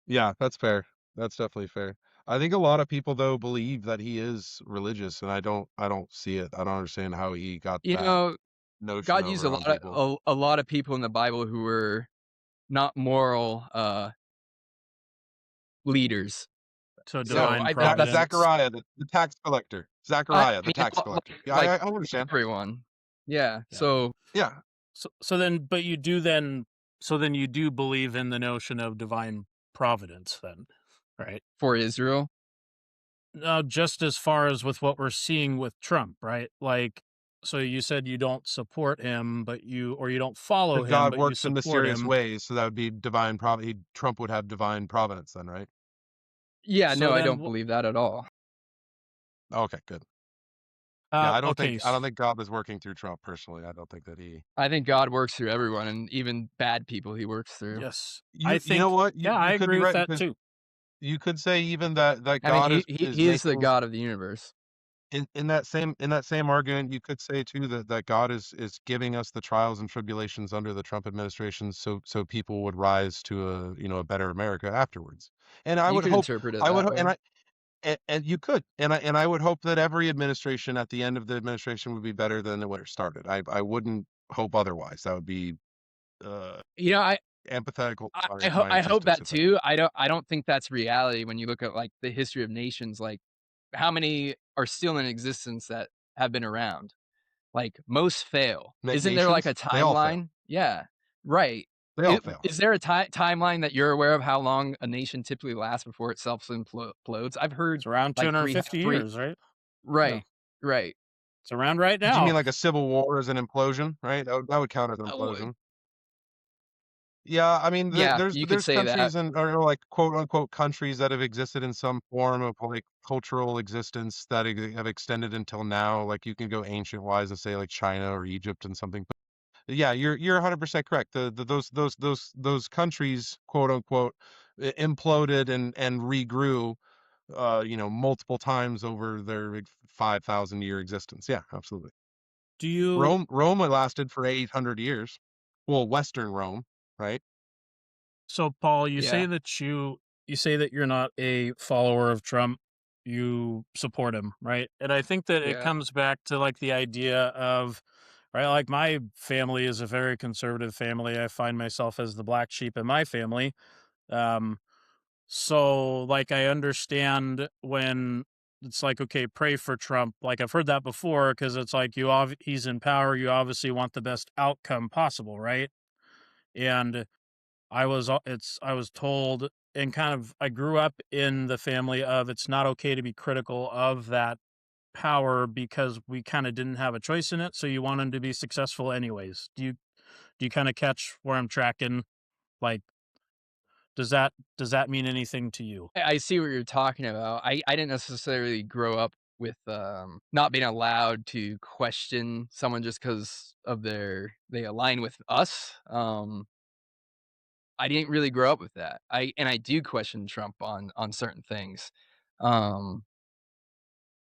Speaker 2: Yeah, that's fair. That's definitely fair. I think a lot of people though believe that he is religious, and I don't see it. I don't understand how he got
Speaker 3: You
Speaker 2: that
Speaker 3: know,
Speaker 2: notion
Speaker 3: God used
Speaker 2: over on people.
Speaker 3: a lot of people in the Bible who were not moral leaders.
Speaker 1: To
Speaker 3: So
Speaker 1: divine
Speaker 3: I think that's
Speaker 1: providence.
Speaker 2: Zachariah, the tax collector.
Speaker 3: I
Speaker 2: Zachariah, the
Speaker 3: mean,
Speaker 2: tax collector. Yeah,
Speaker 3: like
Speaker 2: I understand.
Speaker 3: everyone. Yeah.
Speaker 1: Yeah.
Speaker 3: So
Speaker 2: Yeah,
Speaker 1: So then but you do believe in the notion of divine providence then, right?
Speaker 3: for Israel,
Speaker 1: Just as far as with what we're seeing with Trump, right? Like, so you said you don't support him, or you don't follow
Speaker 2: that
Speaker 1: him,
Speaker 2: God
Speaker 1: but you
Speaker 2: works in
Speaker 1: support
Speaker 2: mysterious
Speaker 1: him.
Speaker 2: ways, so that would be divine Trump would have divine providence then, right?
Speaker 3: yeah,
Speaker 1: So
Speaker 3: no, I
Speaker 1: then,
Speaker 3: don't believe that at all.
Speaker 2: Okay, good. Yeah,
Speaker 1: okay,
Speaker 2: I don't think God is working through Trump personally. I don't think that he.
Speaker 3: I think God works through everyone, and even bad people He works through.
Speaker 1: yes, I
Speaker 2: You know
Speaker 1: think,
Speaker 2: what?
Speaker 1: yeah, I
Speaker 2: You could be
Speaker 1: agree with
Speaker 2: right
Speaker 1: that
Speaker 2: because
Speaker 1: too.
Speaker 2: you could say even that
Speaker 3: I mean,
Speaker 2: God is
Speaker 3: he is the
Speaker 2: making
Speaker 3: God of the universe.
Speaker 2: in that same argument, you could say too that God is giving us the trials and tribulations under the Trump administration, so people would rise to a better America afterwards. And I
Speaker 3: You
Speaker 2: would
Speaker 3: could
Speaker 2: hope,
Speaker 3: interpret it that way.
Speaker 2: and you could, and I would hope that every administration at the end of the administration would be better than when it started. I wouldn't hope otherwise. That would be uh,
Speaker 3: You know,
Speaker 2: empathetical to my
Speaker 3: I hope
Speaker 2: existence
Speaker 3: that
Speaker 2: if I did.
Speaker 3: too. I don't think that's reality when you look at like the history of nations. Like, how many are still in existence that have been around? Like most fail. Isn't there like
Speaker 2: Nations,
Speaker 3: a
Speaker 2: they all fail.
Speaker 3: timeline? Yeah, right.
Speaker 2: They all fail.
Speaker 3: Is there a timeline that you're aware of how long a nation typically lasts before it implodes? I've heard
Speaker 1: It's around
Speaker 3: like
Speaker 1: 250
Speaker 3: three.
Speaker 1: years, right? Yeah.
Speaker 3: Right, right.
Speaker 1: It's around right
Speaker 2: Do you
Speaker 1: now.
Speaker 2: mean like a civil war as an implosion, right? That would count as an
Speaker 3: W
Speaker 2: implosion. Yeah, I mean,
Speaker 3: Yeah,
Speaker 2: there's
Speaker 3: you could
Speaker 2: there's
Speaker 3: say that.
Speaker 2: countries and or like quote unquote countries that have existed in some form of like cultural existence that have extended until now. Like you can go ancient wise and say like China or Egypt and something. But yeah, you're 100% correct. Those countries quote unquote imploded and regrew, multiple times over their 5,000 year existence. Yeah, absolutely.
Speaker 1: Do you
Speaker 2: Rome lasted for 800 years. Well, Western Rome, right?
Speaker 1: So, Paul,
Speaker 3: Yeah,
Speaker 1: you say that you're not a follower of Trump. You support him, right? And I think that it
Speaker 3: yeah.
Speaker 1: comes back to like the idea of, right, like my family is a very conservative family. I find myself as the black sheep in my family. Um, so like I understand when it's like, okay, pray for Trump. Like I've heard that before because it's like he's in power. You obviously want the best outcome possible, right? And I was told, and kind of I grew up in the family of it's not okay to be critical of that power because we kind of didn't have a choice in it, so you want him to be successful anyways. Do you kind of catch where I'm tracking? Like, does that mean anything to you?
Speaker 3: I see what you're talking about. I didn't necessarily grow up with, not being allowed to question someone just because of they align with us. I didn't really grow up with that. I do question Trump on certain things. Um,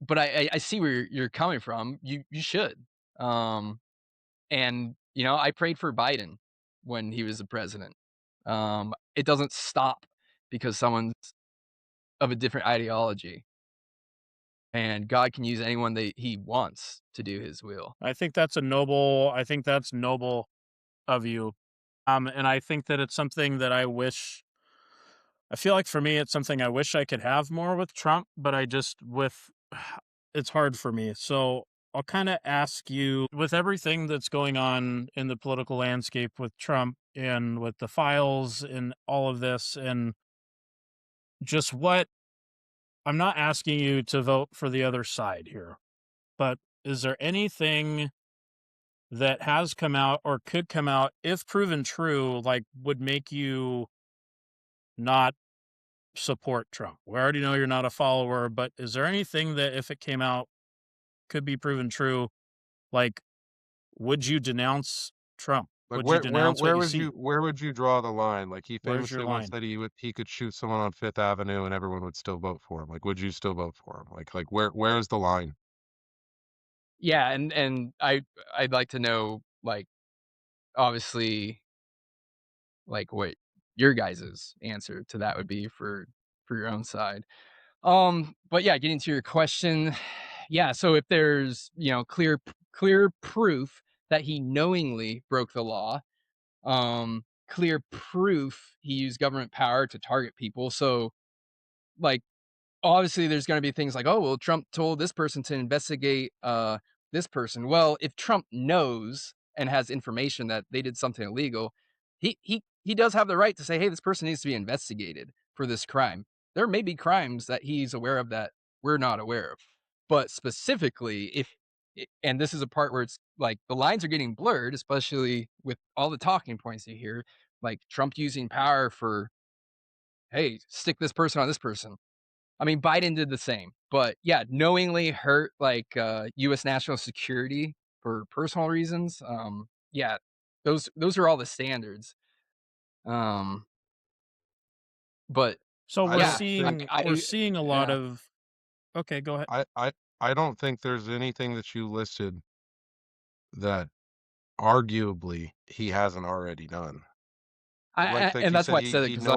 Speaker 3: but I see where you're coming from. You should. Um, and, I prayed for Biden when he was the president. It doesn't stop because someone's of a different ideology, and God can use anyone that He wants to do His will.
Speaker 1: I think that's noble of you. And I think that it's something that I feel like for me, it's something I wish I could have more with Trump, but I just it's hard for me. So I'll kind of ask you, with everything that's going on in the political landscape with Trump and with the files and all of this, and just what I'm not asking you to vote for the other side here, but is there anything that has come out or could come out, if proven true, like would make you not support Trump? We already know you're not a follower, but is there anything that if it came out could be proven true, like would you denounce Trump?
Speaker 2: Like
Speaker 1: Would you denounce what you see?
Speaker 2: where would you draw the line? Like he
Speaker 1: Where's your
Speaker 2: famously once
Speaker 1: line?
Speaker 2: said he could shoot someone on Fifth Avenue and everyone would still vote for him. Like would you still vote for him? Like where's the line?
Speaker 3: Yeah, and I'd like to know, like, obviously, like, what your guys' answer to that would be for your own side. But yeah, getting to your question, yeah, so if there's, clear proof that he knowingly broke the law, clear proof he used government power to target people, so, like, obviously there's going to be things like, oh well, Trump told this person to investigate this person. Well, if Trump knows and has information that they did something illegal, he does have the right to say, hey, this person needs to be investigated for this crime. There may be crimes that he's aware of that we're not aware of, but specifically if and this is a part where it's like the lines are getting blurred, especially with all the talking points you hear, like Trump using power for, hey, stick this person on this person. I mean, Biden did the same, but yeah, knowingly hurt like US national security for personal reasons. Yeah, those are all the standards. Um, but
Speaker 1: So
Speaker 2: I
Speaker 3: yeah,
Speaker 2: don't think
Speaker 1: we're seeing a lot
Speaker 3: yeah.
Speaker 1: of okay, go ahead.
Speaker 2: I I I don't think there's anything that you listed that arguably he hasn't already done. Like
Speaker 3: And
Speaker 2: you
Speaker 3: that's why
Speaker 2: said,
Speaker 3: I said it
Speaker 2: he
Speaker 3: because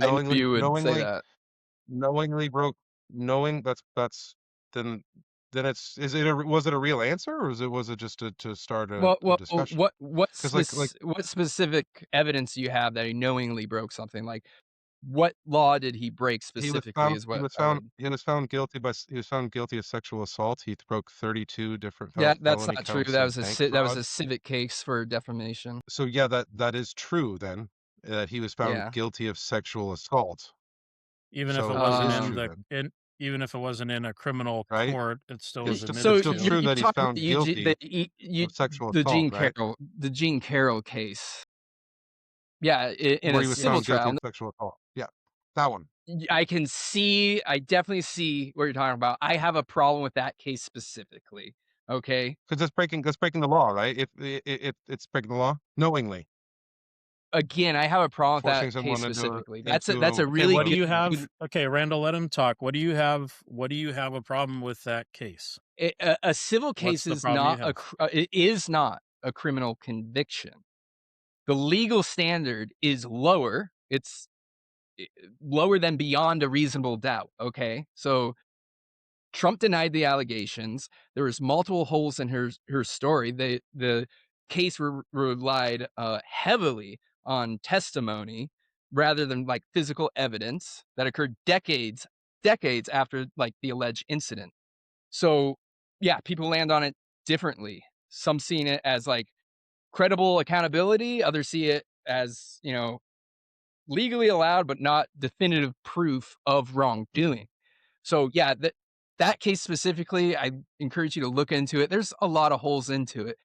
Speaker 3: I knew you would say that.
Speaker 2: knowingly broke knowing that's then is it was it a real answer or was it just to start a discussion?
Speaker 3: What
Speaker 2: Because
Speaker 3: specific evidence do you have that he knowingly broke something? Like, what law did he break
Speaker 2: He was
Speaker 3: specifically
Speaker 2: found
Speaker 3: is
Speaker 2: he
Speaker 3: what
Speaker 2: was
Speaker 3: I
Speaker 2: found
Speaker 3: would.
Speaker 2: he was found guilty he was found guilty of sexual assault. He broke 32 different
Speaker 3: Yeah, that's
Speaker 2: felony
Speaker 3: not true.
Speaker 2: counts of bank
Speaker 3: That was
Speaker 2: fraud.
Speaker 3: a civic case for defamation.
Speaker 2: So yeah, that is true then, that he was found
Speaker 3: Yeah.
Speaker 2: guilty of sexual assault.
Speaker 1: Even if it
Speaker 2: So it
Speaker 1: wasn't
Speaker 2: is
Speaker 1: in
Speaker 2: true
Speaker 3: Um,
Speaker 1: the
Speaker 2: then,
Speaker 1: in even if it wasn't in a criminal
Speaker 2: right?
Speaker 1: court, it still
Speaker 2: It's
Speaker 1: was
Speaker 2: st
Speaker 3: so
Speaker 2: it's
Speaker 1: admitted
Speaker 2: still
Speaker 1: to.
Speaker 2: true
Speaker 3: you're
Speaker 2: that he's
Speaker 3: talking about
Speaker 2: found guilty of sexual assault, right?
Speaker 3: The Jean Carroll case. Yeah, in
Speaker 2: Where
Speaker 3: a
Speaker 2: he was
Speaker 3: civil
Speaker 2: found guilty
Speaker 3: trial.
Speaker 2: of sexual assault. Yeah, that one.
Speaker 3: I definitely see what you're talking about. I have a problem with that case specifically. Okay.
Speaker 2: 'Cause that's breaking the law, right? If it's breaking the law knowingly,
Speaker 3: Again, I have a problem with that
Speaker 2: forcing
Speaker 3: case
Speaker 2: someone
Speaker 3: specifically. That's
Speaker 2: into
Speaker 3: a
Speaker 1: Okay,
Speaker 3: really
Speaker 1: what do
Speaker 2: a
Speaker 1: you
Speaker 3: good.
Speaker 1: have? Okay, Randall, let him talk. What do you have a problem with that case?
Speaker 3: A civil
Speaker 1: What's
Speaker 3: case
Speaker 1: the
Speaker 3: is
Speaker 1: problem you
Speaker 3: not
Speaker 1: have?
Speaker 3: it is not a criminal conviction. The legal standard is lower. It's lower than beyond a reasonable doubt. Okay, so Trump denied the allegations. There was multiple holes in her story. The case relied heavily on testimony rather than like physical evidence that occurred decades after like the alleged incident. So yeah, people land on it differently. Some seeing it as like credible accountability, others see it as, legally allowed but not definitive proof of wrongdoing. So yeah, that case specifically, I encourage you to look into it. There's a lot of holes into it.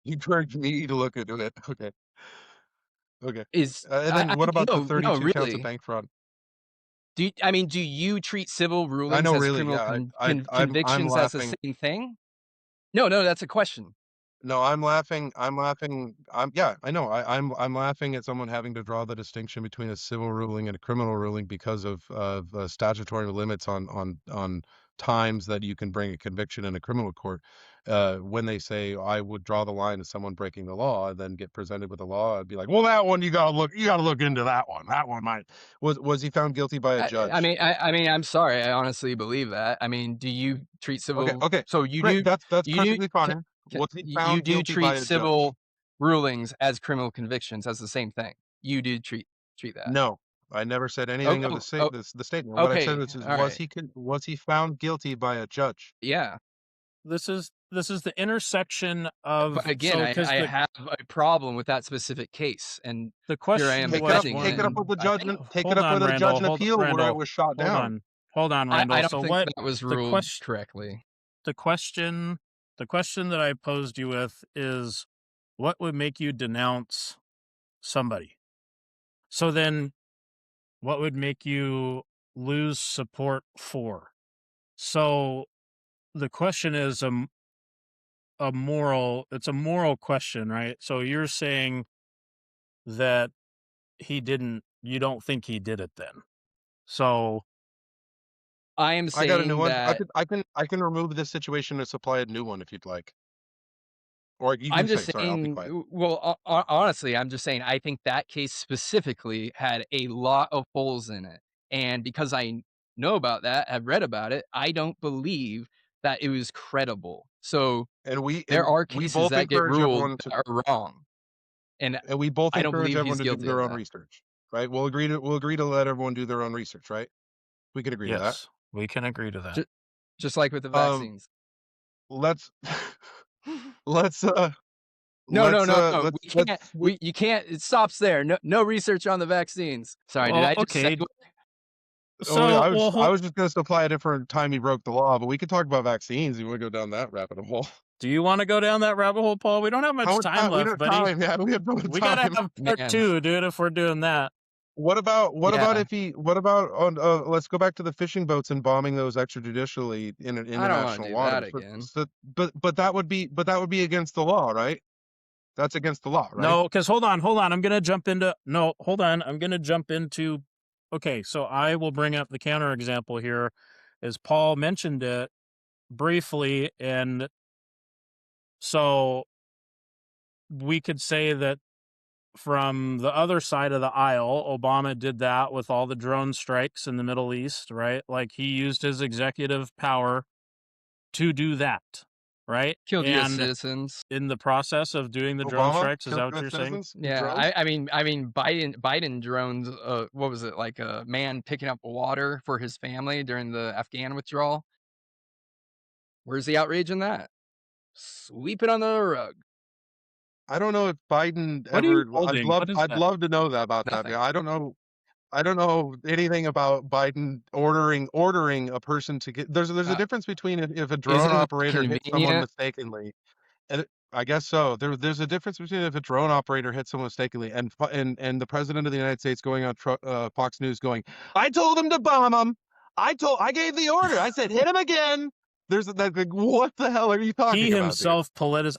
Speaker 2: You encouraged me to look into it. Okay, okay.
Speaker 3: Is
Speaker 2: And then what about the
Speaker 3: no,
Speaker 2: 32 counts of
Speaker 3: really.
Speaker 2: bank fraud?
Speaker 3: Do you treat civil
Speaker 2: I
Speaker 3: rulings
Speaker 2: know,
Speaker 3: as
Speaker 2: really,
Speaker 3: criminal
Speaker 2: yeah. I'm
Speaker 3: convictions as the
Speaker 2: laughing.
Speaker 3: same thing? No, no, that's a question.
Speaker 2: No, I'm laughing. I'm laughing. Yeah, I know. I'm laughing at someone having to draw the distinction between a civil ruling and a criminal ruling because of statutory limits on times that you can bring a conviction in a criminal court. When they say I would draw the line to someone breaking the law, and then get presented with a law, I'd be like, well, that one you gotta look into that one. That one might was he found guilty by a judge?
Speaker 3: I'm sorry. I honestly believe that. I mean, do you treat
Speaker 2: Okay,
Speaker 3: civil?
Speaker 2: okay,
Speaker 3: So
Speaker 2: great. That's
Speaker 3: you do,
Speaker 2: perfectly
Speaker 3: ca-
Speaker 2: fine. Was he
Speaker 3: you
Speaker 2: found
Speaker 3: do
Speaker 2: guilty by
Speaker 3: treat
Speaker 2: a judge?
Speaker 3: civil rulings as criminal convictions as the same thing. You do treat that.
Speaker 2: No, I never said
Speaker 3: Oh,
Speaker 2: anything of
Speaker 3: oh, oh,
Speaker 2: the statement. What I said
Speaker 3: okay.
Speaker 2: was
Speaker 3: All right.
Speaker 2: was he found guilty by a judge?
Speaker 3: Yeah.
Speaker 1: This is the intersection
Speaker 3: But
Speaker 1: of
Speaker 3: again,
Speaker 1: because
Speaker 3: I have a problem with that specific case, and
Speaker 1: the
Speaker 3: here I am
Speaker 1: question was
Speaker 3: defending it.
Speaker 2: Take it up
Speaker 3: And
Speaker 2: with the
Speaker 3: I
Speaker 2: judge.
Speaker 3: think
Speaker 2: Take it
Speaker 1: hold
Speaker 2: up
Speaker 1: on,
Speaker 2: with a judge
Speaker 1: Randall,
Speaker 2: in appeal where it was shot down.
Speaker 1: hold on,
Speaker 3: I
Speaker 1: Randall.
Speaker 3: don't
Speaker 1: So
Speaker 3: think
Speaker 1: what
Speaker 3: that was
Speaker 1: the
Speaker 3: ruled
Speaker 1: question
Speaker 3: correctly.
Speaker 1: the question the question that I posed you with is what would make you denounce somebody? So then what would make you lose support for? So the question is it's a moral question, right? So you're saying that you don't think he did it then. So
Speaker 3: I am
Speaker 2: I got a new
Speaker 3: saying
Speaker 2: one.
Speaker 3: that
Speaker 2: I can remove this situation and supply a new one if you'd like. Or you
Speaker 3: I'm
Speaker 2: can say,
Speaker 3: just
Speaker 2: sorry, I'll be quiet.
Speaker 3: saying, well, honestly, I'm just saying I think that case specifically had a lot of holes in it. And because I know about that, have read about it, I don't believe that it was credible. So there are
Speaker 2: We
Speaker 3: cases
Speaker 2: both
Speaker 3: that get
Speaker 2: encourage
Speaker 3: ruled
Speaker 2: everyone to
Speaker 3: that are wrong. And
Speaker 2: and we both
Speaker 3: I don't
Speaker 2: encourage
Speaker 3: believe he's
Speaker 2: everyone to do
Speaker 3: guilty
Speaker 2: their
Speaker 3: of
Speaker 2: own
Speaker 3: that.
Speaker 2: research. Right? We'll agree to let everyone do their own research, right? We can agree to that.
Speaker 1: yes, we can agree to that.
Speaker 3: Just, just like with the
Speaker 2: Um
Speaker 3: vaccines.
Speaker 2: let's let's
Speaker 3: No, no, no, no. We can't.
Speaker 2: let's
Speaker 3: You can't. It stops there. No, no research on the vaccines. Sorry, did
Speaker 1: Well,
Speaker 3: I just
Speaker 1: okay.
Speaker 3: segue?
Speaker 2: Oh yeah,
Speaker 1: So, well,
Speaker 2: I was just gonna supply a different time he broke the law, but we could talk about vaccines. You want to go down that rabbit hole?
Speaker 1: do you want to go down that rabbit hole, Paul? We don't have
Speaker 2: How
Speaker 1: much
Speaker 2: much
Speaker 1: time
Speaker 2: time? We
Speaker 1: left,
Speaker 2: don't have
Speaker 1: buddy.
Speaker 2: time. Yeah, we have no
Speaker 1: We gotta
Speaker 2: time.
Speaker 1: have part
Speaker 3: Man,
Speaker 1: 2, dude, if we're doing that.
Speaker 2: What about
Speaker 3: yeah.
Speaker 2: if he? What about on? Let's go back to the fishing boats and bombing those extrajudicially in
Speaker 3: I don't want
Speaker 2: international
Speaker 3: to do that
Speaker 2: waters.
Speaker 3: again.
Speaker 2: But that would be against the law, right? That's against the law, right?
Speaker 1: No, because hold on. I'm gonna jump into no, hold on. I'm gonna jump into okay, so I will bring up the counterexample here, as Paul mentioned it briefly, and so we could say that from the other side of the aisle, Obama did that with all the drone strikes in the Middle East, right? Like he used his executive power to do that. right?
Speaker 3: Killed U.S.
Speaker 1: And
Speaker 3: citizens.
Speaker 1: in the process of doing the drone
Speaker 2: Obama
Speaker 1: strikes, is
Speaker 2: killed
Speaker 1: that what
Speaker 2: U.S.
Speaker 1: you're saying?
Speaker 2: citizens with
Speaker 3: Yeah,
Speaker 2: drones.
Speaker 3: I mean, Biden drones. What was it, like a man picking up water for his family during the Afghan withdrawal? Where's the outrage in that? Sweep it under the rug.
Speaker 2: I don't know if Biden
Speaker 1: What are you
Speaker 2: ever.
Speaker 1: holding? What is
Speaker 2: I'd
Speaker 1: that?
Speaker 2: love to know that about that.
Speaker 3: Nothing.
Speaker 2: I don't know. I don't know anything about Biden ordering a person to get. There's a
Speaker 3: Uh,
Speaker 2: difference between if a drone
Speaker 3: isn't it
Speaker 2: operator hits someone
Speaker 3: convenient?
Speaker 2: mistakenly, and I guess so. There's a difference between if a drone operator hits someone mistakenly and the president of the United States going on Fox News going, I told him to bomb him. I gave the order. I said hit him again. There's that. Like, what the hell are you
Speaker 1: He
Speaker 2: talking about, dude?
Speaker 1: himself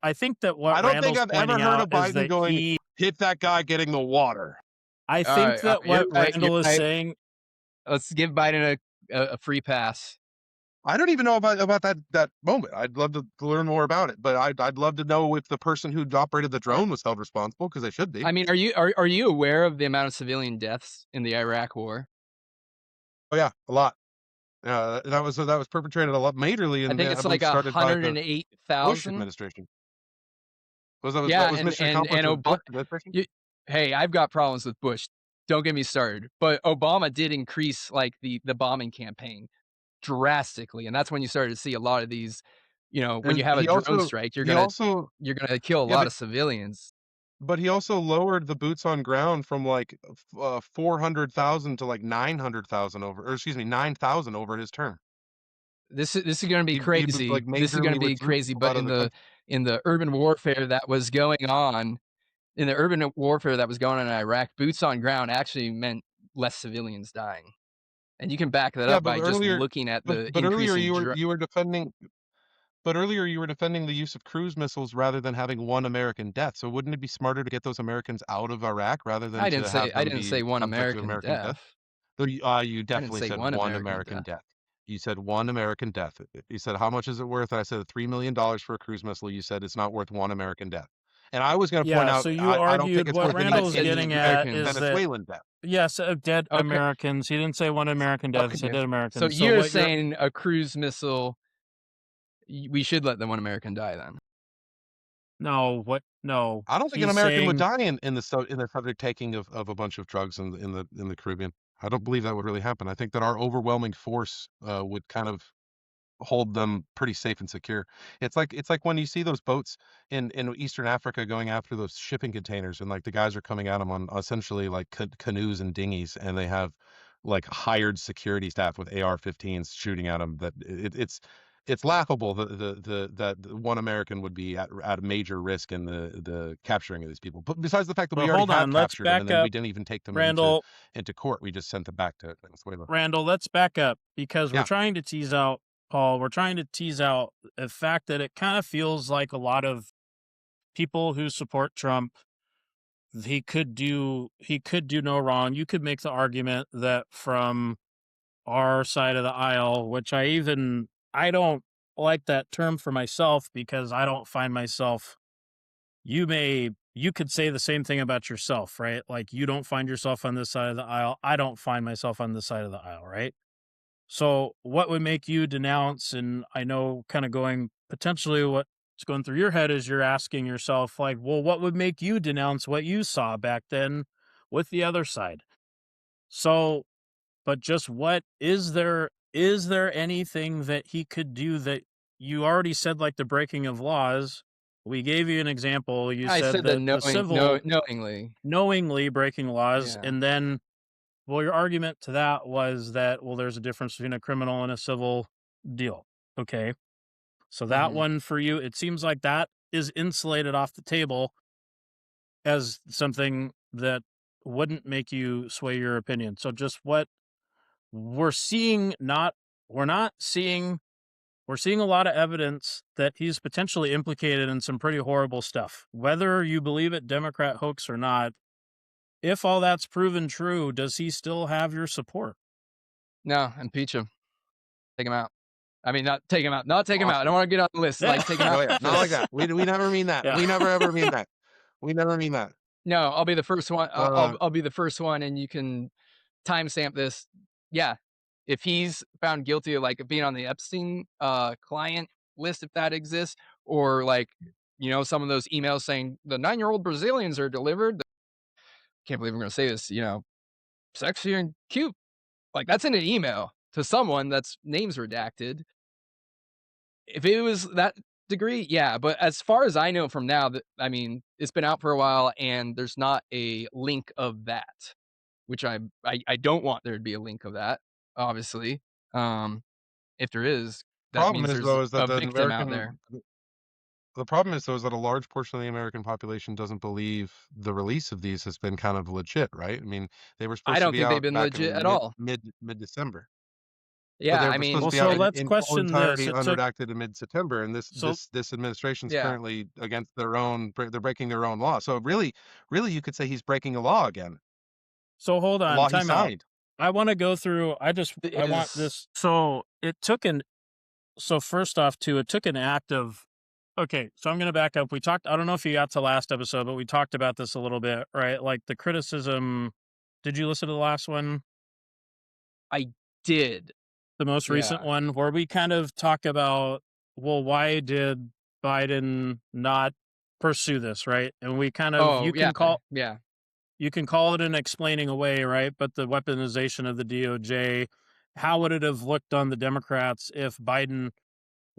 Speaker 1: I think that what
Speaker 2: I don't think
Speaker 1: Randall's
Speaker 2: I've ever
Speaker 1: pointing
Speaker 2: heard
Speaker 1: out
Speaker 2: of
Speaker 1: is
Speaker 2: Biden
Speaker 1: that
Speaker 2: going hit that guy getting the water.
Speaker 1: I
Speaker 3: All
Speaker 1: think
Speaker 3: right,
Speaker 1: that
Speaker 3: you're
Speaker 1: what
Speaker 3: right. You're
Speaker 1: Randall is
Speaker 3: right.
Speaker 1: saying,
Speaker 3: Let's give Biden a free pass.
Speaker 2: I don't even know about that moment. I'd love to learn more about it, but I'd love to know if the person who operated the drone was held responsible because they should be.
Speaker 3: I mean, are you aware of the amount of civilian deaths in the Iraq War?
Speaker 2: Oh yeah, a lot. That was perpetrated a lot majorly,
Speaker 3: I
Speaker 2: and
Speaker 3: think
Speaker 2: I
Speaker 3: it's like
Speaker 2: believe started by the Bush
Speaker 3: 108,000.
Speaker 2: administration. That
Speaker 3: Yeah,
Speaker 2: was Mission
Speaker 3: and
Speaker 2: accomplished with
Speaker 3: Obama.
Speaker 2: Bush administration.
Speaker 3: Hey, I've got problems with Bush. Don't get me started. But Obama did increase like the bombing campaign drastically, and that's when you started to see a lot of these. When you
Speaker 2: And
Speaker 3: have a drone strike,
Speaker 2: he also
Speaker 3: you're gonna kill a
Speaker 2: yeah,
Speaker 3: lot of civilians.
Speaker 2: but he also lowered the boots on ground from like 400,000 to like 900,000 over, or excuse me, 9,000 over his term.
Speaker 3: This is gonna be
Speaker 2: He
Speaker 3: crazy.
Speaker 2: like
Speaker 3: This is gonna
Speaker 2: majorly
Speaker 3: be
Speaker 2: withdrew
Speaker 3: crazy.
Speaker 2: people
Speaker 3: But
Speaker 2: out of the country.
Speaker 3: in the urban warfare that was going on, in the urban warfare that was going on in Iraq, boots on ground actually meant less civilians dying. And you can back that
Speaker 2: Yeah,
Speaker 3: up by just looking at the
Speaker 2: but
Speaker 3: increase
Speaker 2: earlier
Speaker 3: in
Speaker 2: you were defending but earlier you were defending the use of cruise missiles rather than having one American death. So wouldn't it be smarter to get those Americans out of Iraq rather than to have
Speaker 3: I
Speaker 2: them
Speaker 3: didn't
Speaker 2: be
Speaker 3: say one
Speaker 2: subject to
Speaker 3: American
Speaker 2: American death?
Speaker 3: death.
Speaker 2: So you
Speaker 3: I didn't
Speaker 2: definitely
Speaker 3: say
Speaker 2: said
Speaker 3: one
Speaker 2: one
Speaker 3: American
Speaker 2: American
Speaker 3: death.
Speaker 2: death. You said one American death. You said how much is it worth? And I said $3 million for a cruise missile. You said it's not worth one American death. And I was going to point
Speaker 1: yeah,
Speaker 2: out
Speaker 1: so you
Speaker 2: I don't think
Speaker 1: argued
Speaker 2: it's
Speaker 1: what
Speaker 2: worth any
Speaker 3: I
Speaker 1: Randall's
Speaker 3: said
Speaker 1: getting at is
Speaker 3: Americans.
Speaker 1: that,
Speaker 2: Venezuelan death.
Speaker 1: yes, dead
Speaker 3: Okay.
Speaker 1: Americans. He didn't say one American death, he said
Speaker 2: Okay.
Speaker 1: dead
Speaker 3: So
Speaker 1: Americans. So
Speaker 3: you're
Speaker 1: what you're
Speaker 3: saying a cruise missile, we should let the one American die then.
Speaker 1: no,
Speaker 2: I don't think an
Speaker 1: he's
Speaker 2: American would
Speaker 1: saying,
Speaker 2: die in the subject taking of a bunch of drugs in the Caribbean. I don't believe that would really happen. I think that our overwhelming force would kind of hold them pretty safe and secure. It's like when you see those boats in Eastern Africa going after those shipping containers, and like the guys are coming at them on essentially like canoes and dinghies, and they have like hired security staff with AR-15s shooting at them. That it's laughable that one American would be at a major risk in the capturing of these people. But besides the fact that
Speaker 1: but
Speaker 2: we already
Speaker 1: hold
Speaker 2: have
Speaker 1: on, let's
Speaker 2: captured them, and
Speaker 1: back
Speaker 2: then we
Speaker 1: up,
Speaker 2: didn't even take them
Speaker 1: Randall.
Speaker 2: into court. We just sent them back to Venezuela.
Speaker 1: Randall, let's back up because we're
Speaker 2: Yeah.
Speaker 1: trying to tease out, Paul, we're trying to tease out the fact that it kind of feels like a lot of people who support Trump, he could do no wrong. You could make the argument that from our side of the aisle, which I don't like that term for myself because I don't find myself, you could say the same thing about yourself, right? Like you don't find yourself on this side of the aisle. I don't find myself on this side of the aisle, right? So what would make you denounce, and I know kind of going potentially what's going through your head is you're asking yourself like, well, what would make you denounce what you saw back then with the other side? So, but just what is there anything that he could do that you already said, like the breaking of laws? We gave you an example. You
Speaker 3: I
Speaker 1: said
Speaker 3: said the
Speaker 1: that the civil
Speaker 3: knowingly.
Speaker 1: knowingly breaking laws,
Speaker 3: Yeah.
Speaker 1: and then, well, your argument to that was that, well, there's a difference between a criminal and a civil deal. Okay. So that
Speaker 3: Mhm.
Speaker 1: one for you, it seems like that is insulated off the table as something that wouldn't make you sway your opinion. So just what we're seeing, we're not seeing, we're seeing a lot of evidence that he's potentially implicated in some pretty horrible stuff. Whether you believe it Democrat hoax or not, if all that's proven true, does he still have your support?
Speaker 3: No, impeach him. Take him out. I mean, not take him out. Not take him out. I don't
Speaker 2: Awesome.
Speaker 3: want to get on the list. Like take him out.
Speaker 2: Oh yeah, not like
Speaker 3: Just
Speaker 2: that. We never mean that.
Speaker 1: Yeah.
Speaker 2: We never ever mean that. We never mean that.
Speaker 3: no. I'll be the first one.
Speaker 2: Uh,
Speaker 3: I'll be the first one, and you can timestamp this. Yeah, if he's found guilty of like being on the Epstein client list, if that exists, or like, some of those emails saying the 9-year-old Brazilians are delivered. Can't believe I'm going to say this, sexy and cute. Like that's in an email to someone that's names redacted. If it was that degree, yeah, but as far as I know from now that I mean, it's been out for a while and there's not a link of that, which I don't want there to be a link of that, obviously. Um, if there is, that
Speaker 2: Problem
Speaker 3: means
Speaker 2: is
Speaker 3: there's
Speaker 2: though is that
Speaker 3: a victim out there.
Speaker 2: the problem is though is that a large portion of the American population doesn't believe the release of these has been kind of legit, right? I mean, they were
Speaker 3: I
Speaker 2: supposed to
Speaker 3: don't
Speaker 2: be
Speaker 3: think they've
Speaker 2: out
Speaker 3: been
Speaker 2: back
Speaker 3: legit
Speaker 2: in
Speaker 3: at all.
Speaker 2: mid December. But
Speaker 3: Yeah,
Speaker 2: they
Speaker 3: I
Speaker 2: were supposed
Speaker 3: mean,
Speaker 2: to
Speaker 1: Well,
Speaker 2: be
Speaker 1: so
Speaker 2: out
Speaker 1: let's
Speaker 2: in full
Speaker 1: question this.
Speaker 2: entirety
Speaker 1: It took
Speaker 2: unredacted in mid-September, and
Speaker 1: so
Speaker 2: this administration's
Speaker 3: yeah.
Speaker 2: currently against their own. They're breaking their own law. So really, you could say he's breaking a law again,
Speaker 1: so hold
Speaker 2: a
Speaker 1: on,
Speaker 2: law he
Speaker 1: time out.
Speaker 2: signed.
Speaker 1: I want to go through. I want
Speaker 3: Is
Speaker 1: this. So it took an. So first off, too, it took an act of. Okay, so I'm going to back up. We talked. I don't know if you got to last episode, but we talked about this a little bit, right? Like the criticism. Did you listen to the last one?
Speaker 3: I did.
Speaker 1: The most recent
Speaker 3: Yeah.
Speaker 1: one, where we kind of talk about, well, why did Biden not pursue this, right? And we kind of
Speaker 3: Oh, yeah. Yeah.
Speaker 1: you can call it an explaining away, right? But the weaponization of the DOJ, how would it have looked on the Democrats if Biden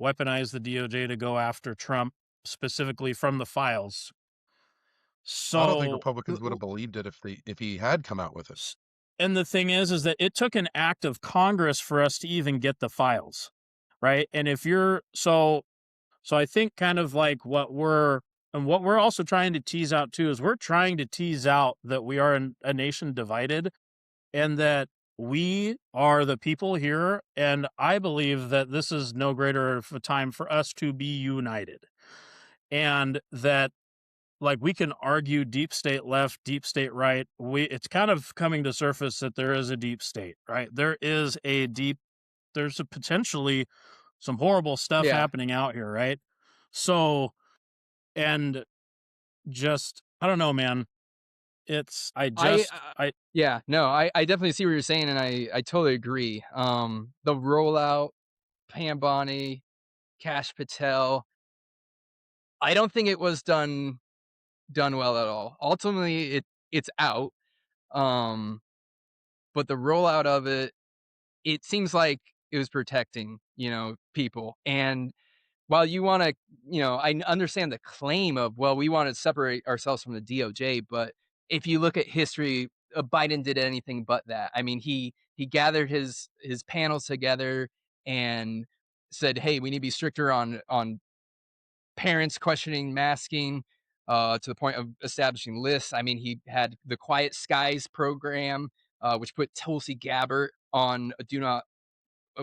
Speaker 1: weaponized the DOJ to go after Trump specifically from the files?
Speaker 2: I don't think
Speaker 1: So,
Speaker 2: Republicans would have believed it if he had come out with it.
Speaker 1: and the thing is that it took an act of Congress for us to even get the files, right? And if you're so I think kind of like what we're also trying to tease out too is we're trying to tease out that we are a nation divided and that we are the people here. And I believe that this is no greater of a time for us to be united. And that like we can argue deep state left, deep state right. It's kind of coming to surface that there is a deep state, right? There's a potentially some horrible stuff
Speaker 3: Yeah.
Speaker 1: happening out here, right? So, and just I don't know, man. It's
Speaker 3: I
Speaker 1: I
Speaker 3: Yeah, no, I definitely see what you're saying, and I totally agree. The rollout, Pam Bondi, Cash Patel, I don't think it was done well at all. Ultimately, it's out, um, but the rollout of it seems like it was protecting, people, and while you wanna I understand the claim of, "Well, we wanna separate ourselves from the DOJ," but if you look at history, Biden did anything but that. I mean, he gathered his panels together and said, "Hey, we need to be stricter on parents questioning masking," to the point of establishing lists. I mean, he had the Quiet Skies program, which put Tulsi Gabbard on a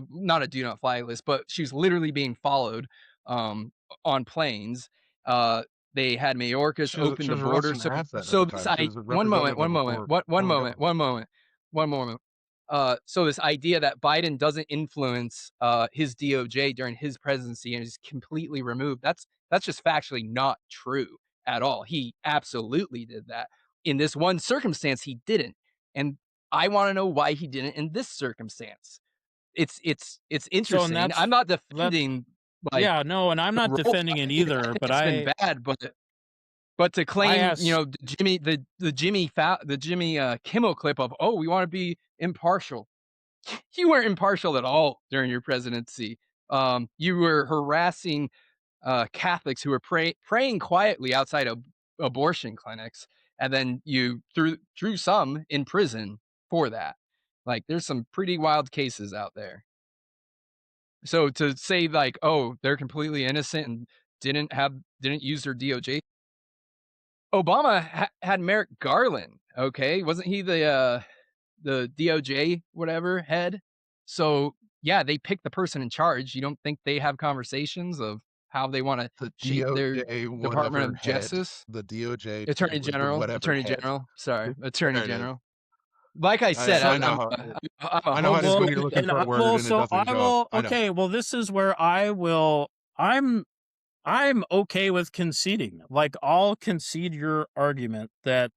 Speaker 3: not a do not fly list, but she was literally being followed on planes. Uh, they had Mayorkas open
Speaker 2: She
Speaker 3: the
Speaker 2: was
Speaker 3: border.
Speaker 2: arresting
Speaker 3: So,
Speaker 2: ads at
Speaker 3: so
Speaker 2: the
Speaker 3: this
Speaker 2: time. She
Speaker 3: I
Speaker 2: was a
Speaker 3: one moment,
Speaker 2: representative
Speaker 3: one
Speaker 2: of a
Speaker 3: moment,
Speaker 2: former
Speaker 3: one
Speaker 2: former
Speaker 3: moment,
Speaker 2: governor.
Speaker 3: one moment, one moment. So this idea that Biden doesn't influence his DOJ during his presidency and is completely removed, that's just factually not true at all. He absolutely did that. In this one circumstance, he didn't. And I want to know why he didn't in this circumstance. It's
Speaker 1: so and
Speaker 3: interesting. I'm not
Speaker 1: that's
Speaker 3: defending, like,
Speaker 1: yeah, no, and I'm
Speaker 3: the
Speaker 1: not
Speaker 3: roll.
Speaker 1: defending it
Speaker 3: I
Speaker 1: either,
Speaker 3: think
Speaker 1: but
Speaker 3: it's been bad, but to
Speaker 1: I
Speaker 3: claim,
Speaker 1: asked
Speaker 3: the Jimmy Kimmel clip of, "Oh, we wanna be impartial." You weren't impartial at all during your presidency. You were harassing, Catholics who were praying quietly outside of abortion clinics, and then you threw some in prison for that. Like, there's some pretty wild cases out there. So to say like, "Oh, they're completely innocent and didn't use their DOJ." Obama had Merrick Garland, okay? Wasn't he the DOJ whatever head? So, yeah, they pick the person in charge. You don't think they have conversations of how they wanna
Speaker 2: The
Speaker 3: shape their
Speaker 2: DOJ
Speaker 3: Department
Speaker 2: whatever
Speaker 3: of
Speaker 2: head.
Speaker 3: Justice?
Speaker 2: The DOJ
Speaker 3: Attorney
Speaker 2: the
Speaker 3: General
Speaker 2: whatever
Speaker 3: Attorney
Speaker 2: head.
Speaker 3: General, sorry, Attorney
Speaker 2: There it is.
Speaker 3: General. Like I said,
Speaker 2: I
Speaker 1: so
Speaker 2: know
Speaker 3: I'm
Speaker 2: how
Speaker 3: a
Speaker 2: I know how it is
Speaker 1: well,
Speaker 2: when
Speaker 3: homeschool
Speaker 2: you're looking
Speaker 1: and
Speaker 2: for a word and it
Speaker 1: so
Speaker 2: doesn't
Speaker 1: I
Speaker 2: show up.
Speaker 1: will
Speaker 2: I know.
Speaker 1: okay, well this is where I'm okay with conceding. Like I'll concede your argument that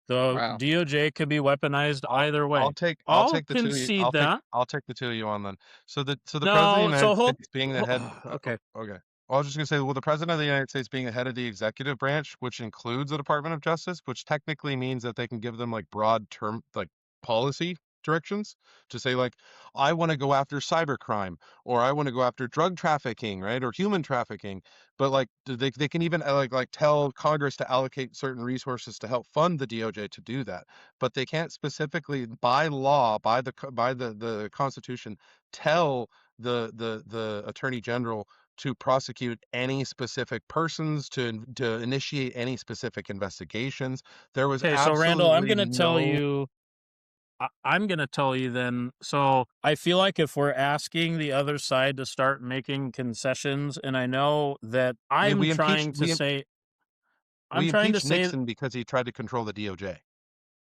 Speaker 1: the
Speaker 3: Wow.
Speaker 1: DOJ could be weaponized either way.
Speaker 2: I'll
Speaker 1: I'll
Speaker 2: take the two of you
Speaker 1: concede that.
Speaker 2: I'll take the two of you on then. So the president of the
Speaker 1: No,
Speaker 2: United
Speaker 1: so hold
Speaker 2: States being the head
Speaker 1: okay.
Speaker 2: okay. I was just gonna say, well, the president of the United States being the head of the executive branch, which includes the Department of Justice, which technically means that they can give them like broad term, like policy directions to say like, I want to go after cybercrime or I want to go after drug trafficking, right? Or human trafficking. But like they can even like tell Congress to allocate certain resources to help fund the DOJ to do that. But they can't specifically by law, by the Constitution, tell the Attorney General to prosecute any specific persons, to initiate any specific investigations. There was
Speaker 1: Okay, so Randall, I'm
Speaker 2: absolutely
Speaker 1: going to tell
Speaker 2: no.
Speaker 1: you I'm going to tell you then. So I feel like if we're asking the other side to start making concessions, and I know that
Speaker 2: I mean,
Speaker 1: I'm
Speaker 2: we impeached
Speaker 1: trying to say, I'm
Speaker 2: we
Speaker 1: trying to
Speaker 2: impeached
Speaker 1: say,
Speaker 2: Nixon because he tried to control the DOJ.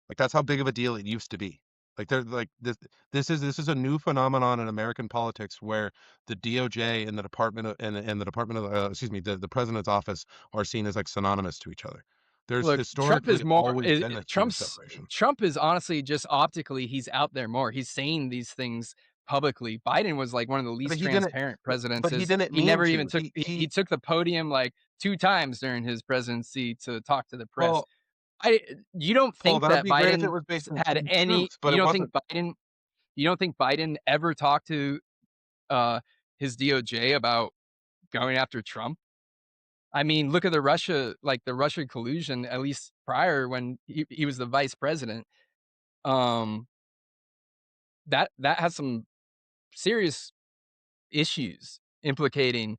Speaker 2: Like that's how big of a deal it used to be. Like they're like this is a new phenomenon in American politics where the DOJ and the Department of and the Department of excuse me the president's office are seen as like synonymous to each other. There's
Speaker 3: Look, Trump is
Speaker 2: historically
Speaker 3: more
Speaker 2: always been a huge separation.
Speaker 3: Trump is honestly just optically, he's out there more. He's saying these things publicly. Biden was like one of the
Speaker 2: But
Speaker 3: least
Speaker 2: he didn't.
Speaker 3: transparent
Speaker 2: But,
Speaker 3: presidents.
Speaker 2: but he
Speaker 3: Is
Speaker 2: didn't
Speaker 3: he
Speaker 2: mean
Speaker 3: never even
Speaker 2: to.
Speaker 3: took he took the podium like 2 times during his presidency to talk to the press.
Speaker 2: Well,
Speaker 3: I you don't
Speaker 2: well,
Speaker 3: think
Speaker 2: that would
Speaker 3: that
Speaker 2: be great if it
Speaker 3: Biden
Speaker 2: was based on
Speaker 3: had any
Speaker 2: truth, but it wasn't.
Speaker 3: you don't think Biden ever talked to uh his DOJ about going after Trump? I mean, look at the Russia collusion, at least prior when he was the vice president. Um, that has some serious issues implicating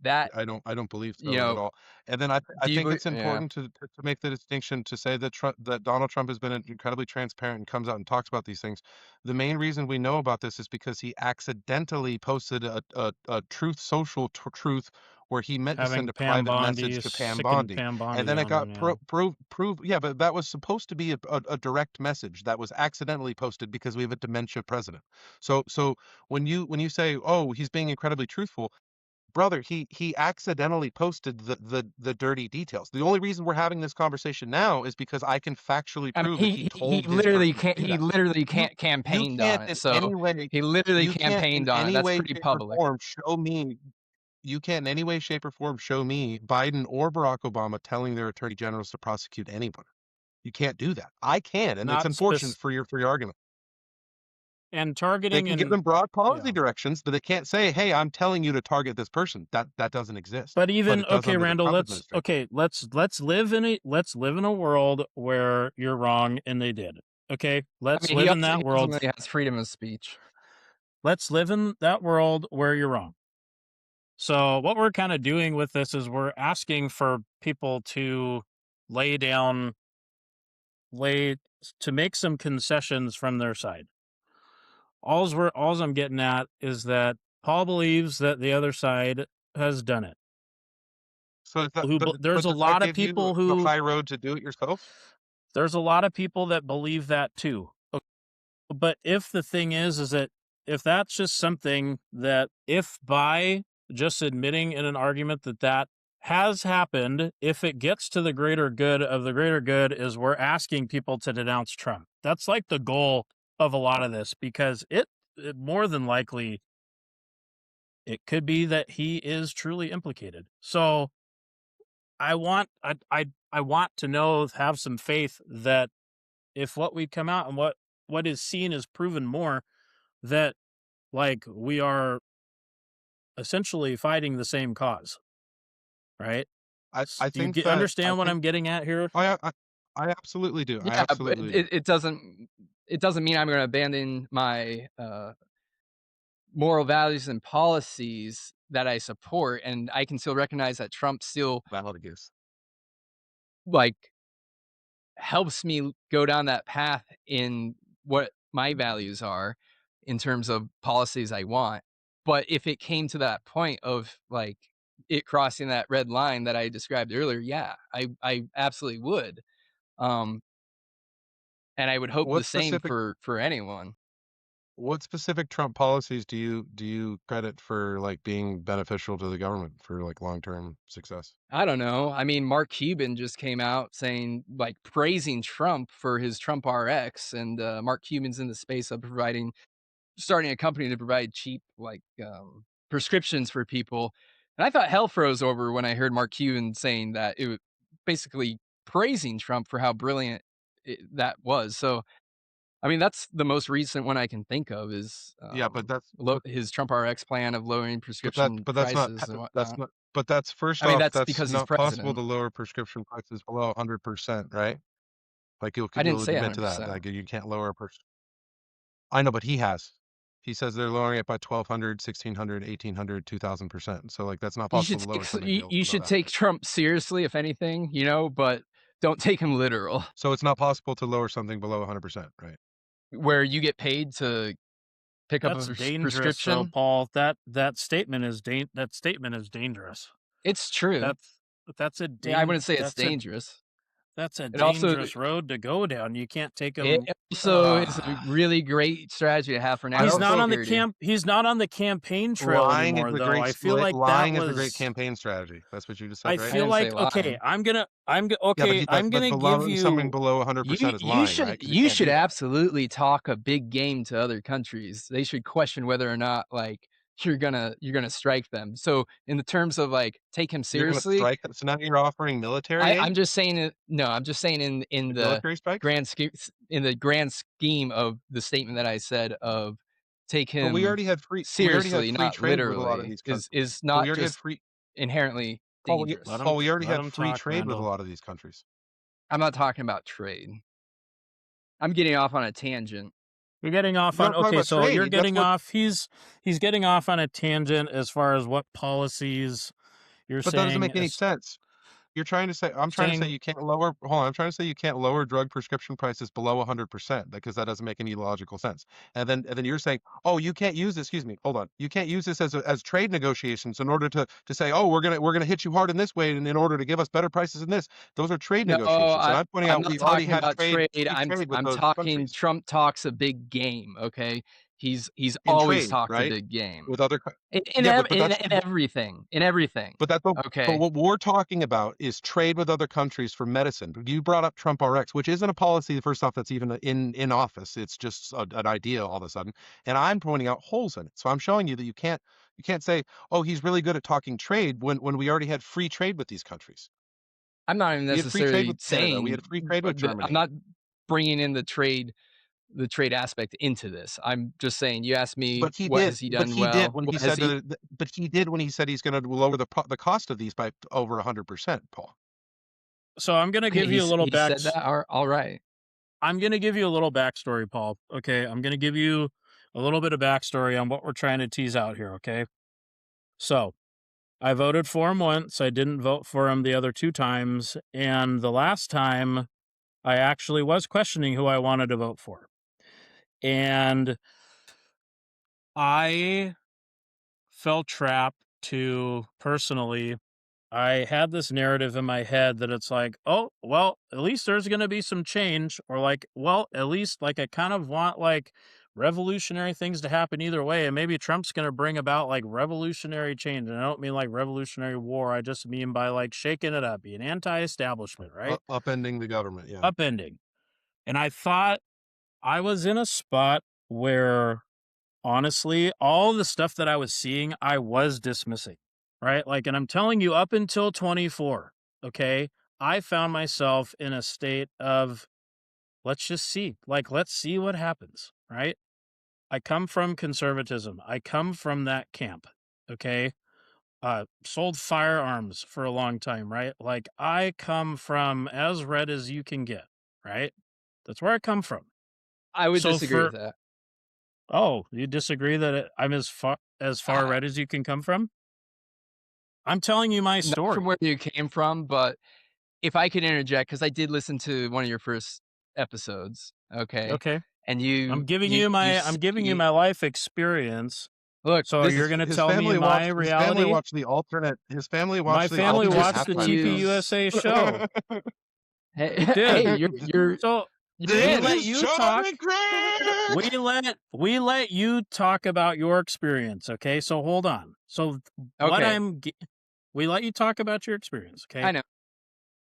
Speaker 3: that,
Speaker 2: I don't believe
Speaker 3: you
Speaker 2: so at
Speaker 3: know,
Speaker 2: all. And then I
Speaker 3: do you
Speaker 2: think
Speaker 3: believe
Speaker 2: it's
Speaker 3: yeah.
Speaker 2: important to make the distinction to say that that Donald Trump has been incredibly transparent and comes out and talks about these things. The main reason we know about this is because he accidentally posted a truth social truth where he meant to send
Speaker 1: having
Speaker 2: a
Speaker 1: Pam
Speaker 2: private message
Speaker 1: Bondi,
Speaker 2: to Pam
Speaker 1: sickened
Speaker 2: Bondi,
Speaker 1: Pam
Speaker 2: and
Speaker 1: Bondi
Speaker 2: then it
Speaker 1: on him,
Speaker 2: got
Speaker 1: yeah.
Speaker 2: proved. Yeah, but that was supposed to be a direct message that was accidentally posted because we have a dementia president. So when you say, oh, he's being incredibly truthful, brother, he accidentally posted the dirty details. The only reason we're having this conversation now is because I can factually
Speaker 3: I mean,
Speaker 2: prove that he told his person to do
Speaker 3: he
Speaker 2: that.
Speaker 3: literally
Speaker 2: You
Speaker 3: can't
Speaker 2: you
Speaker 3: campaigned on
Speaker 2: can't
Speaker 3: it,
Speaker 2: in
Speaker 3: so
Speaker 2: any way
Speaker 3: he literally
Speaker 2: you can't in
Speaker 3: campaigned on it.
Speaker 2: any
Speaker 3: That's
Speaker 2: way,
Speaker 3: pretty
Speaker 2: shape, or
Speaker 3: public.
Speaker 2: form show me you can't in any way, shape, or form show me Biden or Barack Obama telling their attorney generals to prosecute anyone. You can't do that. I can, and it's
Speaker 1: Not
Speaker 2: unfortunate
Speaker 1: spec
Speaker 2: for your argument.
Speaker 1: and
Speaker 2: They
Speaker 1: targeting
Speaker 2: can give
Speaker 1: and
Speaker 2: them broad policy
Speaker 1: yeah.
Speaker 2: directions, but they can't say, "Hey, I'm telling you to target this person." That doesn't exist,
Speaker 1: But
Speaker 2: but
Speaker 1: even
Speaker 2: it does
Speaker 1: okay,
Speaker 2: under the
Speaker 1: Randall,
Speaker 2: Trump administration.
Speaker 1: let's live in a world where you're wrong and they did. Okay?
Speaker 3: I
Speaker 1: Let's
Speaker 3: mean,
Speaker 1: live in that
Speaker 3: he
Speaker 1: world.
Speaker 3: ultimately has freedom of speech.
Speaker 1: Let's live in that world where you're wrong. So what we're kind of doing with this is we're asking for people to lay down lay to make some concessions from their side. All's I'm getting at is that Paul believes that the other side has done it.
Speaker 2: So is that,
Speaker 1: There's
Speaker 2: but
Speaker 1: a
Speaker 2: does that
Speaker 1: lot of
Speaker 2: give you
Speaker 1: people
Speaker 2: the
Speaker 1: who
Speaker 2: high road to do it yourself?
Speaker 1: there's a lot of people that believe that too. But if the thing is that if that's just something that if by just admitting in an argument that that has happened, if it gets to the greater good of the greater good is we're asking people to denounce Trump. That's like the goal of a lot of this because it more than likely it could be that he is truly implicated. So I want to know, have some faith that if what we come out and what is seen is proven more, that like we are essentially fighting the same cause, right?
Speaker 2: I
Speaker 1: Do you
Speaker 2: think that I
Speaker 1: understand what
Speaker 2: think
Speaker 1: I'm getting at here?
Speaker 2: I absolutely do. I
Speaker 3: Yeah, but
Speaker 2: absolutely do.
Speaker 3: it doesn't mean I'm gonna abandon my, moral values and policies that I support, and I can still recognize that Trump still,
Speaker 2: Valid guess.
Speaker 3: like, helps me go down that path in what my values are in terms of policies I want. But if it came to that point of, like, it crossing that red line that I described earlier, yeah, I absolutely would, um, and I would hope the
Speaker 2: What
Speaker 3: same
Speaker 2: specific
Speaker 3: for anyone.
Speaker 2: what specific Trump policies do you credit for like being beneficial to the government for like long-term success?
Speaker 3: I don't know. I mean, Mark Cuban just came out saying, like, praising Trump for his Trump RX, and Mark Cuban's in the space of starting a company to provide cheap, like, prescriptions for people. And I thought hell froze over when I heard Mark Cuban saying that it was basically praising Trump for how brilliant that was. So, I mean, that's the most recent one I can think of is
Speaker 2: Yeah, but
Speaker 3: his Trump RX plan of lowering
Speaker 2: that
Speaker 3: prescription
Speaker 2: but that's not
Speaker 3: prices and
Speaker 2: that's
Speaker 3: whatnot.
Speaker 2: not but that's first
Speaker 3: I mean,
Speaker 2: off,
Speaker 3: that's
Speaker 2: that's
Speaker 3: because he's
Speaker 2: not possible
Speaker 3: president.
Speaker 2: to lower prescription prices below 100%, right? Like
Speaker 3: I didn't
Speaker 2: you'll
Speaker 3: say
Speaker 2: admit to that.
Speaker 3: 100%.
Speaker 2: Like you can't lower a I know, but he has. He says they're lowering it by 1,200, 1,600, 1,800, 2,000%. So like that's not
Speaker 3: You
Speaker 2: possible
Speaker 3: should
Speaker 2: to lower
Speaker 3: take
Speaker 2: something
Speaker 3: you
Speaker 2: below
Speaker 3: should
Speaker 2: that.
Speaker 3: take Trump seriously, if anything, but don't take him literal.
Speaker 2: So it's not possible to lower something below 100%, right?
Speaker 3: Where you get paid to pick up a
Speaker 1: That's dangerous, though,
Speaker 3: prescription.
Speaker 1: Paul. That statement is that statement is dangerous.
Speaker 3: It's true.
Speaker 1: That's that's a
Speaker 3: Yeah, I wouldn't say it's
Speaker 1: that's a
Speaker 3: dangerous. It also
Speaker 1: dangerous road to go down. You can't take
Speaker 3: it
Speaker 1: him.
Speaker 3: also is a really great strategy to have for
Speaker 2: I
Speaker 3: national
Speaker 2: also
Speaker 3: security.
Speaker 1: He's not on the campaign trail anymore, though. I feel like that
Speaker 2: lying is a great
Speaker 1: was.
Speaker 2: campaign strategy. That's what you just
Speaker 1: I
Speaker 2: said, right?
Speaker 3: I
Speaker 1: feel
Speaker 3: didn't say
Speaker 1: like okay.
Speaker 3: lying.
Speaker 2: Yeah, but
Speaker 1: I'm
Speaker 2: but
Speaker 1: gonna give
Speaker 2: below something
Speaker 1: you.
Speaker 2: below
Speaker 3: You
Speaker 2: 100% is
Speaker 3: you
Speaker 2: lying,
Speaker 3: should
Speaker 2: right? Because you
Speaker 3: you
Speaker 2: can't
Speaker 3: should
Speaker 2: do that.
Speaker 3: absolutely talk a big game to other countries. They should question whether or not like you're gonna strike them. So in the terms of like take him
Speaker 2: You're gonna
Speaker 3: seriously,
Speaker 2: strike. So now you're offering military aid,
Speaker 3: I'm just saying it. No, I'm just saying in
Speaker 2: like
Speaker 3: the
Speaker 2: military strikes.
Speaker 3: grand scheme of the statement that I said of take
Speaker 2: But
Speaker 3: him
Speaker 2: we already had
Speaker 3: seriously,
Speaker 2: free
Speaker 3: not
Speaker 2: trade with a lot of
Speaker 3: literally,
Speaker 2: these countries.
Speaker 3: is
Speaker 2: But we
Speaker 3: not
Speaker 2: already had
Speaker 3: just
Speaker 2: free.
Speaker 3: inherently dangerous.
Speaker 2: Paul, we already
Speaker 1: Let
Speaker 2: had
Speaker 1: him
Speaker 2: free
Speaker 1: talk,
Speaker 2: trade with a
Speaker 1: Randall.
Speaker 2: lot of these countries.
Speaker 3: I'm not talking about trade. I'm getting off on a tangent.
Speaker 1: You're getting off
Speaker 2: You're
Speaker 1: on
Speaker 2: not talking
Speaker 1: okay.
Speaker 2: about
Speaker 1: So you're
Speaker 2: trade. That's
Speaker 1: getting
Speaker 2: what.
Speaker 1: off. He's getting off on a tangent as far as what policies you're
Speaker 2: But that doesn't
Speaker 1: saying.
Speaker 2: make any sense. I'm trying to say
Speaker 1: Saying
Speaker 2: you can't lower, hold on, I'm trying to say you can't lower drug prescription prices below 100% because that doesn't make any logical sense. And then you're saying, oh, you can't use this, excuse me, hold on. You can't use this as trade negotiations in order to say, oh, we're gonna hit you hard in this way and in order to give us better prices in this. Those are trade
Speaker 3: No,
Speaker 2: negotiations. And I'm pointing
Speaker 3: I'm
Speaker 2: out
Speaker 3: not
Speaker 2: we've already
Speaker 3: talking
Speaker 2: had
Speaker 3: about trade.
Speaker 2: free trade with
Speaker 3: I'm
Speaker 2: those
Speaker 3: talking
Speaker 2: countries
Speaker 3: Trump talks a big game, okay? He's
Speaker 2: in
Speaker 3: always
Speaker 2: trade,
Speaker 3: talked a
Speaker 2: right?
Speaker 3: big game.
Speaker 2: With other,
Speaker 3: In
Speaker 2: yeah,
Speaker 3: ev
Speaker 2: but that's
Speaker 3: in everything, in everything,
Speaker 2: but
Speaker 3: okay?
Speaker 2: what we're talking about is trade with other countries for medicine. You brought up Trump RX, which isn't a policy, first off, that's even in office. It's just an idea all of a sudden. And I'm pointing out holes in it. So I'm showing you that you can't say, oh, he's really good at talking trade when we already had free trade with these countries.
Speaker 3: I'm not even
Speaker 2: We had free trade
Speaker 3: necessarily
Speaker 2: with Canada. We
Speaker 3: saying
Speaker 2: had free trade with
Speaker 3: I'm
Speaker 2: Germany.
Speaker 3: not bringing in the trade aspect into this. I'm just saying you asked me what has he done
Speaker 2: He did
Speaker 3: well?
Speaker 2: when he
Speaker 3: What has
Speaker 2: said
Speaker 3: he
Speaker 2: but he did when he said he's going to lower the cost of these by over 100%, Paul.
Speaker 1: so. I'm gonna
Speaker 3: okay,
Speaker 1: give you a little
Speaker 3: he said that. All right.
Speaker 1: I'm gonna give you a little backstory, Paul. Okay, I'm gonna give you a little bit of backstory on what we're trying to tease out here. Okay, so I voted for him once. I didn't vote for him the other two times, and the last time I actually was questioning who I wanted to vote for, and I felt trapped to personally. I had this narrative in my head that it's like, oh, well, at least there's going to be some change, or like, well, at least like I kind of want like revolutionary things to happen either way. And maybe Trump's going to bring about like revolutionary change. And I don't mean like revolutionary war. I just mean by like shaking it up, being anti establishment, right?
Speaker 2: Upending the government, yeah.
Speaker 1: Upending. And I thought I was in a spot where honestly, all the stuff that I was seeing, I was dismissing, right? Like, and I'm telling you, up until 24, okay, I found myself in a state of, let's just see, like, let's see what happens, right? I come from conservatism. I come from that camp, okay? Sold firearms for a long time, right? Like, I come from as red as you can get, right? That's where I come from.
Speaker 3: I would
Speaker 1: So
Speaker 3: disagree with
Speaker 1: for
Speaker 3: that.
Speaker 1: Oh, you disagree that I'm as far
Speaker 3: Uh,
Speaker 1: red as you can come from? I'm telling you my
Speaker 3: Not from
Speaker 1: story.
Speaker 3: where you came from, but if I could interject, because I did listen to one of your first episodes, okay?
Speaker 1: Okay.
Speaker 3: And
Speaker 1: I'm giving you my life experience.
Speaker 3: look,
Speaker 1: So
Speaker 3: this
Speaker 1: you're going to tell me my reality?
Speaker 2: His family
Speaker 1: My
Speaker 2: watched the
Speaker 1: family
Speaker 3: I'm
Speaker 2: alternate
Speaker 3: just
Speaker 1: watched the
Speaker 3: giving
Speaker 2: halftime
Speaker 3: you
Speaker 2: shows.
Speaker 1: TPUSA show.
Speaker 3: hey,
Speaker 1: We
Speaker 3: hey,
Speaker 1: did. So
Speaker 3: you're
Speaker 1: we
Speaker 3: in.
Speaker 1: let
Speaker 2: This is
Speaker 1: you talk.
Speaker 2: Charlie Craig.
Speaker 1: We let you talk about your experience, okay? So hold on. So what
Speaker 3: Okay,
Speaker 1: we let you talk about your experience, okay?
Speaker 3: I know.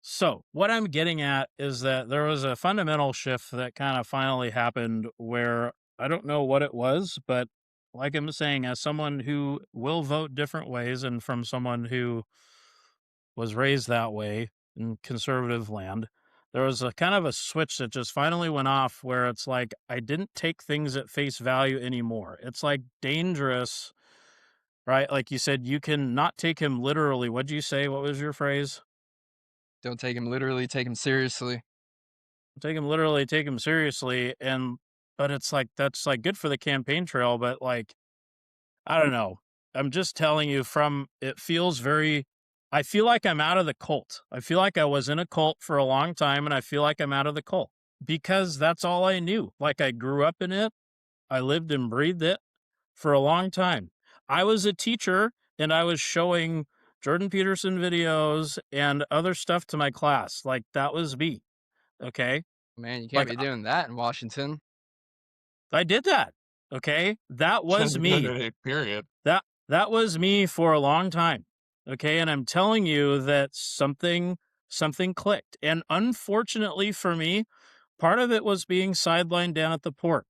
Speaker 1: So, what I'm getting at is that there was a fundamental shift that kind of finally happened where I don't know what it was, but like I'm saying, as someone who will vote different ways and from someone who was raised that way in conservative land, there was a kind of a switch that just finally went off where it's like I didn't take things at face value anymore. It's like dangerous, right? Like you said, you can not take him literally. What'd you say? What was your phrase?
Speaker 3: Don't take him literally, take him seriously.
Speaker 1: Take him literally, take him seriously. But it's like, that's like good for the campaign trail. But like, I don't know. I'm just telling you it feels very, I feel like I'm out of the cult. I feel like I was in a cult for a long time and I feel like I'm out of the cult because that's all I knew. Like I grew up in it. I lived and breathed it for a long time. I was a teacher and I was showing Jordan Peterson videos and other stuff to my class. Like that was me. Okay.
Speaker 3: Man, you can't
Speaker 1: Like
Speaker 3: be doing that in Washington.
Speaker 1: I did that. Okay. That was me.
Speaker 2: Period.
Speaker 1: That was me for a long time. Okay. And I'm telling you that something clicked. And unfortunately for me, part of it was being sidelined down at the port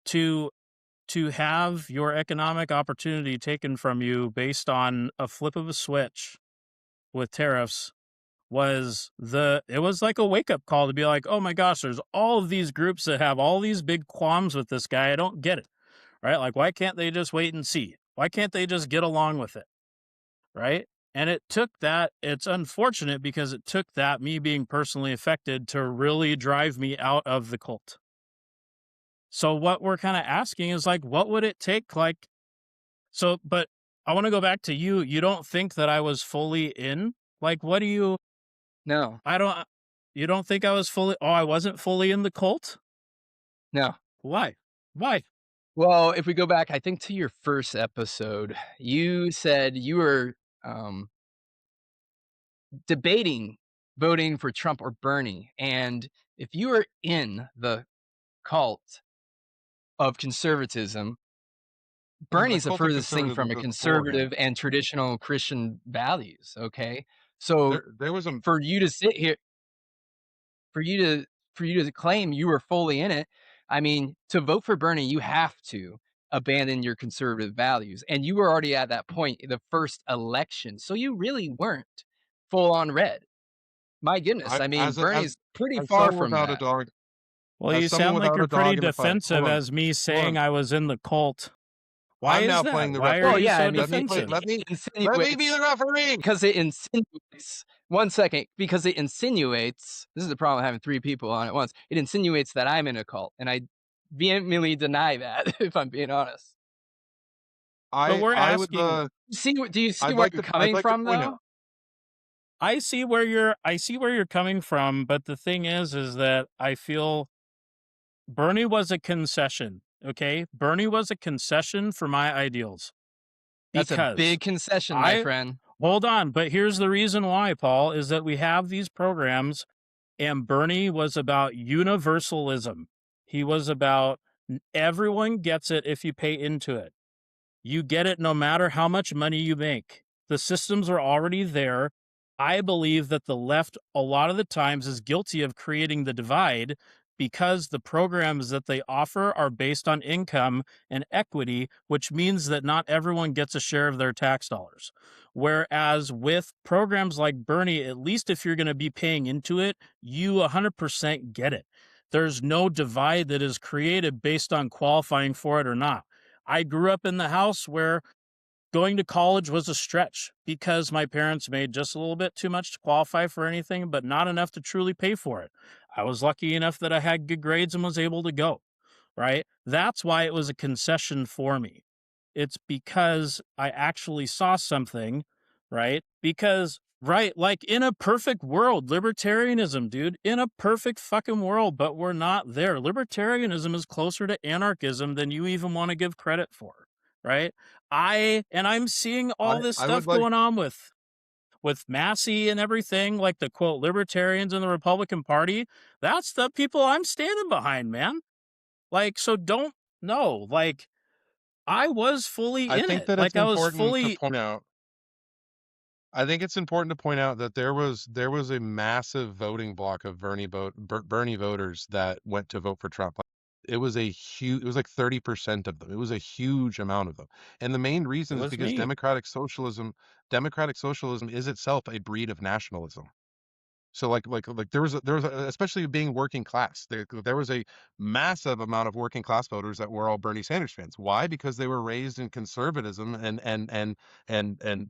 Speaker 1: to have your economic opportunity taken from you based on a flip of a switch with tariffs it was like a wake-up call to be like, oh my gosh, there's all of these groups that have all these big qualms with this guy. I don't get it. Right? Like, why can't they just wait and see? Why can't they just get along with it? Right? And it took that. It's unfortunate because it took that, me being personally affected, to really drive me out of the cult. So what we're kind of asking is like, what would it take? Like, so, but I want to go back to you. You don't think that I was fully in? Like, what do you,
Speaker 3: No,
Speaker 1: you don't think I was I wasn't fully in the cult?
Speaker 3: no.
Speaker 1: Why? Why?
Speaker 3: Well, if we go back, I think to your first episode, you said you were um, debating voting for Trump or Bernie. And if you are in the cult of conservatism,
Speaker 2: The
Speaker 3: Bernie's the
Speaker 2: cult of
Speaker 3: furthest thing
Speaker 2: conservatism
Speaker 3: from a
Speaker 2: goes beforehand.
Speaker 3: conservative and traditional Christian values. Okay. So
Speaker 2: There was a
Speaker 3: for you to sit here, for you to claim you were fully in it, I mean, to vote for Bernie, you have to abandon your conservative values. And you were already at that point in the first election. So you really weren't full on red. My goodness.
Speaker 2: I
Speaker 3: I mean,
Speaker 2: as
Speaker 3: Bernie's pretty
Speaker 2: as
Speaker 3: far
Speaker 2: someone
Speaker 3: from
Speaker 2: without a
Speaker 3: that.
Speaker 2: dog
Speaker 1: Well,
Speaker 2: as
Speaker 1: you
Speaker 2: someone
Speaker 1: sound like
Speaker 2: without
Speaker 1: you're
Speaker 2: a
Speaker 1: pretty
Speaker 2: dog in the fight. Hold
Speaker 1: defensive
Speaker 2: on,
Speaker 1: as me
Speaker 2: hold
Speaker 1: saying
Speaker 2: on.
Speaker 1: I was in the cult. Why
Speaker 2: I'm
Speaker 1: is
Speaker 2: now
Speaker 1: that?
Speaker 2: playing the
Speaker 1: Why are
Speaker 3: Well,
Speaker 1: you
Speaker 2: referee.
Speaker 3: yeah, I
Speaker 1: so
Speaker 3: mean,
Speaker 2: Let me play.
Speaker 1: defensive?
Speaker 2: Let
Speaker 3: it
Speaker 2: me be
Speaker 3: insinuates
Speaker 2: the referee.
Speaker 3: because it insinuates 1 second, because it insinuates, this is the problem with having 3 people on at once. It insinuates that I'm in a cult, and I vehemently deny that, if I'm being honest.
Speaker 1: But we're
Speaker 2: I would
Speaker 1: asking,
Speaker 3: Do you see where I'm
Speaker 2: I'd
Speaker 3: coming
Speaker 2: like to
Speaker 3: from,
Speaker 2: point out.
Speaker 3: though?
Speaker 1: I see where you're coming from, but the thing is that I feel Bernie was a concession, okay? Bernie was a concession for my ideals
Speaker 3: That's a
Speaker 1: because
Speaker 3: big concession, my
Speaker 1: I
Speaker 3: friend.
Speaker 1: hold on, but here's the reason why, Paul, is that we have these programs and Bernie was about universalism. He was about everyone gets it if you pay into it. You get it no matter how much money you make. The systems are already there. I believe that the left, a lot of the times, is guilty of creating the divide because the programs that they offer are based on income and equity, which means that not everyone gets a share of their tax dollars. Whereas with programs like Bernie, at least if you're going to be paying into it, you 100% get it. There's no divide that is created based on qualifying for it or not. I grew up in the house where going to college was a stretch because my parents made just a little bit too much to qualify for anything, but not enough to truly pay for it. I was lucky enough that I had good grades and was able to go, right? That's why it was a concession for me. It's because I actually saw something, right? Because, right, like in a perfect world, libertarianism, dude, in a perfect fucking world, but we're not there. Libertarianism is closer to anarchism than you even want to give credit for, right? I'm seeing all this
Speaker 2: I would
Speaker 1: stuff
Speaker 2: like.
Speaker 1: going on with Massey and everything, like the quote libertarians in the Republican Party. That's the people I'm standing behind, man. Like, so don't no, like I was fully
Speaker 2: I
Speaker 1: in
Speaker 2: think
Speaker 1: it.
Speaker 2: that it's
Speaker 1: Like I was
Speaker 2: important to
Speaker 1: fully
Speaker 2: point out. I think it's important to point out that there was a massive voting block of Bernie voters that went to vote for Trump. it was a huge, it was like 30% of them. It was a huge amount of them. And the main
Speaker 1: It
Speaker 2: reason is
Speaker 1: was
Speaker 2: because
Speaker 1: me.
Speaker 2: democratic socialism is itself a breed of nationalism. So like especially being working class, there was a massive amount of working class voters that were all Bernie Sanders fans. Why? Because they were raised in conservatism and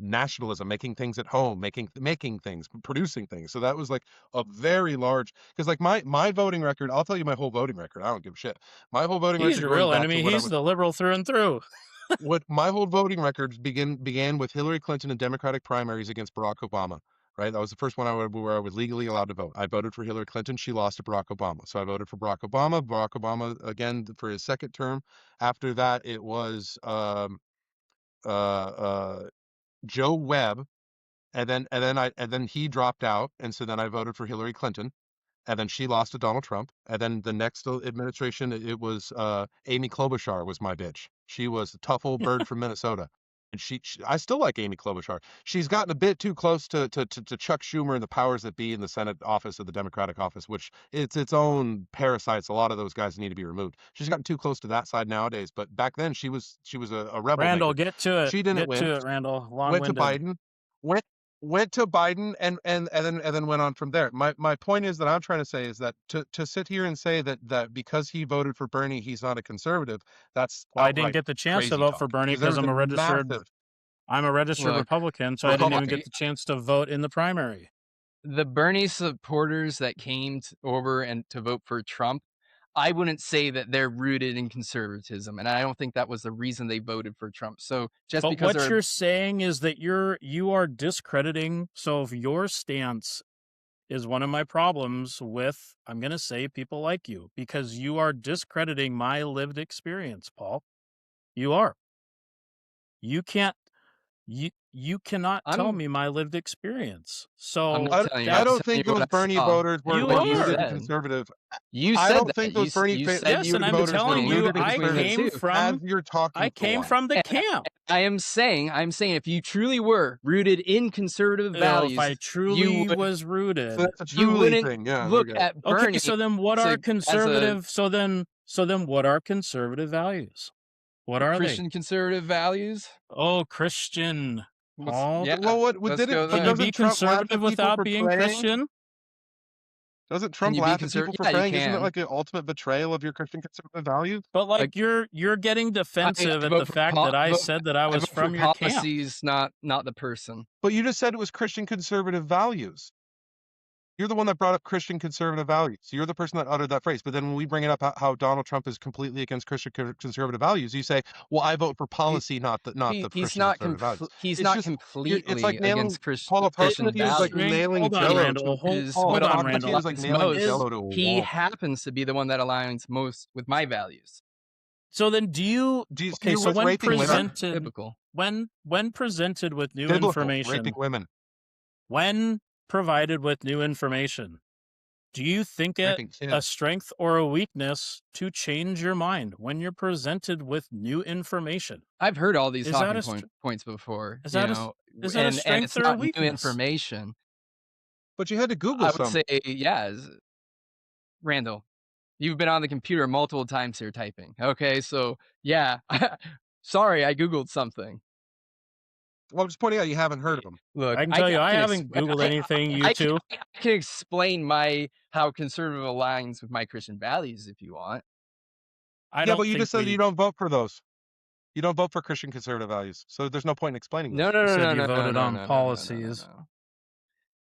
Speaker 2: nationalism, making things at home, making things, producing things. So that was like a very large, because like my voting record, I'll tell you my whole voting record. I don't give a shit. My whole voting
Speaker 1: He's
Speaker 2: record
Speaker 1: your
Speaker 2: goes
Speaker 1: real
Speaker 2: back to
Speaker 1: enemy.
Speaker 2: what I
Speaker 1: He's
Speaker 2: was
Speaker 1: the liberal through and through.
Speaker 2: what my whole voting records began with Hillary Clinton in Democratic primaries against Barack Obama. Right, that was the first one where I was legally allowed to vote. I voted for Hillary Clinton. She lost to Barack Obama, so I voted for Barack Obama. Barack Obama again for his second term. After that, it was uh, uh, Joe Webb, and then he dropped out, and so then I voted for Hillary Clinton, and then she lost to Donald Trump. And then the next administration, it was Amy Klobuchar was my bitch. She was a tough old bird from Minnesota, and I still like Amy Klobuchar. She's gotten a bit too close to Chuck Schumer and the powers that be in the Senate office of the Democratic office, which it's its own parasites. A lot of those guys need to be removed. She's gotten too close to that side nowadays, but back then she was a rebel
Speaker 1: Randall,
Speaker 2: maker.
Speaker 1: get to it.
Speaker 2: She didn't
Speaker 1: Get
Speaker 2: win.
Speaker 1: to it, Randall.
Speaker 2: Went to
Speaker 1: Long-winded.
Speaker 2: Biden. Went went to Biden and then went on from there. My point is that I'm trying to say is that to sit here and say that because he voted for Bernie, he's not a conservative, that's
Speaker 1: Well, I didn't
Speaker 2: outright
Speaker 1: get the chance to
Speaker 2: crazy
Speaker 1: vote for
Speaker 2: talk.
Speaker 1: Bernie
Speaker 2: Because there
Speaker 1: because
Speaker 2: was a massive
Speaker 1: I'm a registered
Speaker 3: Look,
Speaker 1: Republican, so I didn't even
Speaker 2: Republican.
Speaker 1: get the chance to vote in the primary.
Speaker 3: the Bernie supporters that came over and to vote for Trump, I wouldn't say that they're rooted in conservatism, and I don't think that was the reason they voted for Trump. So just
Speaker 1: But
Speaker 3: because
Speaker 1: what
Speaker 3: they're
Speaker 1: you're saying is that you are discrediting. So if your stance is one of my problems with, I'm going to say, people like you, because you are discrediting my lived experience, Paul. You are. You can't. You cannot tell
Speaker 3: I'm
Speaker 1: me my lived experience.
Speaker 3: I'm
Speaker 1: So
Speaker 3: not telling you.
Speaker 2: I
Speaker 3: I'm
Speaker 1: that's
Speaker 2: don't
Speaker 3: telling you
Speaker 2: think
Speaker 3: what
Speaker 2: those
Speaker 3: I
Speaker 2: Bernie
Speaker 3: saw.
Speaker 2: voters
Speaker 1: you
Speaker 2: were
Speaker 3: What you
Speaker 2: rooted in
Speaker 1: are.
Speaker 3: said.
Speaker 2: conservative.
Speaker 3: You
Speaker 2: I
Speaker 3: said
Speaker 2: don't
Speaker 3: that.
Speaker 2: think those Bernie
Speaker 3: You said
Speaker 1: Yes,
Speaker 3: you
Speaker 1: and
Speaker 3: were
Speaker 1: I'm
Speaker 2: voters were
Speaker 1: telling you,
Speaker 3: rooted
Speaker 2: rooted in
Speaker 3: in
Speaker 1: I
Speaker 3: conservative
Speaker 2: conservative
Speaker 1: came
Speaker 3: too.
Speaker 2: as
Speaker 1: from
Speaker 2: you're talking for.
Speaker 1: the
Speaker 3: And
Speaker 1: camp.
Speaker 3: I'm saying if you truly were rooted in conservative
Speaker 1: Oh, if
Speaker 3: values,
Speaker 1: I
Speaker 3: you
Speaker 1: truly
Speaker 3: would
Speaker 1: was
Speaker 2: So
Speaker 1: rooted.
Speaker 2: that's a
Speaker 3: you
Speaker 2: truly
Speaker 3: wouldn't
Speaker 2: thing. Yeah,
Speaker 3: look
Speaker 2: okay.
Speaker 3: at
Speaker 1: Okay,
Speaker 3: Bernie
Speaker 1: so then what are
Speaker 3: as a
Speaker 1: conservative? So then what are conservative values? What are they?
Speaker 3: Christian conservative values.
Speaker 1: Oh, Christian, Paul.
Speaker 3: Yeah,
Speaker 2: Well,
Speaker 3: let's go
Speaker 1: Can
Speaker 2: but
Speaker 1: you
Speaker 3: there.
Speaker 1: be
Speaker 2: doesn't Trump laugh
Speaker 1: conservative
Speaker 2: at people
Speaker 1: without
Speaker 2: for
Speaker 1: being
Speaker 2: praying?
Speaker 1: Christian?
Speaker 2: Doesn't
Speaker 3: Can
Speaker 2: Trump
Speaker 3: you be
Speaker 2: laugh at people
Speaker 3: conservative?
Speaker 2: for
Speaker 3: Yeah, you
Speaker 2: praying? Isn't that
Speaker 3: can.
Speaker 2: like an ultimate betrayal of your Christian conservative values?
Speaker 1: But like
Speaker 3: Like
Speaker 1: you're getting
Speaker 3: I
Speaker 1: defensive at the
Speaker 3: vote for
Speaker 1: fact that I said that I
Speaker 3: I
Speaker 1: was
Speaker 3: vote for
Speaker 1: from your camp.
Speaker 3: policies, not the person.
Speaker 2: But you just said it was Christian conservative values. You're the one that brought up Christian conservative values. So you're the person that uttered that phrase. But then when we bring it up how Donald Trump is completely against Christian conservative values, you say, "Well, I vote for
Speaker 3: He,
Speaker 2: policy, not the
Speaker 3: he's
Speaker 2: Christian
Speaker 3: not
Speaker 2: conservative values."
Speaker 3: he's
Speaker 2: It's
Speaker 3: not
Speaker 2: just it's like
Speaker 3: completely
Speaker 2: nailing
Speaker 3: against
Speaker 2: Paul. A
Speaker 3: Christian
Speaker 2: talking to you is like
Speaker 3: values.
Speaker 2: nailing
Speaker 1: Hold on,
Speaker 2: Jello
Speaker 1: Randall.
Speaker 2: to
Speaker 3: Is
Speaker 2: Paul.
Speaker 3: what
Speaker 1: Hold on,
Speaker 2: Talking to you
Speaker 1: Randall.
Speaker 2: is like
Speaker 3: aligns
Speaker 2: nailing
Speaker 3: most.
Speaker 2: Jello to a
Speaker 3: He
Speaker 2: wall.
Speaker 3: happens to be the one that aligns most with my values.
Speaker 1: So then do you
Speaker 2: Do you see
Speaker 1: okay,
Speaker 2: your
Speaker 1: so
Speaker 2: words
Speaker 1: when
Speaker 2: raping
Speaker 3: He's
Speaker 2: women?
Speaker 3: not
Speaker 1: presented
Speaker 3: biblical.
Speaker 1: when presented with new
Speaker 2: Biblical raping
Speaker 1: information,
Speaker 2: women,
Speaker 1: when provided with new information, do you think it
Speaker 2: raping
Speaker 1: a
Speaker 2: kids.
Speaker 1: strength or a weakness to change your mind when you're presented with new information?
Speaker 3: I've heard all these
Speaker 1: Is that
Speaker 3: talking
Speaker 1: a str-
Speaker 3: points before,
Speaker 1: is that a s- is that a
Speaker 3: and
Speaker 1: strength
Speaker 3: it's
Speaker 1: or a
Speaker 3: not new
Speaker 1: weakness?
Speaker 3: information.
Speaker 2: But you had to Google
Speaker 3: I would
Speaker 2: some.
Speaker 3: say, yeah, Randall, you've been on the computer multiple times here typing. Okay, so yeah, sorry, I Googled something.
Speaker 2: Well, I'm just pointing out you haven't heard of them.
Speaker 3: Look,
Speaker 1: I can tell you, I
Speaker 3: can
Speaker 1: haven't Googled anything, you two.
Speaker 3: I can explain how conservative aligns with my Christian values if you want.
Speaker 1: I
Speaker 2: Yeah, but
Speaker 1: don't
Speaker 2: you
Speaker 1: think
Speaker 2: just said you
Speaker 1: we.
Speaker 2: don't vote for those. You don't vote for Christian conservative values, so there's no point in explaining
Speaker 3: No,
Speaker 2: those.
Speaker 3: no,
Speaker 1: You
Speaker 3: no,
Speaker 1: said
Speaker 3: no,
Speaker 1: you
Speaker 3: no, no,
Speaker 1: voted
Speaker 3: no,
Speaker 1: on
Speaker 3: no, no, no, no, no,
Speaker 1: policies.
Speaker 3: no.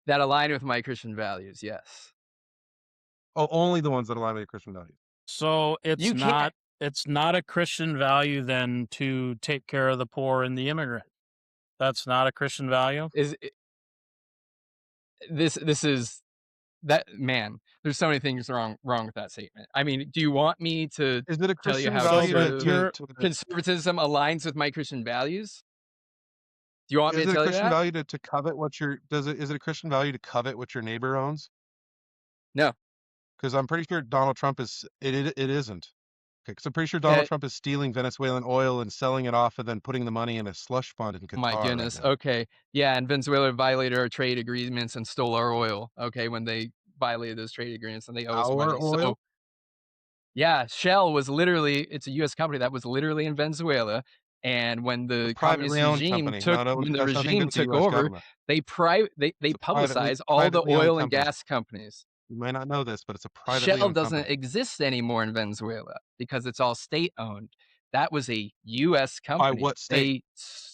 Speaker 3: That align with my Christian values, yes.
Speaker 2: Oh, only the ones that align with your Christian values.
Speaker 1: So
Speaker 3: You can't.
Speaker 1: it's not a Christian value then to take care of the poor and the immigrant. That's not a Christian value.
Speaker 3: This is that man. There's so many things wrong with that statement. I mean, do you want me to
Speaker 2: Is it a
Speaker 3: tell you
Speaker 2: Christian
Speaker 3: how
Speaker 1: So,
Speaker 2: value
Speaker 1: but you're
Speaker 3: conservatism aligns with my Christian values? Do you want me
Speaker 2: is
Speaker 3: to
Speaker 2: it a
Speaker 3: tell you
Speaker 2: Christian
Speaker 3: that?
Speaker 2: value to covet what your is it a Christian value to covet what your neighbor owns?
Speaker 3: No.
Speaker 2: Because I'm pretty sure Donald Trump it isn't. Okay, because I'm pretty sure Donald
Speaker 3: That,
Speaker 2: Trump is stealing Venezuelan oil and selling it off and then putting the money in a slush fund in
Speaker 3: my
Speaker 2: Qatar right
Speaker 3: goodness.
Speaker 2: now.
Speaker 3: Okay. Yeah, and Venezuela violated our trade agreements and stole our oil. Okay, when they violated those trade agreements and they owe us
Speaker 2: Our
Speaker 3: money. So
Speaker 2: oil?
Speaker 3: Yeah, Shell was literally, it's a US company that was literally in Venezuela, and when
Speaker 2: It's a
Speaker 3: the communist
Speaker 2: privately owned
Speaker 3: regime
Speaker 2: company.
Speaker 3: took
Speaker 2: No, no,
Speaker 3: when
Speaker 2: it
Speaker 3: the
Speaker 2: has nothing to do
Speaker 3: regime
Speaker 2: with the
Speaker 3: took
Speaker 2: U.S.
Speaker 3: over,
Speaker 2: government.
Speaker 3: they
Speaker 2: It's a privately
Speaker 3: publicized all the
Speaker 2: privately owned
Speaker 3: oil and
Speaker 2: company.
Speaker 3: gas companies.
Speaker 2: You may not know this, but it's a privately
Speaker 3: Shell
Speaker 2: owned
Speaker 3: doesn't
Speaker 2: company.
Speaker 3: exist anymore in Venezuela because it's all state-owned. That was a US
Speaker 2: By
Speaker 3: company.
Speaker 2: what state?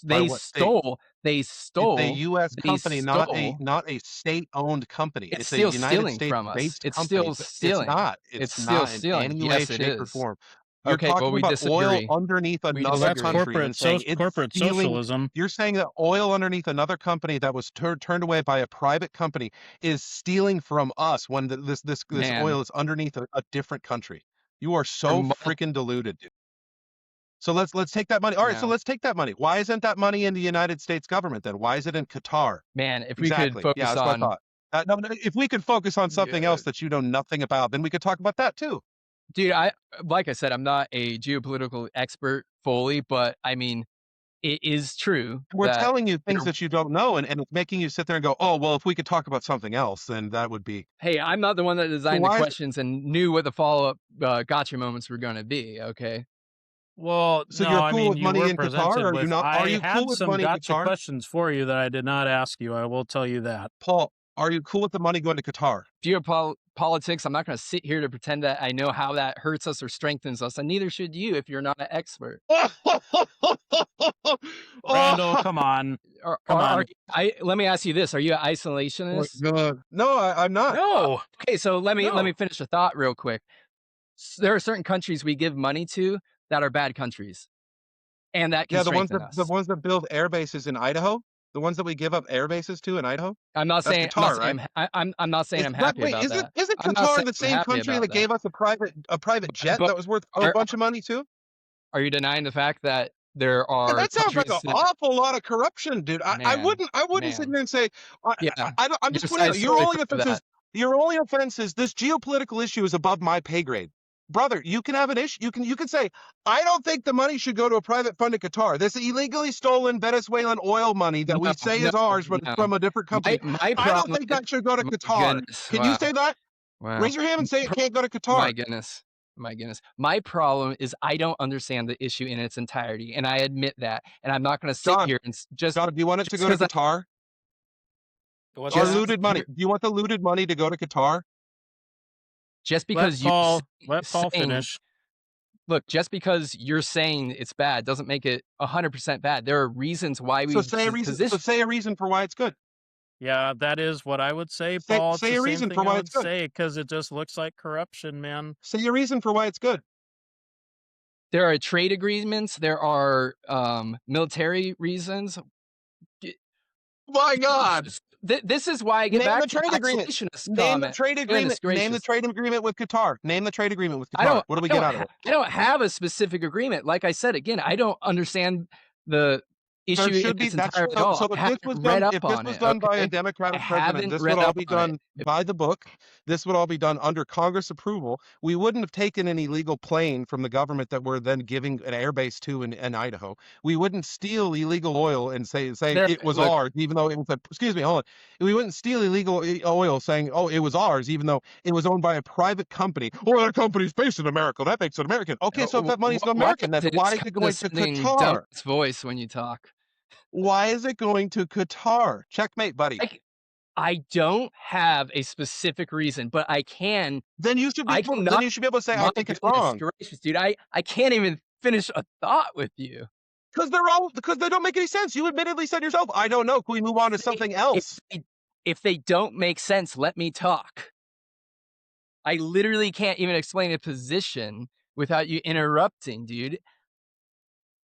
Speaker 2: By
Speaker 3: They
Speaker 2: what state?
Speaker 3: stole they
Speaker 2: It's a
Speaker 3: stole
Speaker 2: U.S.
Speaker 3: they
Speaker 2: company,
Speaker 3: stole
Speaker 2: not a state-owned company.
Speaker 3: It's
Speaker 2: It's a
Speaker 3: still
Speaker 2: United
Speaker 3: stealing from us.
Speaker 2: States-based
Speaker 3: It's
Speaker 2: company.
Speaker 3: still
Speaker 2: But it's
Speaker 3: stealing.
Speaker 2: not.
Speaker 3: It's
Speaker 2: It's
Speaker 3: still
Speaker 2: not in
Speaker 3: stealing.
Speaker 2: any way,
Speaker 3: Yes, it
Speaker 2: shape, or
Speaker 3: is.
Speaker 2: form. You're
Speaker 3: Okay, well,
Speaker 2: talking
Speaker 3: we
Speaker 2: about oil
Speaker 3: disagree.
Speaker 2: underneath
Speaker 3: We
Speaker 1: Well,
Speaker 2: another
Speaker 1: that's
Speaker 3: disagree.
Speaker 2: country and saying it's
Speaker 1: corporate
Speaker 2: stealing.
Speaker 1: socialism.
Speaker 2: You're saying that oil underneath another company that was turned away by a private company is stealing from us when this
Speaker 3: Man,
Speaker 2: oil is underneath a different country. You are so
Speaker 3: from mul
Speaker 2: freaking deluded, dude. So let's take that money. All right, so
Speaker 3: no.
Speaker 2: let's take that money. Why isn't that money in the United States government then? Why is it in Qatar?
Speaker 3: Man, if we could
Speaker 2: Exactly. Yeah,
Speaker 3: focus
Speaker 2: that's what I
Speaker 3: on
Speaker 2: thought. No, no, if we could focus on something
Speaker 3: yeah.
Speaker 2: else that you know nothing about, then we could talk about that too.
Speaker 3: Dude, like I said, I'm not a geopolitical expert fully, but I mean, it is true
Speaker 2: We're
Speaker 3: that
Speaker 2: telling you things
Speaker 3: there
Speaker 2: that you don't know, and it's making you sit there and go, oh, well, if we could talk about something else, then that would be.
Speaker 3: hey, I'm not the one that
Speaker 2: So
Speaker 3: designed the
Speaker 2: why is
Speaker 3: questions and knew what the follow-up, gotcha moments were gonna be, okay?
Speaker 1: Well,
Speaker 2: so
Speaker 1: no,
Speaker 2: you're
Speaker 1: I
Speaker 2: cool
Speaker 1: mean,
Speaker 2: with
Speaker 1: you
Speaker 2: money
Speaker 1: were
Speaker 2: in Qatar, or
Speaker 1: presented
Speaker 2: are you
Speaker 1: with.
Speaker 2: not? Are
Speaker 1: I
Speaker 2: you cool
Speaker 1: had
Speaker 2: with
Speaker 1: some
Speaker 2: money in
Speaker 1: gotcha
Speaker 2: Qatar?
Speaker 1: questions for you that I did not ask you. I will tell you that.
Speaker 2: Paul, are you cool with the money going to Qatar?
Speaker 3: Geopolitics, I'm not gonna sit here to pretend that I know how that hurts us or strengthens us, and neither should you if you're not an expert.
Speaker 1: Randall, come on. Come
Speaker 3: Are
Speaker 1: on.
Speaker 3: you let me ask you this, are you an
Speaker 2: Oh my
Speaker 3: isolationist?
Speaker 2: God. No, I'm not.
Speaker 1: No,
Speaker 3: Okay, so let
Speaker 1: no.
Speaker 3: me finish the thought real quick. There are certain countries we give money to that are bad countries, and that can
Speaker 2: Yeah,
Speaker 3: strengthen
Speaker 2: the
Speaker 3: us.
Speaker 2: ones that build air bases in Idaho, the ones that we give up air bases to in Idaho, that's
Speaker 3: I'm not
Speaker 2: Qatar,
Speaker 3: saying
Speaker 2: right?
Speaker 3: I'm not saying
Speaker 2: Is
Speaker 3: I'm
Speaker 2: that
Speaker 3: happy
Speaker 2: wait,
Speaker 3: about that.
Speaker 2: isn't
Speaker 3: I'm not
Speaker 2: Qatar
Speaker 3: saying
Speaker 2: the
Speaker 3: I'm
Speaker 2: same
Speaker 3: happy
Speaker 2: country
Speaker 3: about
Speaker 2: that
Speaker 3: that.
Speaker 2: gave us a private jet
Speaker 3: But
Speaker 2: that was worth a
Speaker 3: are
Speaker 2: bunch of money too?
Speaker 3: are you denying the fact that there
Speaker 2: Man,
Speaker 3: are
Speaker 2: that sounds like an
Speaker 3: countries that
Speaker 2: awful lot of corruption, dude.
Speaker 3: man,
Speaker 2: I wouldn't sit
Speaker 3: man.
Speaker 2: here and say
Speaker 3: Yeah,
Speaker 2: I'm
Speaker 3: your
Speaker 2: just pointing out
Speaker 3: side's totally full of that.
Speaker 2: your only offense is this geopolitical issue is above my pay grade. Brother, you can have an issue. You can say, I don't think the money should go to a private fund in Qatar. This illegally stolen Venezuelan oil money that
Speaker 3: No,
Speaker 2: we say
Speaker 3: no,
Speaker 2: is ours, but it's
Speaker 3: no.
Speaker 2: from a different company.
Speaker 3: My
Speaker 2: I don't
Speaker 3: problem
Speaker 2: think
Speaker 3: is
Speaker 2: that should go to
Speaker 3: my
Speaker 2: Qatar.
Speaker 3: goodness,
Speaker 2: Can you
Speaker 3: wow,
Speaker 2: say that?
Speaker 3: wow.
Speaker 2: Raise your hand and say it can't go to Qatar.
Speaker 3: My goodness. My goodness. My problem is I don't understand the issue in its entirety, and I admit that. And I'm not gonna sit
Speaker 2: John,
Speaker 3: here and just
Speaker 2: John, do you want it to
Speaker 3: just
Speaker 2: go to
Speaker 3: 'cause I
Speaker 2: Qatar?
Speaker 1: What's
Speaker 2: Our
Speaker 1: that?
Speaker 3: just
Speaker 2: looted money.
Speaker 3: you're
Speaker 2: Do you want the looted money to go to Qatar?
Speaker 3: just
Speaker 1: Let
Speaker 3: because you're
Speaker 1: Paul
Speaker 3: saying
Speaker 1: finish.
Speaker 3: look, just because you're saying it's bad doesn't make it 100% bad. There are reasons why
Speaker 2: So
Speaker 3: we
Speaker 2: say a reason. So
Speaker 3: position
Speaker 2: say a reason for why it's good.
Speaker 1: Yeah, that is what I would say, Paul. It's
Speaker 2: Say
Speaker 1: the
Speaker 2: a
Speaker 1: same
Speaker 2: reason for
Speaker 1: thing I
Speaker 2: why
Speaker 1: would
Speaker 2: it's good.
Speaker 1: say because it just looks like corruption, man.
Speaker 2: Say a reason for why it's good.
Speaker 3: there are trade agreements, there are military reasons.
Speaker 2: My God.
Speaker 3: This is why I get
Speaker 2: Name
Speaker 3: back
Speaker 2: the
Speaker 3: to
Speaker 2: trade
Speaker 3: the
Speaker 2: agreement.
Speaker 3: isolationist
Speaker 2: Name the
Speaker 3: comment.
Speaker 2: trade
Speaker 3: Goodness
Speaker 2: agreement. Name the
Speaker 3: gracious.
Speaker 2: trade agreement with Qatar. Name the trade agreement with Qatar. What do we get out of it?
Speaker 3: I don't have a specific agreement. Like I said, again, I don't understand the
Speaker 2: There
Speaker 3: issue in
Speaker 2: should be
Speaker 3: its entirety at
Speaker 2: so
Speaker 3: all. I haven't read up
Speaker 2: if this
Speaker 3: on
Speaker 2: was
Speaker 3: it,
Speaker 2: done by a
Speaker 3: okay? I
Speaker 2: Democratic president,
Speaker 3: haven't
Speaker 2: this would
Speaker 3: read
Speaker 2: all
Speaker 3: up
Speaker 2: be
Speaker 3: on it.
Speaker 2: done by the book. This would all be done under Congress approval. We wouldn't have taken an illegal plane from the government that we're then giving an airbase to in Idaho. We wouldn't steal illegal oil and say it was
Speaker 3: Look,
Speaker 2: ours, even though it was excuse me, hold on. We wouldn't steal illegal oil saying, oh, it was ours, even though it was owned by a private company. Or that company's based in America. That makes it American. Okay, so if that money's
Speaker 3: why
Speaker 2: American, then
Speaker 3: is it
Speaker 2: why
Speaker 3: just
Speaker 2: is it going to
Speaker 3: condescending,
Speaker 2: Qatar?
Speaker 3: dumbass voice when you talk?
Speaker 2: Why is it going to Qatar? Checkmate, buddy.
Speaker 3: I I don't have a specific reason, but I can
Speaker 2: Then you should be able to say, I
Speaker 3: my
Speaker 2: think it's
Speaker 3: goodness
Speaker 2: wrong.
Speaker 3: gracious, dude, I can't even finish a thought with you.
Speaker 2: Because they don't make any sense. You admittedly said yourself, I don't know. Can we move on to something
Speaker 3: If
Speaker 2: else?
Speaker 3: if they don't make sense, let me talk. I literally can't even explain a position without you interrupting, dude.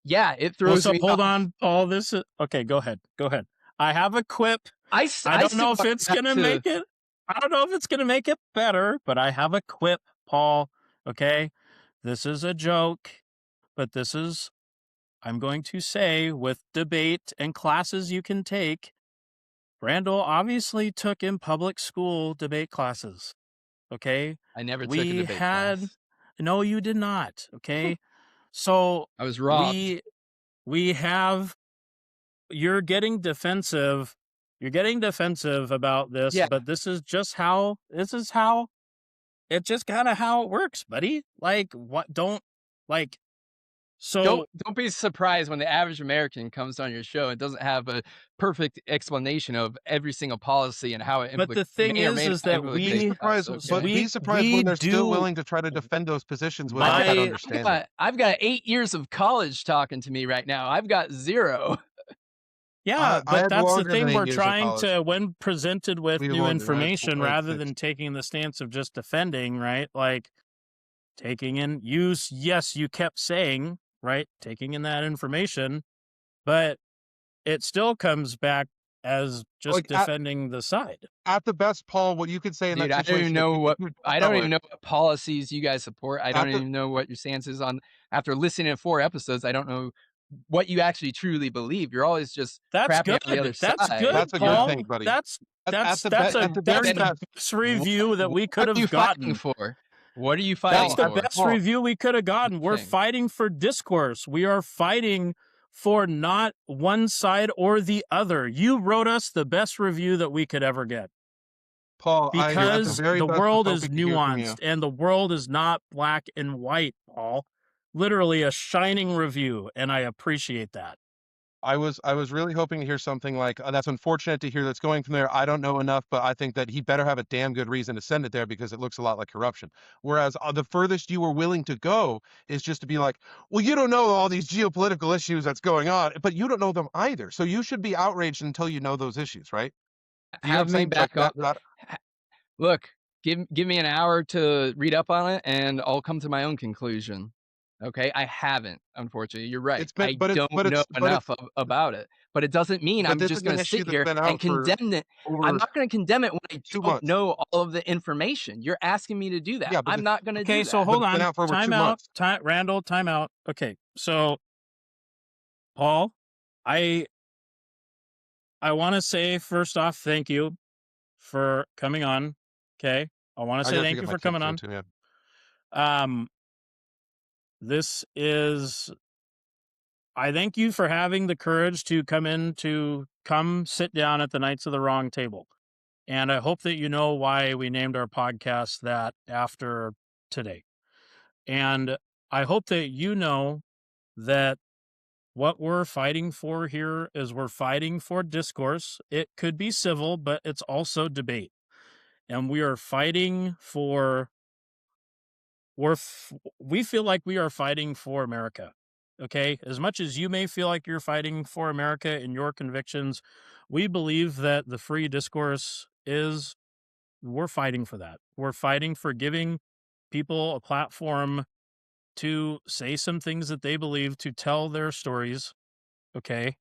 Speaker 3: Yeah, it
Speaker 1: Well,
Speaker 3: throws
Speaker 1: so
Speaker 3: me
Speaker 1: hold
Speaker 3: off.
Speaker 1: on, Paul. This is okay. Go ahead. Go ahead. I have a quip. I
Speaker 3: I
Speaker 1: don't
Speaker 3: still
Speaker 1: know if
Speaker 3: want
Speaker 1: it's
Speaker 3: back
Speaker 1: gonna
Speaker 3: to
Speaker 1: make it. I don't know if it's gonna make it better, but I have a quip, Paul. Okay, this is a joke, but this is I'm going to say with debate and classes you can take. Randall obviously took in public school debate classes. Okay,
Speaker 3: I never took a
Speaker 1: we
Speaker 3: debate
Speaker 1: had
Speaker 3: class.
Speaker 1: no, you did not. Okay, so
Speaker 3: I was robbed.
Speaker 1: we have you're getting defensive. You're getting defensive about this,
Speaker 3: Yeah,
Speaker 1: but this is how it's just kind of how it works, buddy. Like, what? Don't like. So,
Speaker 3: Don't be surprised when the average American comes on your show and doesn't have a perfect explanation of every single policy and how it
Speaker 1: but the thing
Speaker 3: may or may
Speaker 1: is
Speaker 3: not
Speaker 1: that
Speaker 2: Be
Speaker 3: implicate
Speaker 1: we
Speaker 3: us.
Speaker 2: surprised, but
Speaker 3: Okay.
Speaker 2: be
Speaker 1: we
Speaker 2: surprised
Speaker 1: we
Speaker 2: when they're still
Speaker 1: do
Speaker 2: willing to try to defend those positions without that
Speaker 1: my
Speaker 2: understanding.
Speaker 3: I've got 8 years of college talking to me right now. I've got 0.
Speaker 1: yeah,
Speaker 2: I
Speaker 1: but
Speaker 2: had
Speaker 1: that's the
Speaker 2: longer than
Speaker 1: thing.
Speaker 2: 8
Speaker 1: We're
Speaker 2: years of
Speaker 1: trying
Speaker 2: college.
Speaker 1: to, when presented with
Speaker 2: Way
Speaker 1: new
Speaker 2: longer.
Speaker 1: information,
Speaker 2: I had
Speaker 1: rather
Speaker 2: 6.
Speaker 1: than taking the stance of just defending, right? Like taking in use. Yes, you kept saying, right, taking in that information, but it still comes back as just
Speaker 2: Like,
Speaker 1: defending the side.
Speaker 2: at the best, Paul, what you could say in
Speaker 3: Dude,
Speaker 2: that situation, if you put it
Speaker 3: I
Speaker 2: that
Speaker 3: don't
Speaker 2: way,
Speaker 3: even know what policies you guys support. I don't
Speaker 2: at the
Speaker 3: even know what your stance is on after listening to 4 episodes, I don't know what you actually truly believe. You're always just
Speaker 1: That's
Speaker 3: crapping on the
Speaker 1: good.
Speaker 3: other
Speaker 1: That's
Speaker 3: side,
Speaker 1: good,
Speaker 2: that's a
Speaker 3: you
Speaker 2: good
Speaker 3: know?
Speaker 1: Paul.
Speaker 2: thing, buddy.
Speaker 1: That's
Speaker 2: At
Speaker 1: that's
Speaker 2: the
Speaker 1: that's a
Speaker 2: at the
Speaker 1: that's
Speaker 2: very
Speaker 3: Then
Speaker 1: the
Speaker 2: best,
Speaker 1: best
Speaker 3: wh
Speaker 1: review that we
Speaker 3: what
Speaker 1: could
Speaker 3: are you
Speaker 1: have
Speaker 3: fighting
Speaker 1: gotten.
Speaker 3: for? What are you
Speaker 1: That's
Speaker 3: fighting
Speaker 1: the
Speaker 2: Paul,
Speaker 3: for?
Speaker 1: best
Speaker 2: Paul,
Speaker 1: review we could have gotten. We're
Speaker 3: Thing.
Speaker 1: fighting for discourse. We are fighting for not one side or the other. You wrote us the best review that we could ever get,
Speaker 2: I at the
Speaker 1: because
Speaker 2: very
Speaker 1: the
Speaker 2: best was
Speaker 1: world is
Speaker 2: hoping to hear from
Speaker 1: nuanced
Speaker 2: you.
Speaker 1: and the world is not black and white, Paul. Literally a shining review, and I appreciate that.
Speaker 2: I was really hoping to hear something like, "That's unfortunate to hear that's going from there. I don't know enough, but I think that he better have a damn good reason to send it there because it looks a lot like corruption." Whereas the furthest you were willing to go is just to be like, "Well, you don't know all these geopolitical issues that's going on, but you don't know them either. So you should be outraged until you know those issues, right?" Do you know what I'm
Speaker 3: Have me
Speaker 2: saying? Like
Speaker 3: back on
Speaker 2: that
Speaker 3: ha look, give me an hour to read up on it, and I'll come to my own conclusion. Okay? I haven't, unfortunately, you're right.
Speaker 2: it's been,
Speaker 3: I don't know enough about it, but it doesn't mean
Speaker 2: but
Speaker 3: I'm
Speaker 2: this
Speaker 3: just
Speaker 2: is
Speaker 3: gonna
Speaker 2: an issue
Speaker 3: sit
Speaker 2: that's
Speaker 3: here
Speaker 2: been
Speaker 3: and
Speaker 2: out for
Speaker 3: condemn it. I'm
Speaker 2: over
Speaker 3: not gonna condemn it when I
Speaker 2: 2
Speaker 3: don't
Speaker 2: months.
Speaker 3: know all of the information. You're asking me to do that.
Speaker 2: Yeah, but
Speaker 3: I'm not gonna
Speaker 1: Okay,
Speaker 3: do
Speaker 1: so
Speaker 3: that.
Speaker 1: hold
Speaker 2: it's been
Speaker 1: on.
Speaker 2: out for over
Speaker 1: Time
Speaker 2: 2
Speaker 1: out.
Speaker 2: months.
Speaker 1: Randall, time out. Okay, so Paul, I I want to say first off, thank you for coming on. Okay, I want to
Speaker 2: I
Speaker 1: say
Speaker 2: gotta
Speaker 1: thank
Speaker 2: pick up
Speaker 1: you
Speaker 2: my
Speaker 1: for
Speaker 2: kids
Speaker 1: coming
Speaker 2: soon
Speaker 1: on.
Speaker 2: too, yeah.
Speaker 1: Um, this is I thank you for having the courage to come sit down at the Knights of the Wrong Table. And I hope that you know why we named our podcast that after today. And I hope that you know that what we're fighting for here is we're fighting for discourse. It could be civil, but it's also debate. And we are fighting for we feel like we are fighting for America. Okay? As much as you may feel like you're fighting for America in your convictions, we believe that the free discourse is we're fighting for that. We're fighting for giving people a platform to say some things that they believe, to tell their stories. Okay?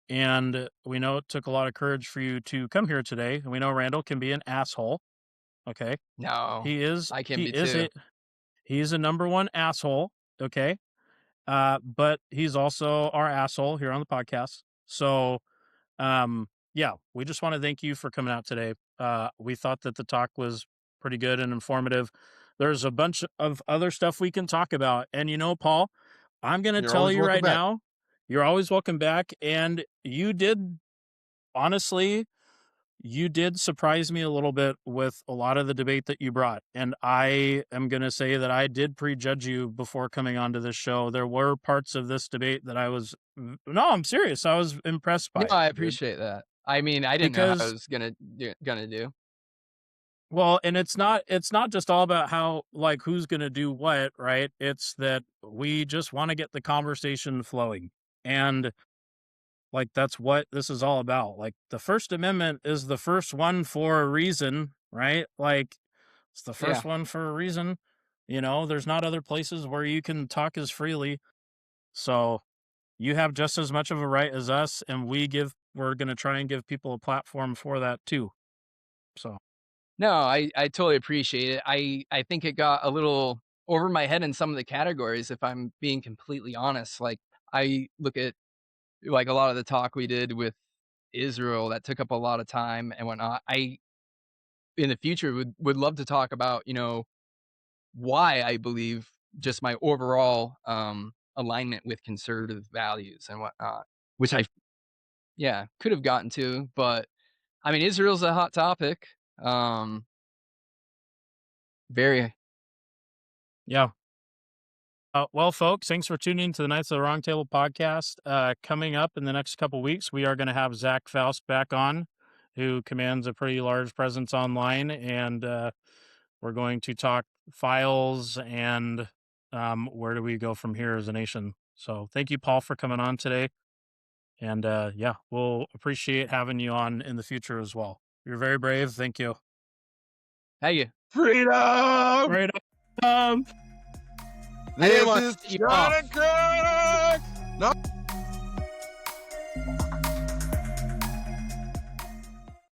Speaker 1: And we know it took a lot of courage for you to come here today. And we know Randall can be an asshole. Okay?
Speaker 3: No,
Speaker 1: He is
Speaker 3: I can
Speaker 1: he
Speaker 3: be
Speaker 1: is
Speaker 3: too.
Speaker 1: a he's a number one asshole. Okay? But he's also our asshole here on the podcast. So yeah, we just want to thank you for coming out today. We thought that the talk was pretty good and informative. There's a bunch of other stuff we can talk about. And you know, Paul, I'm going to
Speaker 2: You're
Speaker 1: tell
Speaker 2: always
Speaker 1: you
Speaker 2: welcome
Speaker 1: right
Speaker 2: back.
Speaker 1: now, you're always welcome back. And honestly, you did surprise me a little bit with a lot of the debate that you brought. And I am going to say that I did prejudge you before coming onto this show. There were parts of this debate that no, I'm serious. I was impressed
Speaker 3: No,
Speaker 1: by it,
Speaker 3: I
Speaker 1: dude.
Speaker 3: appreciate that. I mean, I didn't know how I
Speaker 1: Because
Speaker 3: was gonna do.
Speaker 1: well, and it's not just all about how like who's going to do what, right? It's that we just want to get the conversation flowing. And like that's what this is all about. Like the First Amendment is the first one for a reason, right? Like it's the
Speaker 3: Yeah.
Speaker 1: first one for a reason. You know, there's not other places where you can talk as freely. So you have just as much of a right as us, and we're going to try and give people a platform for that too. So
Speaker 3: No, I totally appreciate it. I think it got a little over my head in some of the categories, if I'm being completely honest. Like, I look at, like, a lot of the talk we did with Israel that took up a lot of time and whatnot. In the future, would love to talk about, why I believe just my overall, alignment with conservative values and whatnot, which yeah, could have gotten to, but, I mean, Israel's a hot topic. Um Very.
Speaker 1: Yeah. Well, folks, thanks for tuning in to the Knights of the Round Table podcast. Coming up in the next couple weeks, we are going to have Zach Faust back on, who commands a pretty large presence online, and we're going to talk files and where do we go from here as a nation. So thank you, Paul, for coming on today. And yeah, we'll appreciate having you on in the future as well. You're very brave. Thank you.
Speaker 3: Hey,
Speaker 2: Freedom!
Speaker 1: Right.
Speaker 2: This
Speaker 3: want
Speaker 2: is
Speaker 3: to see you off.
Speaker 2: Jonathan Cook! No.